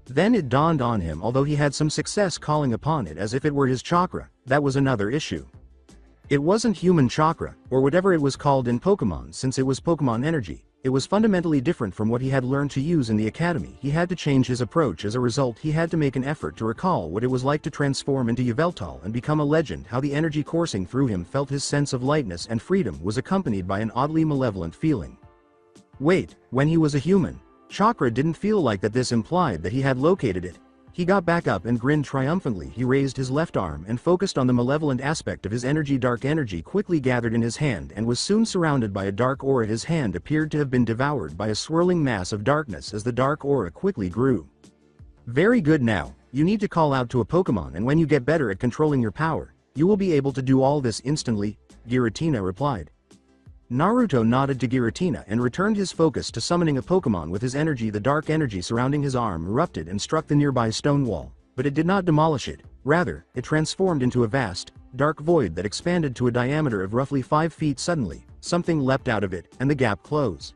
Then it dawned on him, although he had some success calling upon it as if it were his chakra, that was another issue. It wasn't human chakra, or whatever it was called in Pokemon, since it was Pokemon energy. It was fundamentally different from what he had learned to use in the academy. He had to change his approach. As a result, he had to make an effort to recall what it was like to transform into Yveltal and become a legend. How the energy coursing through him felt his sense of lightness and freedom was accompanied by an oddly malevolent feeling. Wait, when he was a human, chakra didn't feel like that. This implied that he had located it. He got back up and grinned triumphantly. He raised his left arm and focused on the malevolent aspect of his energy. Dark energy quickly gathered in his hand and was soon surrounded by a dark aura. His hand appeared to have been devoured by a swirling mass of darkness as the dark aura quickly grew. Very good. Now, you need to call out to a Pokemon, and when you get better at controlling your power, you will be able to do all this instantly, Giratina replied. Naruto nodded to Giratina and returned his focus to summoning a Pokemon with his energy. The dark energy surrounding his arm erupted and struck the nearby stone wall, but it did not demolish it. Rather, it transformed into a vast, dark void that expanded to a diameter of roughly 5 feet. Suddenly, something leapt out of it, and the gap closed.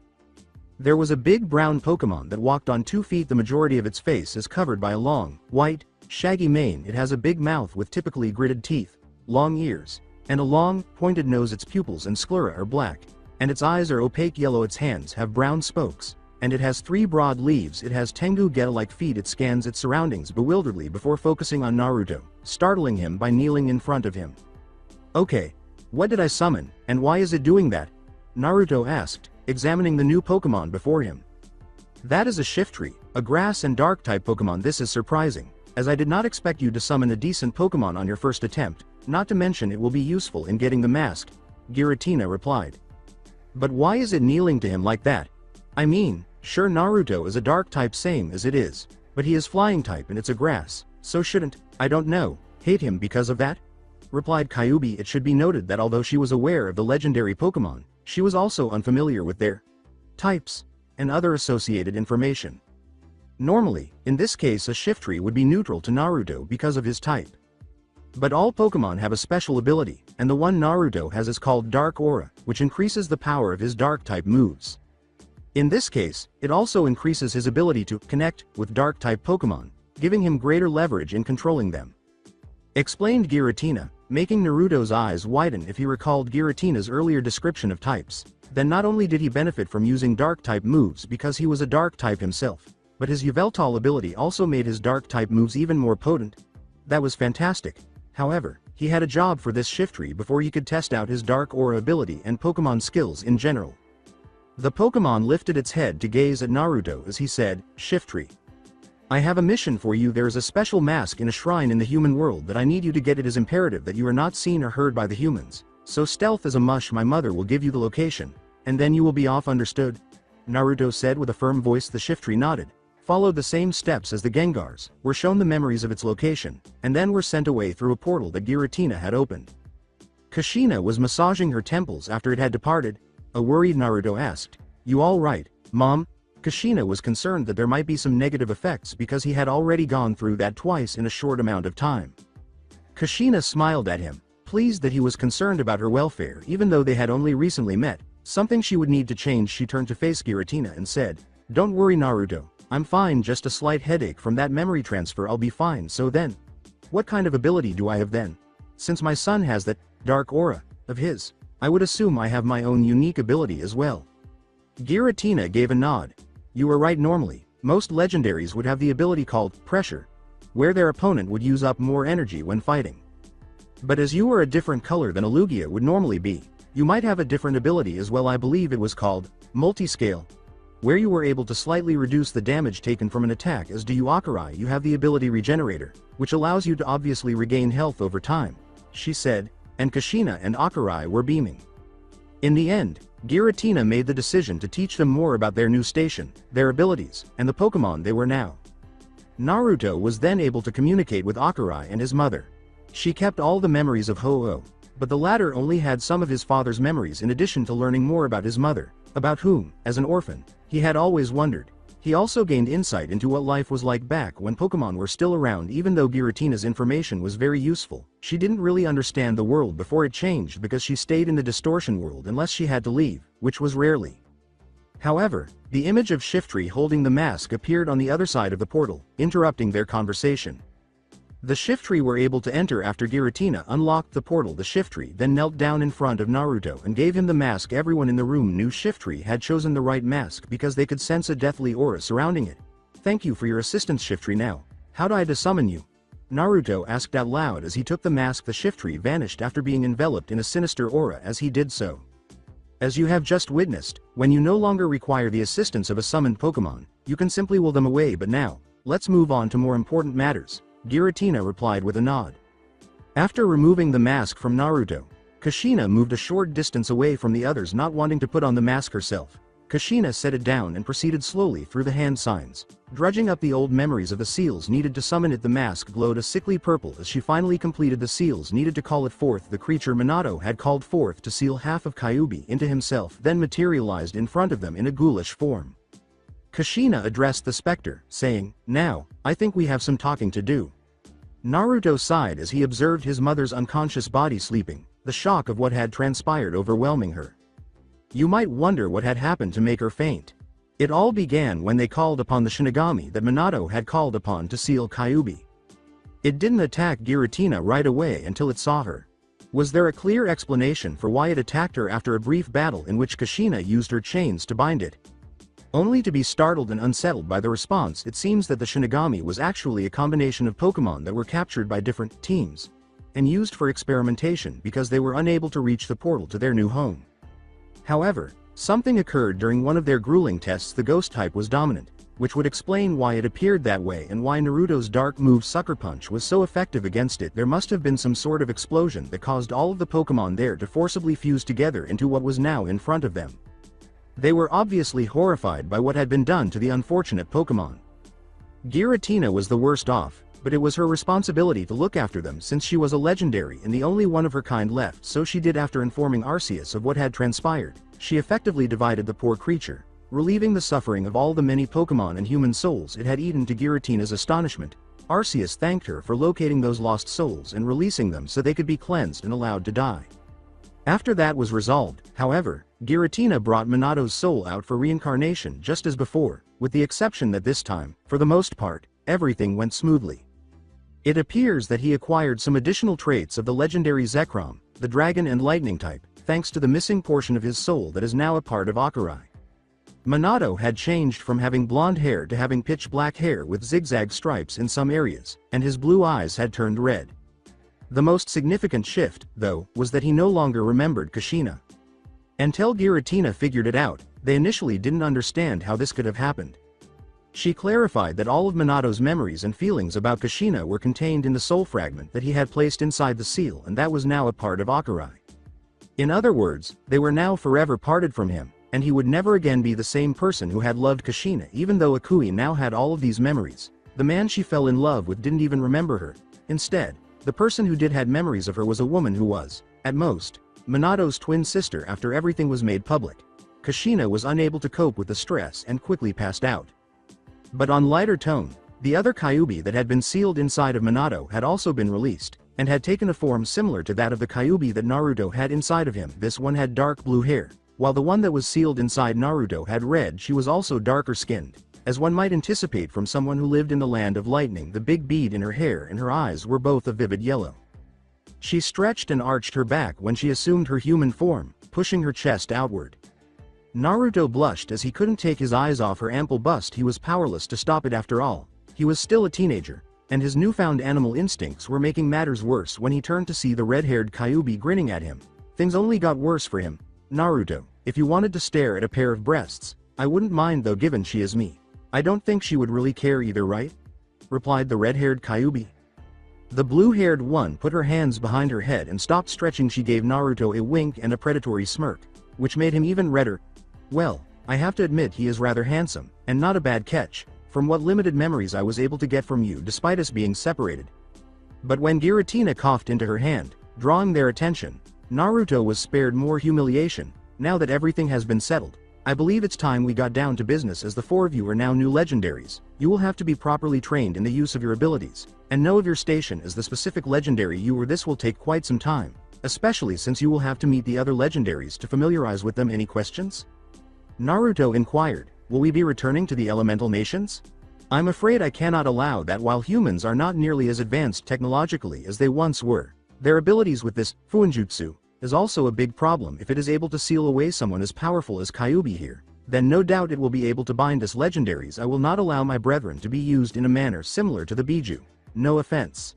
There was a big brown Pokemon that walked on 2 feet. The majority of its face is covered by a long, white, shaggy mane. It has a big mouth with typically gritted teeth, long ears, and a long, pointed nose. Its pupils and sclera are black, and its eyes are opaque yellow. Its hands have brown spokes, and it has 3 broad leaves. It has Tengu Geta-like feet. It scans its surroundings bewilderedly before focusing on Naruto, startling him by kneeling in front of him. "Okay, what did I summon, and why is it doing that?" Naruto asked, examining the new Pokemon before him. "That is a Shiftry, a grass and dark type Pokemon. This is surprising, as I did not expect you to summon a decent Pokemon on your first attempt, not to mention it will be useful in getting the mask," Giratina replied. "But why is it kneeling to him like that? I mean, sure, Naruto is a dark type same as it is, but he is flying type and it's a grass, so shouldn't, I don't know, hate him because of that?" replied Kyuubi. It should be noted that although she was aware of the legendary Pokemon, she was also unfamiliar with their types and other associated information. Normally, in this case, a Shiftry would be neutral to Naruto because of his type. But all Pokemon have a special ability, and the one Naruto has is called Dark Aura, which increases the power of his dark type moves. In this case, it also increases his ability to connect with dark type Pokemon, giving him greater leverage in controlling them, explained Giratina, making Naruto's eyes widen if he recalled Giratina's earlier description of types. Then not only did he benefit from using dark type moves because he was a dark type himself, but his Yveltal ability also made his dark type moves even more potent. That was fantastic. However, he had a job for this Shiftry before he could test out his dark aura ability and Pokemon skills in general. The Pokemon lifted its head to gaze at Naruto as he said, "Shiftry, I have a mission for you. There is a special mask in a shrine in the human world that I need you to get. It is imperative that you are not seen or heard by the humans, so stealth is a mush. My mother will give you the location, and then you will be off, understood?" Naruto said with a firm voice. The Shiftry nodded, followed the same steps as the Gengars, were shown the memories of its location, and then were sent away through a portal that Giratina had opened. Kushina was massaging her temples after it had departed. A worried Naruto asked, "You all right, Mom?" Kushina was concerned that there might be some negative effects because he had already gone through that twice in a short amount of time. Kushina smiled at him, pleased that he was concerned about her welfare even though they had only recently met, something she would need to change. She turned to face Giratina and said, "Don't worry, Naruto, I'm fine, just a slight headache from that memory transfer. I'll be fine." "So then, what kind of ability do I have then? Since my son has that dark aura of his, I would assume I have my own unique ability as well." Giratina gave a nod. "You are right. Normally, most legendaries would have the ability called pressure, where their opponent would use up more energy when fighting. But as you are a different color than a Lugia would normally be, you might have a different ability as well. I believe it was called multiscale, where you were able to slightly reduce the damage taken from an attack. As do you, Akurai. You have the ability Regenerator, which allows you to obviously regain health over time," she said, and Kushina and Akurai were beaming. In the end, Giratina made the decision to teach them more about their new station, their abilities, and the Pokemon they were now. Naruto was then able to communicate with Akurai and his mother. She kept all the memories of Ho-Oh, but the latter only had some of his father's memories in addition to learning more about his mother, about whom, as an orphan, he had always wondered. He also gained insight into what life was like back when Pokemon were still around. Even though Giratina's information was very useful, she didn't really understand the world before it changed because she stayed in the distortion world unless she had to leave, which was rarely. However, the image of Shiftry holding the mask appeared on the other side of the portal, interrupting their conversation. The Shiftry were able to enter after Giratina unlocked the portal. The Shiftry then knelt down in front of Naruto and gave him the mask. Everyone in the room knew Shiftry had chosen the right mask because they could sense a deathly aura surrounding it. "Thank you for your assistance, Shiftry. Now, how do I summon you?" Naruto asked out loud as he took the mask. The Shiftry vanished after being enveloped in a sinister aura as he did so. As you have just witnessed, when you no longer require the assistance of a summoned Pokemon, you can simply will them away. But now, let's move on to more important matters, Giratina replied with a nod. After removing the mask from Naruto, Kushina moved a short distance away from the others, not wanting to put on the mask herself. Kushina set it down and proceeded slowly through the hand signs, drudging up the old memories of the seals needed to summon it. The mask glowed a sickly purple as she finally completed the seals needed to call it forth. The creature Minato had called forth to seal half of Kyuubi into himself then materialized in front of them in a ghoulish form. Kushina addressed the specter, saying, "Now, I think we have some talking to do." Naruto sighed as he observed his mother's unconscious body sleeping, the shock of what had transpired overwhelming her. You might wonder what had happened to make her faint. It all began when they called upon the Shinigami that Minato had called upon to seal Kyuubi. It didn't attack Giratina right away until it saw her. Was there a clear explanation for why it attacked her after a brief battle in which Kushina used her chains to bind it? Only to be startled and unsettled by the response. It seems that the Shinigami was actually a combination of Pokemon that were captured by different teams and used for experimentation because they were unable to reach the portal to their new home. However, something occurred during one of their grueling tests. The ghost type was dominant, which would explain why it appeared that way and why Naruto's dark move Sucker Punch was so effective against it. There must have been some sort of explosion that caused all of the Pokemon there to forcibly fuse together into what was now in front of them. They were obviously horrified by what had been done to the unfortunate Pokemon. Giratina was the worst off, but it was her responsibility to look after them since she was a legendary and the only one of her kind left. So she did. After informing Arceus of what had transpired, she effectively divided the poor creature, relieving the suffering of all the many Pokemon and human souls it had eaten. To Giratina's astonishment, Arceus thanked her for locating those lost souls and releasing them so they could be cleansed and allowed to die. After that was resolved, however, Giratina brought Minato's soul out for reincarnation just as before, with the exception that this time, for the most part, everything went smoothly. It appears that he acquired some additional traits of the legendary Zekrom, the dragon and lightning type, thanks to the missing portion of his soul that is now a part of Akurai. Minato had changed from having blonde hair to having pitch black hair with zigzag stripes in some areas, and his blue eyes had turned red. The most significant shift, though, was that he no longer remembered Kushina. Until Giratina figured it out, they initially didn't understand how this could have happened. She clarified that all of Minato's memories and feelings about Kushina were contained in the soul fragment that he had placed inside the seal, and that was now a part of Akurai. In other words, they were now forever parted from him, and he would never again be the same person who had loved Kushina. Even though Akui now had all of these memories, the man she fell in love with didn't even remember her. Instead, the person who did had memories of her was a woman who was, at most, Minato's twin sister. After everything was made public, Kushina was unable to cope with the stress and quickly passed out. But on lighter tone, the other Kyuubi that had been sealed inside of Minato had also been released, and had taken a form similar to that of the Kyuubi that Naruto had inside of him. This one had dark blue hair, while the one that was sealed inside Naruto had red. She was also darker skinned, as one might anticipate from someone who lived in the land of lightning. The big bead in her hair and her eyes were both a vivid yellow. She stretched and arched her back when she assumed her human form, pushing her chest outward. Naruto blushed as he couldn't take his eyes off her ample bust. He was powerless to stop it. After all, he was still a teenager, and his newfound animal instincts were making matters worse. When he turned to see the red-haired Kyuubi grinning at him, things only got worse for him. Naruto, if you wanted to stare at a pair of breasts, I wouldn't mind though, given she is me. I don't think she would really care either, right? Replied the red-haired Kyuubi. The blue-haired one put her hands behind her head and stopped stretching. She gave Naruto a wink and a predatory smirk, which made him even redder. Well, I have to admit he is rather handsome, and not a bad catch, from what limited memories I was able to get from you despite us being separated. But when Giratina coughed into her hand, drawing their attention, Naruto was spared more humiliation. Now that everything has been settled, I believe it's time we got down to business. As the four of you are now new legendaries, you will have to be properly trained in the use of your abilities, and know of your station as the specific legendary you are. This will take quite some time, especially since you will have to meet the other legendaries to familiarize with them. Any questions? Naruto inquired. Will we be returning to the elemental nations? I'm afraid I cannot allow that. While humans are not nearly as advanced technologically as they once were, their abilities with this Fuinjutsu is also a big problem. If it is able to seal away someone as powerful as Kyuubi here, then no doubt it will be able to bind us legendaries. I will not allow my brethren to be used in a manner similar to the Biju. No offense.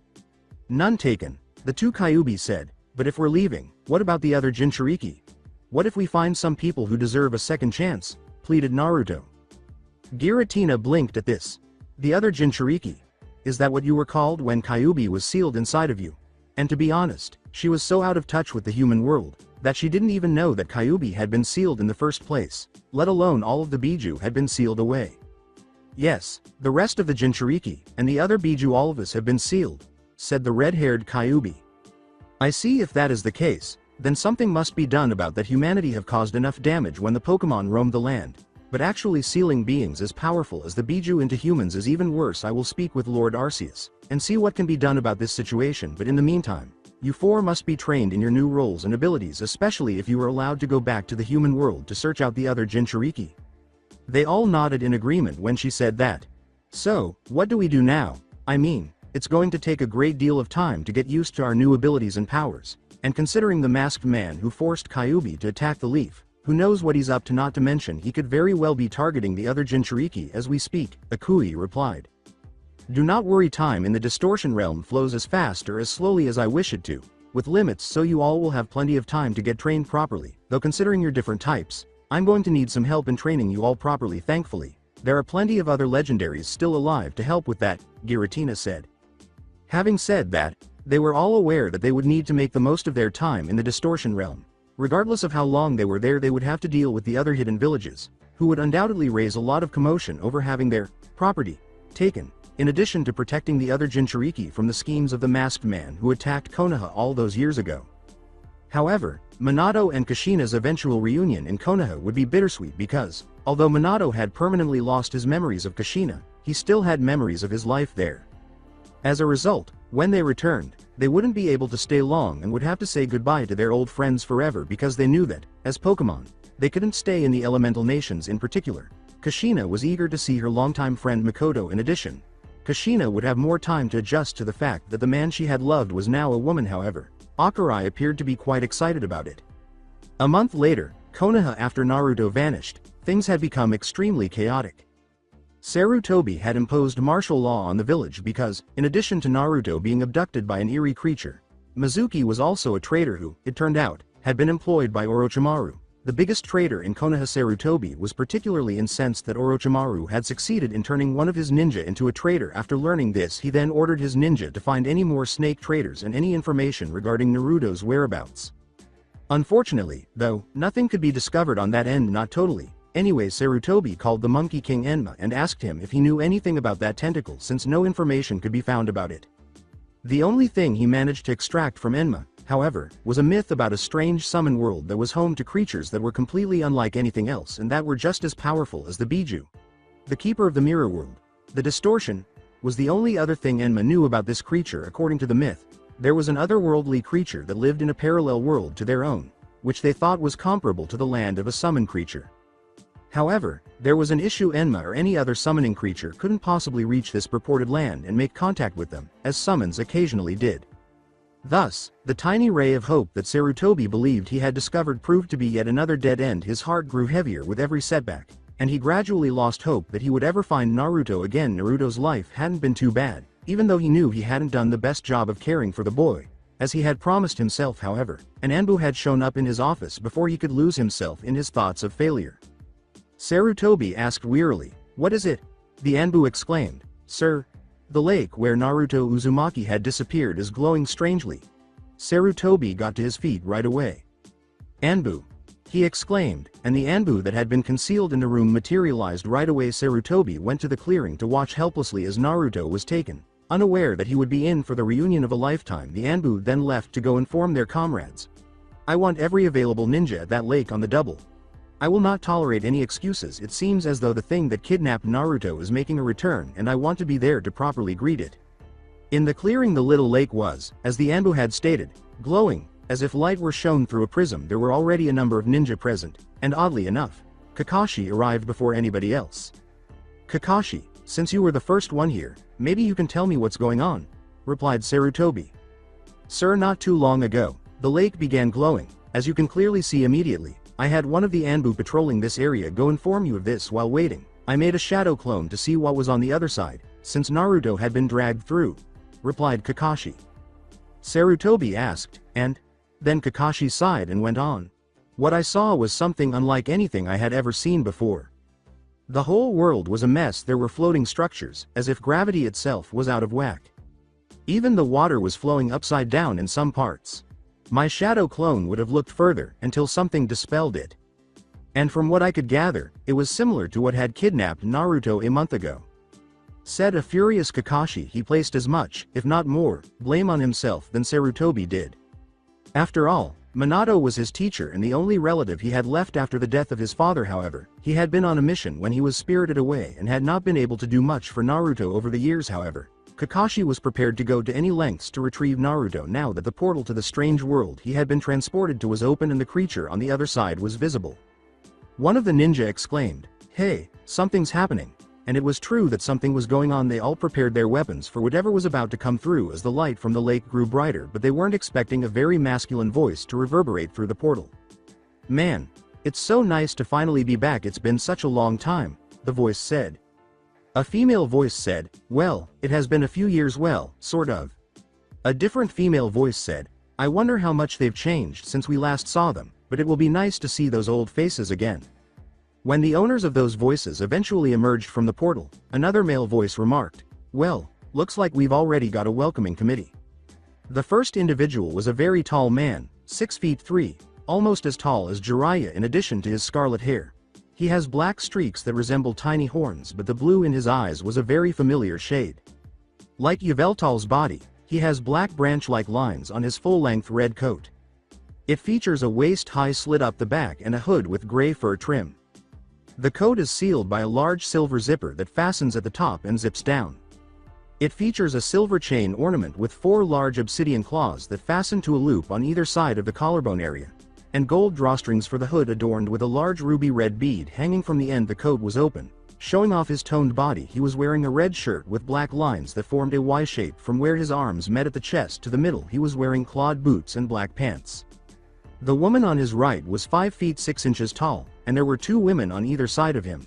None taken, the two Kyuubi said. But if we're leaving, what about the other Jinchuriki? What if we find some people who deserve a second chance? Pleaded Naruto. Giratina blinked at this. The other Jinchuriki? Is that what you were called when Kyuubi was sealed inside of you? And to be honest, she was so out of touch with the human world, that she didn't even know that Kyuubi had been sealed in the first place, let alone all of the Biju had been sealed away. Yes, the rest of the Jinchuriki, and the other Biju, all of us have been sealed, said the red-haired Kyuubi. I see. If that is the case, then something must be done about that. Humanity have caused enough damage when the Pokemon roamed the land, but actually sealing beings as powerful as the Biju into humans is even worse. I will speak with Lord Arceus, and see what can be done about this situation. But in the meantime, you four must be trained in your new roles and abilities, especially if you are allowed to go back to the human world to search out the other Jinchuriki. They all nodded in agreement when she said that. So, what do we do now? I mean, it's going to take a great deal of time to get used to our new abilities and powers, and considering the masked man who forced Kyuubi to attack the leaf, who knows what he's up to, not to mention he could very well be targeting the other Jinchuriki as we speak, Akui replied. Do not worry, time in the distortion realm flows as fast or as slowly as I wish it to, with limits, so you all will have plenty of time to get trained properly, though considering your different types, I'm going to need some help in training you all properly. Thankfully, there are plenty of other legendaries still alive to help with that, Giratina said. Having said that, they were all aware that they would need to make the most of their time in the distortion realm. Regardless of how long they were there, they would have to deal with the other hidden villages, who would undoubtedly raise a lot of commotion over having their property taken, in addition to protecting the other Jinchuriki from the schemes of the masked man who attacked Konoha all those years ago. However, Minato and Kushina's eventual reunion in Konoha would be bittersweet because, although Minato had permanently lost his memories of Kushina, he still had memories of his life there. As a result, when they returned, they wouldn't be able to stay long and would have to say goodbye to their old friends forever because they knew that, as Pokemon, they couldn't stay in the elemental nations. In particular, Kushina was eager to see her longtime friend Mikoto. In addition, Kushina would have more time to adjust to the fact that the man she had loved was now a woman. However, Akurai appeared to be quite excited about it. A month later, Konoha, after Naruto vanished, things had become extremely chaotic. Sarutobi had imposed martial law on the village because, in addition to Naruto being abducted by an eerie creature, Mizuki was also a traitor who, it turned out, had been employed by Orochimaru. The biggest traitor in Konoha. Sarutobi was particularly incensed that Orochimaru had succeeded in turning one of his ninja into a traitor. After learning this, he then ordered his ninja to find any more snake traitors and any information regarding Naruto's whereabouts. Unfortunately, though, nothing could be discovered on that end. Not totally. Anyway, Sarutobi called the Monkey King Enma and asked him if he knew anything about that tentacle, since no information could be found about it. The only thing he managed to extract from Enma, however, was a myth about a strange summon world that was home to creatures that were completely unlike anything else and that were just as powerful as the Biju. The keeper of the mirror world, the distortion, was the only other thing Enma knew about this creature. According to the myth, there was an otherworldly creature that lived in a parallel world to their own, which they thought was comparable to the land of a summon creature. However, there was an issue: Enma or any other summoning creature couldn't possibly reach this purported land and make contact with them, as summons occasionally did. Thus, the tiny ray of hope that Sarutobi believed he had discovered proved to be yet another dead end. His heart grew heavier with every setback, and he gradually lost hope that he would ever find Naruto again. Naruto's life hadn't been too bad, even though he knew he hadn't done the best job of caring for the boy, as he had promised himself. However, an Anbu had shown up in his office before he could lose himself in his thoughts of failure. Sarutobi asked wearily, "What is it?" The Anbu exclaimed, "Sir, the lake where Naruto Uzumaki had disappeared is glowing strangely." Sarutobi got to his feet right away. "Anbu!" he exclaimed, and the Anbu that had been concealed in the room materialized right away. Sarutobi went to the clearing to watch helplessly as Naruto was taken, unaware that he would be in for the reunion of a lifetime. The Anbu then left to go inform their comrades. "I want every available ninja at that lake on the double. I will not tolerate any excuses. It seems as though the thing that kidnapped Naruto is making a return, and I want to be there to properly greet it." In the clearing, the little lake was, as the Anbu had stated, glowing, as if light were shown through a prism. There were already a number of ninja present, and oddly enough, Kakashi arrived before anybody else. "Kakashi, since you were the first one here, maybe you can tell me what's going on," replied Sarutobi. "Sir, not too long ago, the lake began glowing, as you can clearly see immediately. I had one of the Anbu patrolling this area go inform you of this while waiting. I made a shadow clone to see what was on the other side, since Naruto had been dragged through," replied Kakashi. Sarutobi asked, "And?" Then Kakashi sighed and went on. "What I saw was something unlike anything I had ever seen before. The whole world was a mess. There were floating structures, as if gravity itself was out of whack. Even the water was flowing upside down in some parts. My shadow clone would have looked further until something dispelled it. And from what I could gather, it was similar to what had kidnapped Naruto a month ago." Said a furious Kakashi. He placed as much, if not more, blame on himself than Sarutobi did. After all, Minato was his teacher and the only relative he had left after the death of his father. However, he had been on a mission when he was spirited away and had not been able to do much for Naruto over the years. However, Kakashi was prepared to go to any lengths to retrieve Naruto now that the portal to the strange world he had been transported to was open and the creature on the other side was visible. One of the ninja exclaimed, Hey, something's happening. And it was true that something was going on. They all prepared their weapons for whatever was about to come through as the light from the lake grew brighter, but they weren't expecting a very masculine voice to reverberate through the portal. Man, it's so nice to finally be back. It's been such a long time, the voice said. A female voice said, well, it has been a few years. Well, sort of. A different female voice said, I wonder how much they've changed since we last saw them, but it will be nice to see those old faces again. When the owners of those voices eventually emerged from the portal, another male voice remarked, well, looks like we've already got a welcoming committee. The first individual was a very tall man, 6 feet 3, almost as tall as Jiraiya in addition to his scarlet hair. He has black streaks that resemble tiny horns, but the blue in his eyes was a very familiar shade. Like Yveltal's body, he has black branch-like lines on his full-length red coat. It features a waist-high slit up the back and a hood with gray fur trim. The coat is sealed by a large silver zipper that fastens at the top and zips down. It features a silver chain ornament with 4 large obsidian claws that fasten to a loop on either side of the collarbone area, and gold drawstrings for the hood adorned with a large ruby red bead hanging from the end. The coat was open, showing off his toned body. He was wearing a red shirt with black lines that formed a Y shape from where his arms met at the chest to the middle. He was wearing clawed boots and black pants. The woman on his right was 5 feet 6 inches tall, and there were 2 women on either side of him.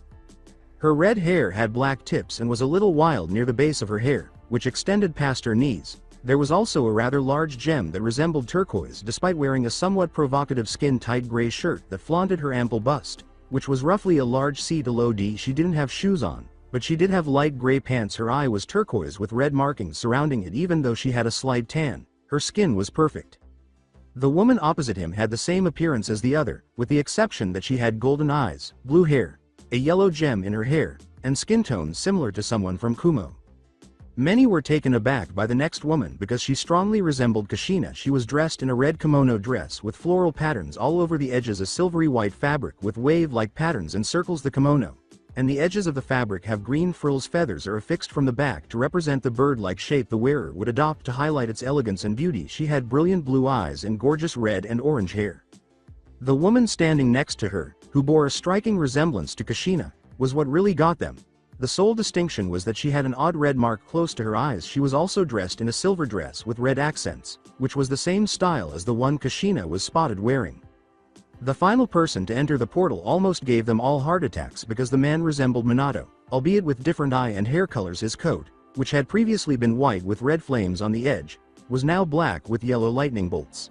Her red hair had black tips and was a little wild near the base of her hair, which extended past her knees. There was also a rather large gem that resembled turquoise, despite wearing a somewhat provocative skin-tight gray shirt that flaunted her ample bust, which was roughly a large C to low D. She didn't have shoes on, but she did have light gray pants. Her eye was turquoise with red markings surrounding it. Even though she had a slight tan, her skin was perfect. The woman opposite him had the same appearance as the other, with the exception that she had golden eyes, blue hair, a yellow gem in her hair, and skin tone similar to someone from Kumo. Many were taken aback by the next woman because she strongly resembled Kushina. She was dressed in a red kimono dress with floral patterns all over the edges. A silvery white fabric with wave-like patterns encircles the kimono, and the edges of the fabric have green frills. Feathers are affixed from the back to represent the bird-like shape the wearer would adopt to highlight its elegance and beauty. She had brilliant blue eyes and gorgeous red and orange hair. The woman standing next to her, who bore a striking resemblance to Kushina, was what really got them. The sole distinction was that she had an odd red mark close to her eyes. She was also dressed in a silver dress with red accents, which was the same style as the one Kushina was spotted wearing. The final person to enter the portal almost gave them all heart attacks because the man resembled Minato, albeit with different eye and hair colors. His coat, which had previously been white with red flames on the edge, was now black with yellow lightning bolts.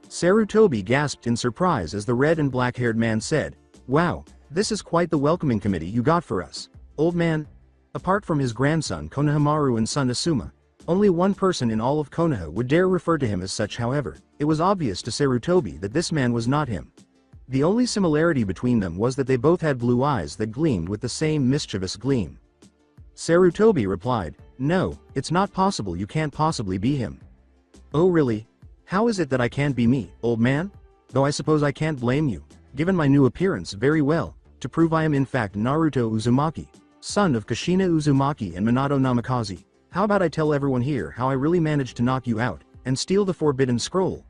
Sarutobi gasped in surprise as the red and black-haired man said, "Wow, this is quite the welcoming committee you got for us, old man." Apart from his grandson Konohamaru and son Asuma, only one person in all of Konoha would dare refer to him as such. However, it was obvious to Sarutobi that this man was not him. The only similarity between them was that they both had blue eyes that gleamed with the same mischievous gleam. Sarutobi replied, "No, it's not possible. You can't possibly be him." "Oh really? How is it that I can't be me, old man? Though I suppose I can't blame you, given my new appearance. Very well, to prove I am in fact Naruto Uzumaki, son of Kushina Uzumaki and Minato Namikaze. How about I tell everyone here how I really managed to knock you out, and steal the Forbidden Scroll?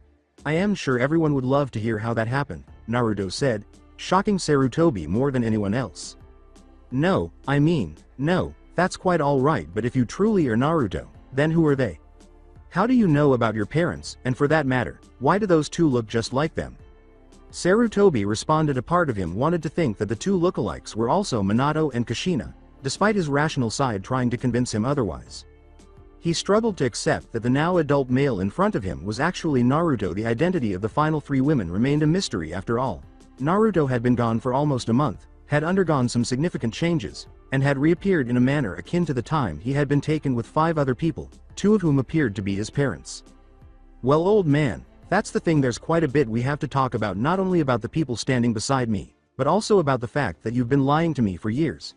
I am sure everyone would love to hear how that happened," Naruto said, shocking Sarutobi more than anyone else. No, that's quite all right, but if you truly are Naruto, then who are they? How do you know about your parents, and for that matter, why do those two look just like them?" Sarutobi responded. A part of him wanted to think that the two lookalikes were also Minato and Kushina, despite his rational side trying to convince him otherwise. He struggled to accept that the now adult male in front of him was actually Naruto. The identity of the final 3 women remained a mystery after all. Naruto had been gone for almost a month, had undergone some significant changes, and had reappeared in a manner akin to the time he had been taken with 5 other people, 2 of whom appeared to be his parents. "Well, old man, that's the thing. There's quite a bit we have to talk about, not only about the people standing beside me, but also about the fact that you've been lying to me for years,"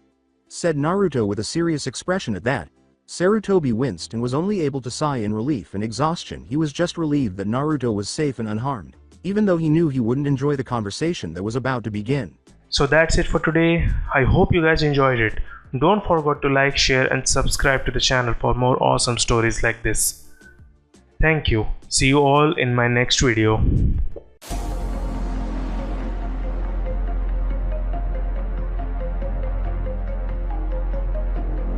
said Naruto with a serious expression. At that, Sarutobi winced and was only able to sigh in relief and exhaustion. He was just relieved that Naruto was safe and unharmed, even though he knew he wouldn't enjoy the conversation that was about to begin. So that's it for today. I hope you guys enjoyed it. Don't forget to like, share and subscribe to the channel for more awesome stories like this. Thank you. See you all in my next video.